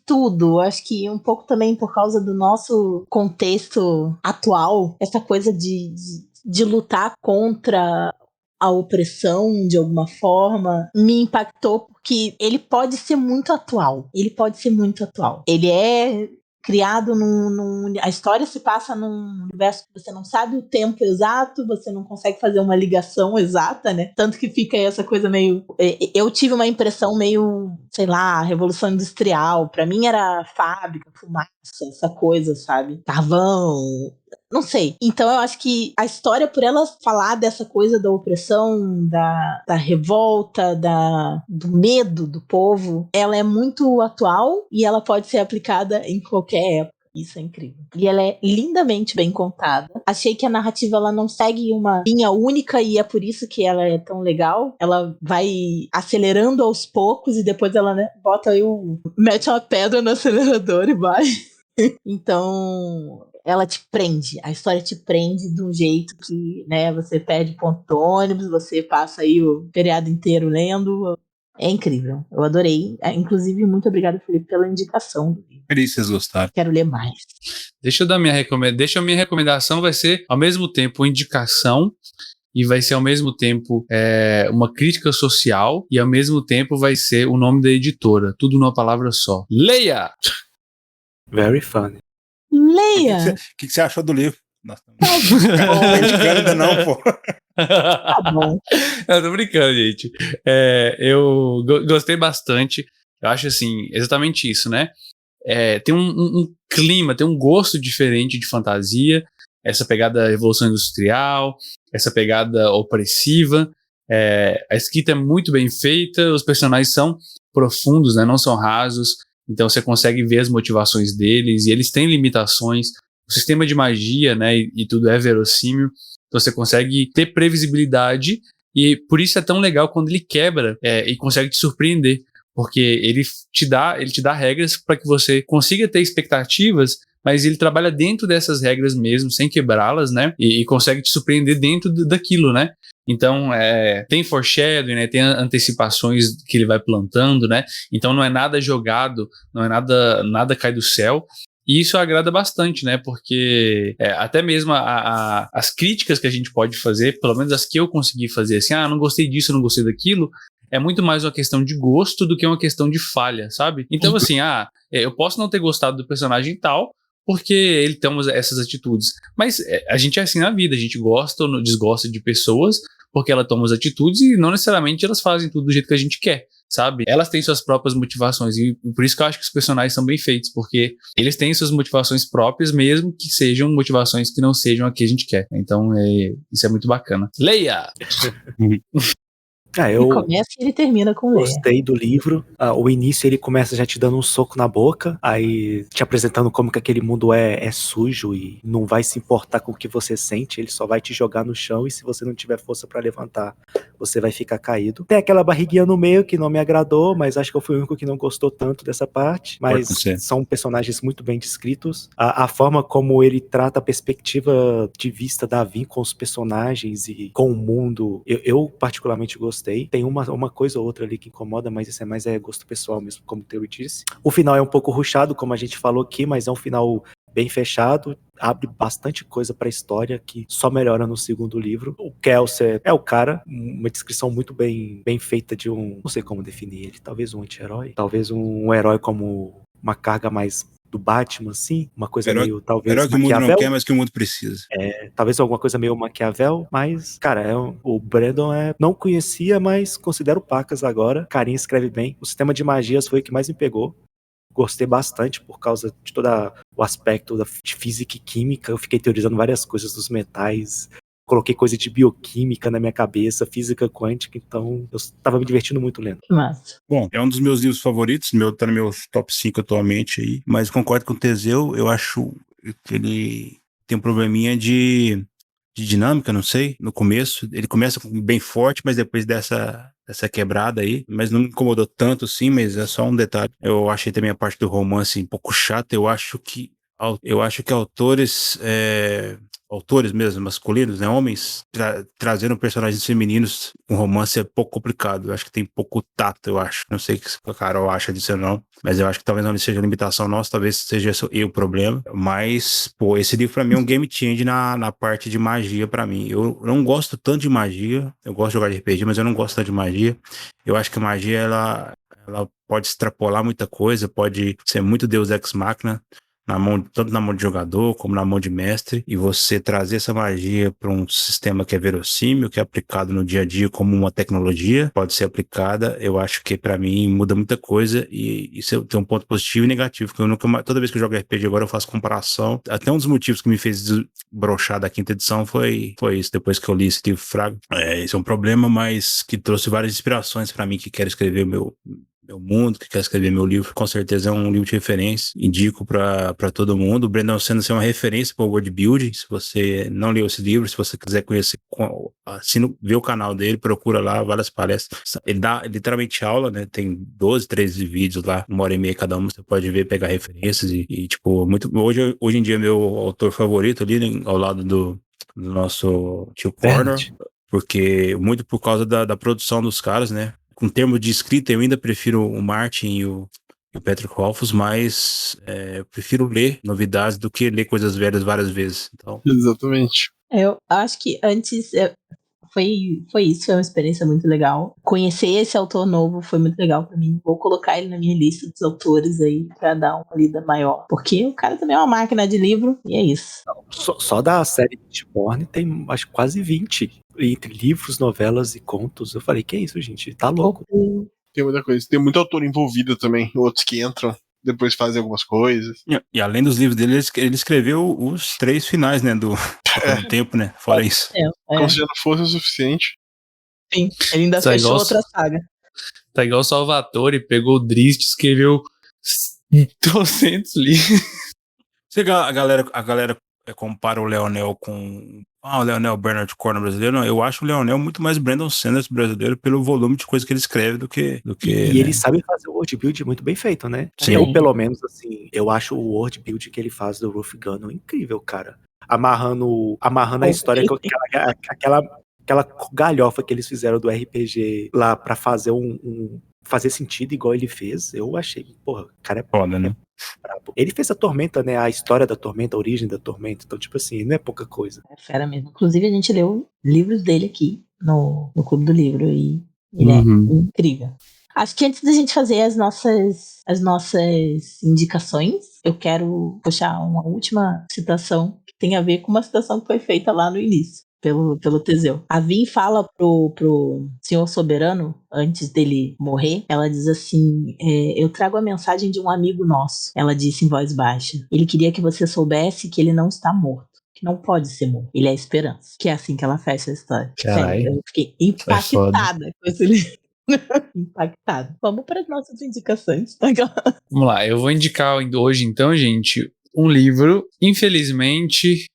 tudo, acho que um pouco também por causa do nosso contexto atual, essa coisa de lutar contra a opressão de alguma forma, me impactou porque ele pode ser muito atual. Ele é criado a história se passa num universo que você não sabe o tempo exato, você não consegue fazer uma ligação exata, né? Tanto que fica essa coisa meio... Eu tive uma impressão meio, sei lá, Revolução Industrial. Pra mim era fábrica, fumaça, essa coisa, sabe? Carvão... Não sei. Então eu acho que a história, por ela falar dessa coisa da opressão, da revolta, do medo do povo, ela é muito atual e ela pode ser aplicada em qualquer época. Isso é incrível. E ela é lindamente bem contada. Achei que a narrativa ela não segue uma linha única e é por isso que ela é tão legal. Ela vai acelerando aos poucos e depois ela, né, mete uma pedra no acelerador e vai. Então, ela te prende, a história te prende de um jeito que, né, você perde ponto do ônibus, você passa aí o feriado inteiro lendo. É incrível, eu adorei. Inclusive, muito obrigada, Felipe, pela indicação do livro. Feliz que vocês gostaram. Quero ler mais. Deixa a minha recomendação vai ser, ao mesmo tempo, indicação e vai ser, ao mesmo tempo, uma crítica social e, ao mesmo tempo, vai ser o nome da editora. Tudo numa palavra só. Leia! Very funny. Leia! O que você achou do livro? Nossa, Tá não, pô. Tá bom. Eu tô brincando, gente. Eu gostei bastante. Eu acho, assim, exatamente isso, né? Tem um clima, tem um gosto diferente de fantasia. Essa pegada Revolução Industrial, essa pegada opressiva. A escrita é muito bem feita, os personagens são profundos, né? Não são rasos. Então você consegue ver as motivações deles e eles têm limitações. O sistema de magia, né, e tudo é verossímil. Então você consegue ter previsibilidade e por isso é tão legal quando ele quebra e consegue te surpreender. Porque ele te dá regras para que você consiga ter expectativas, mas ele trabalha dentro dessas regras mesmo, sem quebrá-las, né? E consegue te surpreender dentro daquilo, né? Então, tem foreshadowing, né? Tem antecipações que ele vai plantando, né? Então não é nada jogado, não é nada cai do céu. E isso agrada bastante, né? Porque até mesmo as críticas que a gente pode fazer, pelo menos as que eu consegui fazer, assim, não gostei disso, não gostei daquilo, é muito mais uma questão de gosto do que uma questão de falha, sabe? Então, assim, eu posso não ter gostado do personagem tal, porque ele tem essas atitudes. Mas a gente é assim na vida, a gente gosta ou desgosta de pessoas porque ela toma as atitudes e não necessariamente elas fazem tudo do jeito que a gente quer, sabe? Elas têm suas próprias motivações e por isso que eu acho que os personagens são bem feitos, porque eles têm suas motivações próprias, mesmo que sejam motivações que não sejam a que a gente quer. Então, isso é muito bacana. Leia! Ele começa e ele termina com Leia. Gostei do livro. O início ele começa já te dando um soco na boca, aí te apresentando como que aquele mundo é sujo e não vai se importar com o que você sente, ele só vai te jogar no chão e se você não tiver força pra levantar, você vai ficar caído. Tem aquela barriguinha no meio que não me agradou, mas acho que eu fui o único que não gostou tanto dessa parte. Mas são personagens muito bem descritos. A forma como ele trata a perspectiva de vista da Vin com os personagens e com o mundo, eu particularmente gostei. gostei. Tem uma coisa ou outra ali que incomoda, mas isso é mais gosto pessoal mesmo, como o Theo disse. O final é um pouco rushado, como a gente falou aqui, mas é um final bem fechado, abre bastante coisa pra história que só melhora no segundo livro. O Kelsier é o cara, uma descrição muito bem feita de não sei como definir ele, talvez um anti-herói, talvez um herói como uma carga mais do Batman, assim, uma coisa meio, talvez, Herói que o mundo não Maquiavel. quer, mas que o mundo precisa. Talvez alguma coisa meio Maquiavel, mas, cara, o Brandon não conhecia, mas considero pacas agora. Carinha escreve bem. O sistema de magias foi o que mais me pegou. Gostei bastante por causa de todo o aspecto de física e química. Eu fiquei teorizando várias coisas dos metais. Coloquei coisa de bioquímica na minha cabeça, física quântica, então eu estava me divertindo muito lendo. Que massa. Bom, é um dos meus livros favoritos, tá no meu top 5 atualmente aí, mas concordo com o Teseu, eu acho que ele tem um probleminha de dinâmica, não sei, no começo. Ele começa bem forte, mas depois dessa quebrada aí, mas não me incomodou tanto assim, mas é só um detalhe. Eu achei também a parte do romance um pouco chata, eu acho que autores mesmo, masculinos, né, homens, trazendo personagens femininos com romance é pouco complicado. Eu acho que tem pouco tato, eu acho. Não sei o que a Carol acha disso ou não, mas eu acho que talvez não seja limitação nossa, talvez seja eu o problema. Mas, pô, esse livro pra mim é um game change na parte de magia pra mim. Eu não gosto tanto de magia, eu gosto de jogar de RPG, mas eu não gosto tanto de magia. Eu acho que a magia, ela pode extrapolar muita coisa, pode ser muito Deus Ex Machina, tanto na mão de jogador como na mão de mestre, e você trazer essa magia para um sistema que é verossímil, que é aplicado no dia a dia como uma tecnologia, pode ser aplicada. Eu acho que para mim muda muita coisa, e isso tem um ponto positivo e negativo, porque toda vez que eu jogo RPG agora eu faço comparação. Até um dos motivos que me fez broxar da quinta edição foi isso, depois que eu li esse livro Fraga. Esse é um problema, mas que trouxe várias inspirações para mim que quero escrever meu mundo, que quer escrever meu livro. Com certeza é um livro de referência, indico pra todo mundo. O Brandon Sanderson é uma referência para o world building. Se você não leu esse livro, se você quiser conhecer, vê o canal dele, procura lá várias palestras. Ele dá literalmente aula, né? Tem 12, 13 vídeos lá, 1h30 cada um, você pode ver, pegar referências e tipo, hoje em dia é meu autor favorito ali, né, ao lado do nosso tio Corner, porque muito por causa da produção dos caras, né? Com termos de escrita, eu ainda prefiro o Martin e o Patrick Rothfuss, mas eu prefiro ler novidades do que ler coisas velhas várias vezes. Então... Exatamente. Eu acho que antes foi isso, foi uma experiência muito legal. Conhecer esse autor novo foi muito legal pra mim. Vou colocar ele na minha lista dos autores aí pra dar uma lida maior, porque o cara também é uma máquina de livro e é isso. Só da série Mistborn tem, acho, quase 20. Entre livros, novelas e contos. Eu falei, que isso, gente? Tá louco. Tem muita coisa. Tem muito autor envolvido também. Outros que entram, depois fazem algumas coisas. E além dos livros dele, ele escreveu os 3 finais, né? Do tempo, né? Fora isso. Como se já não fosse o suficiente. Sim, ele ainda fechou outra saga. Tá igual o Salvatore, pegou o Drist e escreveu 200 livros. A galera compara o Leonel com... o Leonel Bernard Cornwell brasileiro. Não, eu acho o Leonel muito mais Brandon Sanderson brasileiro pelo volume de coisa que ele escreve do que E né? ele sabe fazer o world build muito bem feito, né? Sim. Eu, pelo menos, assim, eu acho o world build que ele faz do Ruth Gunn incrível, cara. Amarrando a história com aquela galhofa que eles fizeram do RPG lá pra fazer fazer sentido igual ele fez. Eu achei, porra, o cara é foda, né? Brabo. Ele fez a Tormenta, né? A história da Tormenta, a origem da Tormenta. Então, tipo assim, não é pouca coisa. É fera mesmo. Inclusive, a gente leu livros dele aqui no Clube do Livro e ele é incrível. Acho que antes da gente fazer as nossas indicações, eu quero puxar uma última citação que tem a ver com uma citação que foi feita lá no início. Pelo Teseu. A Vin fala pro Senhor Soberano, antes dele morrer, ela diz assim, eu trago a mensagem de um amigo nosso. Ela disse em voz baixa. Ele queria que você soubesse que ele não está morto. Que não pode ser morto. Ele é a esperança. Que é assim que ela fecha a história. Carai. Sério, eu fiquei impactada com esse livro. Impactada. Vamos para as nossas indicações. Vamos lá, eu vou indicar hoje então, gente, um livro. Infelizmente,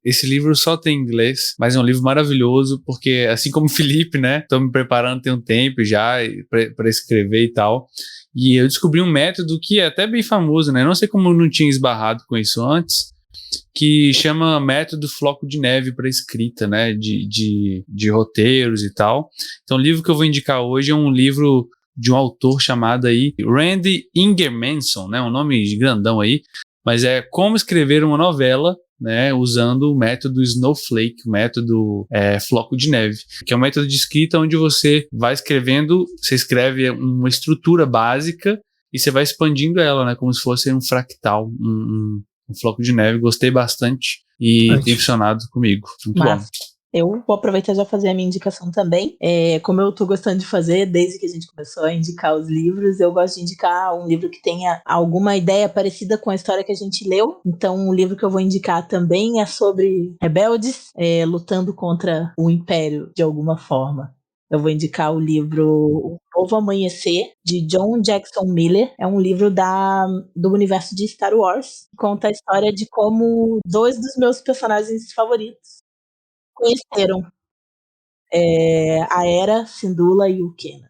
esse livro só tem em inglês, mas é um livro maravilhoso, porque assim como o Felipe, né, tô me preparando tem um tempo já para escrever e tal, e eu descobri um método que é até bem famoso, né, não sei como eu não tinha esbarrado com isso antes, que chama Método Floco de Neve para escrita, né, de roteiros e tal. Então o livro que eu vou indicar hoje é um livro de um autor chamado aí Randy Ingermanson, né, um nome grandão aí, mas é Como Escrever uma Novela, né, usando o método Snowflake, o método Floco de Neve, que é um método de escrita onde você vai escrevendo, você escreve uma estrutura básica e você vai expandindo ela, né, como se fosse um fractal, um floco de neve. Gostei bastante e tem funcionado comigo. Muito bom. Eu vou aproveitar e já fazer a minha indicação também. Como eu tô gostando de fazer, desde que a gente começou a indicar os livros, eu gosto de indicar um livro que tenha alguma ideia parecida com a história que a gente leu. Então, o livro que eu vou indicar também é sobre rebeldes lutando contra o Império, de alguma forma. Eu vou indicar o livro O Novo Amanhecer, de John Jackson Miller. É um livro do universo de Star Wars. Conta a história de como dois dos meus personagens favoritos conheceram a Hera, Syndulla e o Kanan.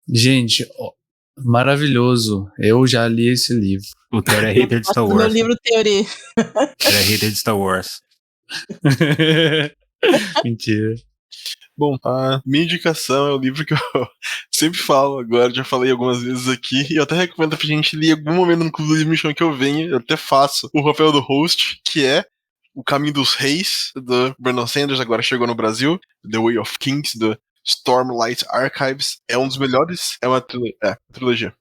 Gente, maravilhoso. Eu já li esse livro. O Terry é hater de Star Wars. Meu livro teoria. Terry é hater de Star Wars. Mentira. Bom, a minha indicação é o livro que eu sempre falo agora, já falei algumas vezes aqui, e eu até recomendo pra gente ler em algum momento no Clube do Livro, me chama que eu venha, eu até faço o papel do host, que é O Caminho dos Reis, do Brandon Sanderson, agora chegou no Brasil, The Way of Kings, do Stormlight Archives, é um dos melhores, é uma trilogia.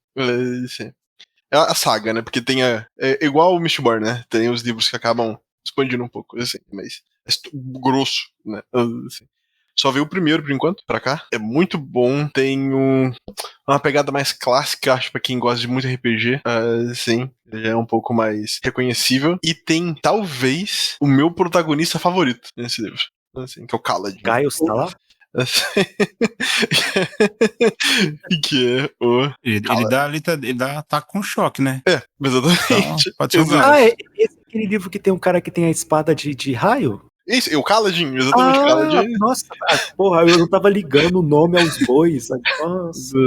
É a saga, né, porque tem é igual o Mistborn, né, tem os livros que acabam expandindo um pouco, assim, mas é grosso, né, assim. Só veio o primeiro, por enquanto, pra cá. É muito bom. Tem uma pegada mais clássica, acho, pra quem gosta de muito RPG. Sim, já é um pouco mais reconhecível. E tem, talvez, o meu protagonista favorito nesse livro. Assim, que é o Kaladin. Gaius tá lá? Que é o... Ele tá com choque, né? Exatamente. Então, pode ser o Gaius. Esse é aquele livro que tem um cara que tem a espada de raio? Isso, é o Kaladin, exatamente. Kaladin. Nossa, porra, eu não tava ligando o nome aos bois. Nossa.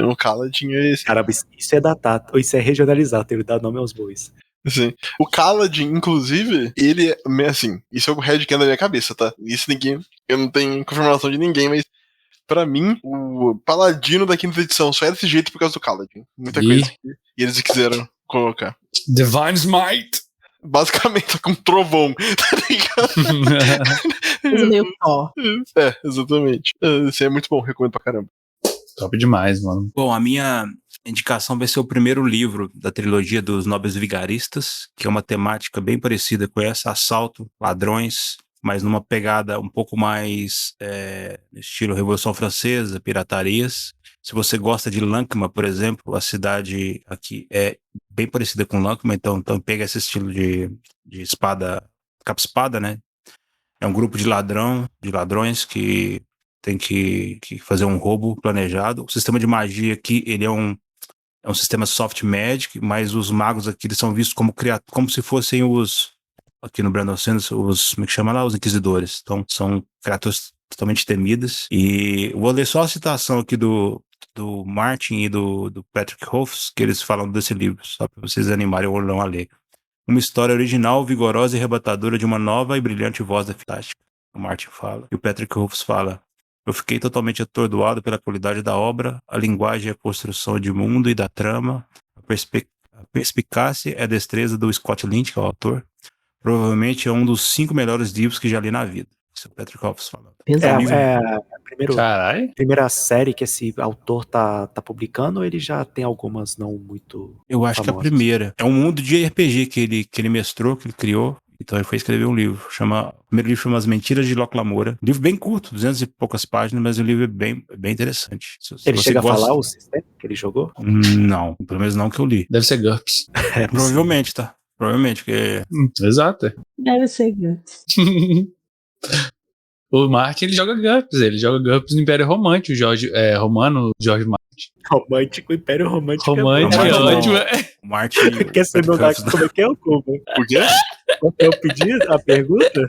O Kaladin é esse. Caramba, isso é datado, ou isso é regionalizado, ele dá nome aos bois. Sim. O Kaladin, inclusive, ele é assim, isso é o headcanon da minha cabeça, tá? Isso eu não tenho confirmação de ninguém, mas pra mim, o Paladino da quinta edição só é desse jeito por causa do Kaladin. Muita coisa que eles quiseram colocar. Divine Smite! Basicamente, com trovão, tá ligado? Meio pó. Exatamente. Isso é muito bom, recomendo pra caramba. Top demais, mano. Bom, a minha indicação vai ser o primeiro livro da trilogia dos Nobres Vigaristas, que é uma temática bem parecida com essa, assalto, ladrões, mas numa pegada um pouco mais estilo Revolução Francesa, piratarias. Se você gosta de Lankma, por exemplo, a cidade aqui é bem parecida com Lankma, então pega esse estilo de espada, capa-espada, né? É um grupo de ladrões que tem que fazer um roubo planejado. O sistema de magia aqui, ele é um sistema soft magic, mas os magos aqui eles são vistos como se fossem aqui no Brandon Sanderson, como é que chama lá? Os inquisidores. Então, são criaturas totalmente temidas. E vou ler só a citação aqui do Martin e do Patrick Rothfuss, que eles falam desse livro, só para vocês animarem ou não a ler. Uma história original, vigorosa e arrebatadora de uma nova e brilhante voz da fantástica. O Martin fala. E o Patrick Rothfuss fala: eu fiquei totalmente atordoado pela qualidade da obra, a linguagem e a construção de mundo e da trama, a perspicácia e a destreza do Scott Lynch, que é o autor. Provavelmente é um dos 5 melhores livros que já li na vida. Isso é o Patrick Rothfuss falando. A primeira série que esse autor tá publicando, ou ele já tem algumas não muito Eu acho famosas? que a primeira. É um mundo de RPG que ele mestrou, que ele criou. Então ele foi escrever um livro. O primeiro livro chama As Mentiras de Locke Lamora. Um livro bem curto, 200 e poucas páginas, mas o livro é bem interessante. Ele chega a falar o sistema que ele jogou? Não, pelo menos não que eu li. Deve ser GURPS. Provavelmente, tá? Provavelmente, porque... Exato. Deve ser GURPS. O Martin, ele joga GURPS no Império Romântico, Jorge Martin. Romântico, Império Romântico. Romântico é ótimo. O Martin... Quer saber como é que é o Cuba? O quê? Qual é o pedido? A pergunta?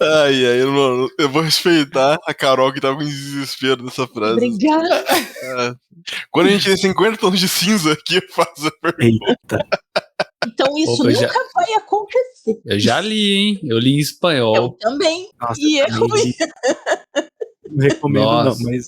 Ai, mano, eu vou respeitar a Carol que tava com desespero dessa frase. Obrigada. Quando a gente tem 50 tons de cinza aqui, eu faço a pergunta. Eita. Então isso Opa, nunca vai acontecer. Eu já li, hein? Eu li em Eu espanhol. também. Nossa, E eu é também ruim. li. Não recomendo, Nossa. não, mas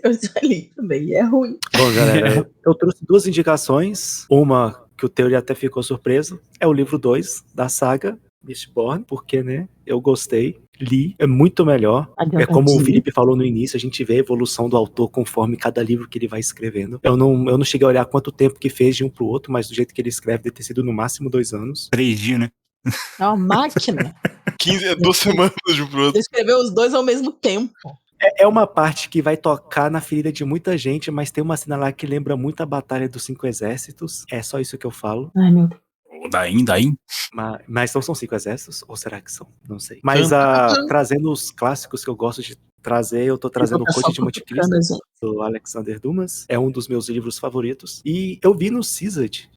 Eu já li também, e é ruim. bom, galera, eu trouxe 2 indicações. Uma que o Theory até ficou surpreso é o livro 2 da saga Mistborn, porque, né, eu gostei, li, é muito melhor. É como o Felipe falou no início, a gente vê a evolução do autor conforme cada livro que ele vai escrevendo. Eu não cheguei a olhar quanto tempo que fez de um pro outro, mas do jeito que ele escreve deve ter sido no máximo 2 anos. 3 dias, né? É uma máquina. 2 semanas de um pro outro. Ele escreveu os 2 ao mesmo tempo. É uma parte que vai tocar na ferida de muita gente, mas tem uma cena lá que lembra muito a Batalha dos 5 Exércitos. É só isso que eu falo. Ai, meu Deus. O Daim. Mas não são 5 exércitos? Ou será que são? Não sei. Mas trazendo os clássicos que eu gosto de trazer, eu tô trazendo o Conde de Monte Cristo, do Alexander Dumas. É um dos meus livros favoritos. E eu vi no CISAD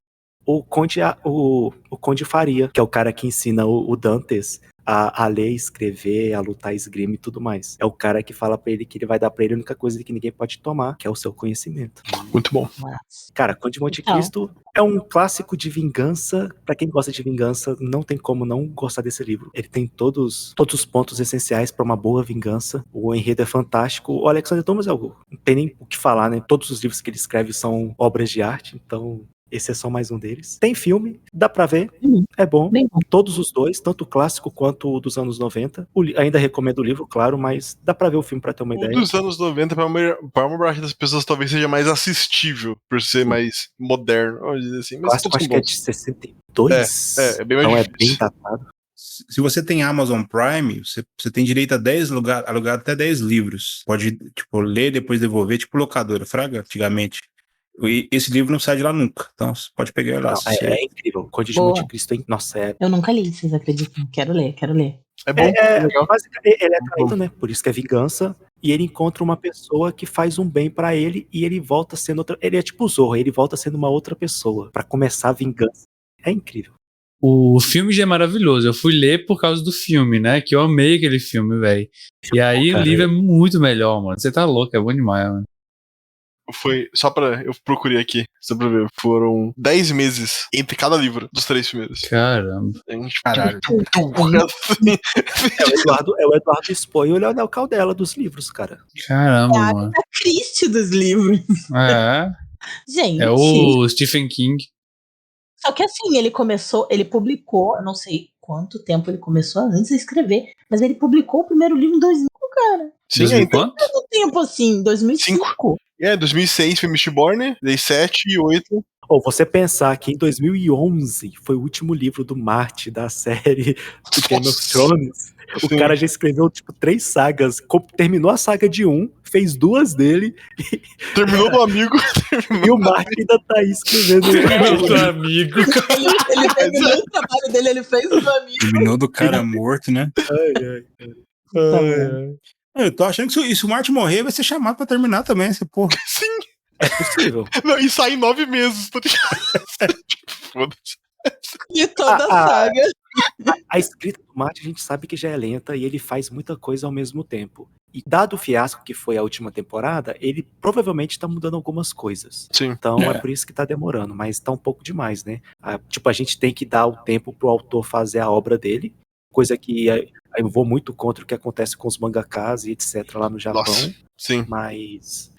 o Conde Faria, que é o cara que ensina o Dantes a ler, escrever, a lutar esgrima e tudo mais. É o cara que fala pra ele que ele vai dar pra ele a única coisa que ninguém pode tomar, que é o seu conhecimento. Muito bom. Cara, Conde de Monte Cristo é um clássico de vingança. Pra quem gosta de vingança, não tem como não gostar desse livro. Ele tem todos os pontos essenciais pra uma boa vingança. O enredo é fantástico. O Alexander Dumas não tem nem o que falar, né? Todos os livros que ele escreve são obras de arte, então esse é só mais um deles. Tem filme, dá pra ver, é bom. Bem bom. Todos os dois, tanto o clássico quanto o dos anos 90. Ainda recomendo o livro, claro, mas dá pra ver o filme pra ter uma O ideia. dos anos 90, pra uma parte das pessoas, talvez seja mais assistível, por ser mais moderno, vamos dizer assim. O Mas clássico todos acho são que é bons. de 62. É bem mais então difícil. é bem datado. Se você tem Amazon Prime, você tem direito a 10 alugar até 10 livros. Pode, tipo, ler, depois devolver, tipo locadora, fraga, antigamente. E esse livro não sai de lá nunca. Então você pode pegar lá. Não, é incrível. Conde de Boa. Monte Cristo, hein? Nossa, é. Eu nunca li, vocês acreditam? Quero ler. É bom, é legal. Basicamente, ele é traído, né? Por isso que é vingança. E ele encontra uma pessoa que faz um bem pra ele e ele volta sendo outra. Ele é tipo o Zorro, ele volta sendo uma outra pessoa pra começar a vingança. É incrível. O filme já é maravilhoso. Eu fui ler por causa do filme, né? Que eu amei aquele filme, velho. E aí o livro é muito melhor, mano. Você tá louco, é bom demais, mano. Eu procurei aqui, só pra ver, foram 10 meses entre cada livro dos 3 primeiros. Caramba. Caralho. É o Eduardo Spohr e o Leonel Caldela dos livros, cara. Caramba, É a mano. Christie dos livros. Gente. É o Stephen King. Só que assim, ele publicou, eu não sei quanto tempo ele começou antes de escrever, mas ele publicou o primeiro livro em 2000, cara. Sim, Sim, então. quanto? Quanto tempo assim? 2005. 2006 foi Mistborn, daí 7 e 8. Ou você pensar que em 2011 foi o último livro do Martin da série do Game of Thrones. O Sim. cara já escreveu, tipo, 3 sagas. Terminou a saga de 1, fez 2 dele. Terminou do amigo. E o Martin ainda tá aí escrevendo. Meu amigo. Ele terminou o trabalho dele, ele fez o do amigo. Terminou do cara morto, né? Eu tô achando que se o Martin morrer, vai ser chamado pra terminar também, essa porra. Sim. É possível. Não, e sai em 9 meses. Foda-se. E toda a saga. A escrita do Martin a gente sabe que já é lenta e ele faz muita coisa ao mesmo tempo. E dado o fiasco que foi a última temporada, ele provavelmente tá mudando algumas coisas. Sim. Então é por isso que tá demorando, mas tá um pouco demais, né? A gente tem que dar o tempo pro autor fazer a obra dele, coisa que eu vou muito contra o que acontece com os mangakas e etc lá no Japão. Nossa, sim. Mas,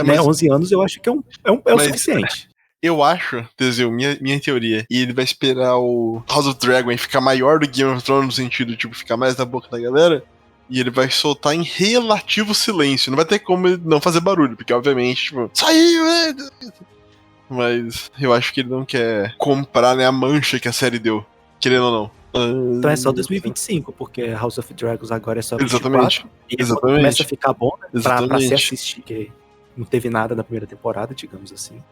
mas 11 anos eu acho que é o suficiente. Eu acho, Teseu, minha teoria, e ele vai esperar o House of Dragon ficar maior do Game of Thrones no sentido, tipo, ficar mais na boca da galera, e ele vai soltar em relativo silêncio. Não vai ter como ele não fazer barulho, porque obviamente, tipo, saiu, né? Mas eu acho que ele não quer comprar, né, a mancha que a série deu, querendo ou não. Então é só 2025, porque House of Dragons agora é só 24. Exatamente. E Exatamente. começa a ficar bom, né, pra se Exatamente. assistir, porque não teve nada na primeira temporada, digamos assim.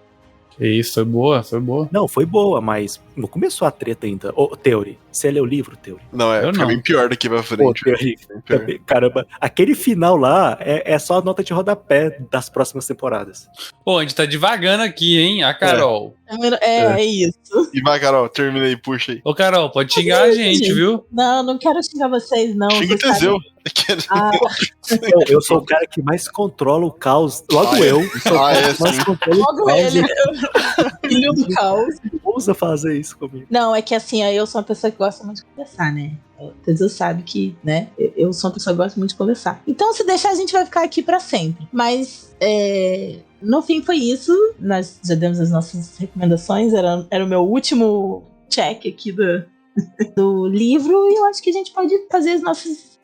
Que isso, foi boa. Não, foi boa, mas não começou a treta ainda. Ô, Theory, você leu o livro, Theory? Não, Eu fica não. bem pior daqui pra Pô, frente. Theory, também, caramba, aquele final lá é só a nota de rodapé das próximas temporadas. Pô, a gente tá devagando aqui, hein? A Carol. É isso. E vai, Carol, termina aí, puxa aí. Ô, Carol, pode xingar a gente, viu? Não quero xingar vocês, não. Xinga o Vocês Teseu. Eu sou o cara que mais controla o caos. Logo eu. Sou o cara que mais controla Logo o caos. ele. Filho do caos. Ousa fazer isso comigo. Não, é que assim, eu sou uma pessoa que gosta muito de conversar, né? Vocês sabem que, né? Eu sou uma pessoa que gosta muito de conversar. Então, se deixar, a gente vai ficar aqui pra sempre. Mas, no fim, foi isso. Nós já demos as nossas recomendações. Era o meu último check aqui do livro. E eu acho que a gente pode fazer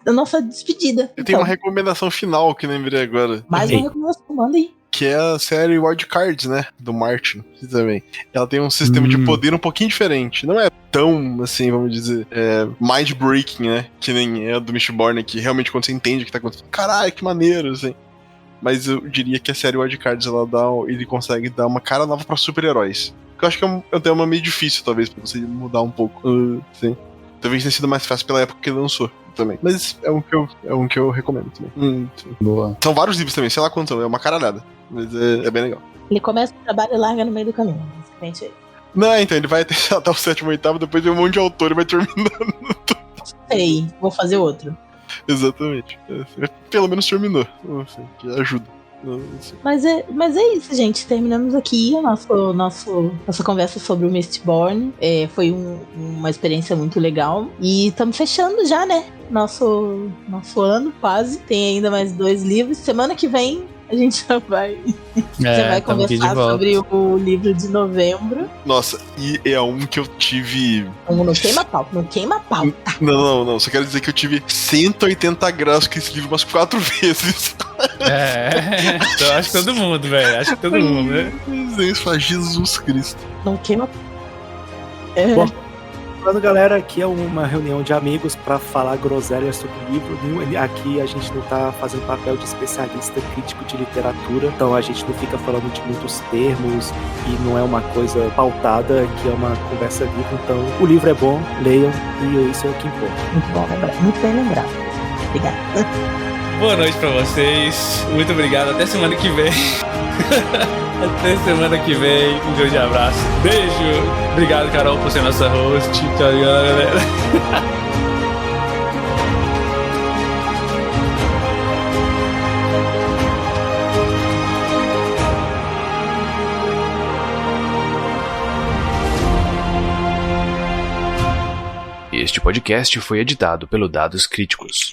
a nossa despedida. Eu tenho uma recomendação final que lembrei agora. Mais uma recomendação, manda aí. Que é a série Wild Cards, né? Do Martin também. Ela tem um sistema de poder um pouquinho diferente. Não é tão, assim, vamos dizer, mind-breaking, né? Que nem é a do Mistborn, que realmente quando você entende o que tá acontecendo, caralho, que maneiro, assim. Mas eu diria que a série Wild Cards, ele consegue dar uma cara nova pra super-heróis. Que eu acho que é um tema meio difícil, talvez, pra você mudar um pouco. Assim. Talvez tenha sido mais fácil pela época que ele lançou também. Mas é um que eu recomendo também. Boa. São vários livros também, sei lá quantos são, é uma caralhada. Mas é bem legal. Ele começa o trabalho e larga no meio do caminho. Basicamente. Não, então, ele vai até o 7º, 8º, depois vem um monte de autor e vai terminando. Sei, vou fazer outro. Exatamente. Pelo menos terminou. Assim, que ajuda. Assim. Mas é isso, gente. Terminamos aqui a nossa conversa sobre o Mistborn. Foi uma experiência muito legal. E estamos fechando já, né? Nosso ano, quase. Tem ainda mais 2 livros. Semana que vem a gente já vai conversar sobre o livro de novembro. Nossa, e é um que eu tive... Não queima pau, não queima pau. Tá. Não. Só quero dizer que eu tive 180 graus com esse livro umas 4 vezes. Então acho que todo mundo, velho. Acho que todo mundo, né? Isso faz Jesus Cristo. Não queima pau. Bom, falando, galera, aqui é uma reunião de amigos pra falar groselha sobre o livro. Aqui a gente não tá fazendo papel de especialista crítico de literatura, então a gente não fica falando de muitos termos e não é uma coisa pautada, que é uma conversa livre. Então o livro é bom, leiam, e isso é o que importa. Muito bom lembrar, muito bem lembrado. Obrigada. Boa noite pra vocês. Muito obrigado. Até semana que vem. Até semana que vem. Um grande abraço. Beijo. Obrigado, Carol, por ser nossa host. Tchau, galera. Este podcast foi editado pelo Dados Críticos.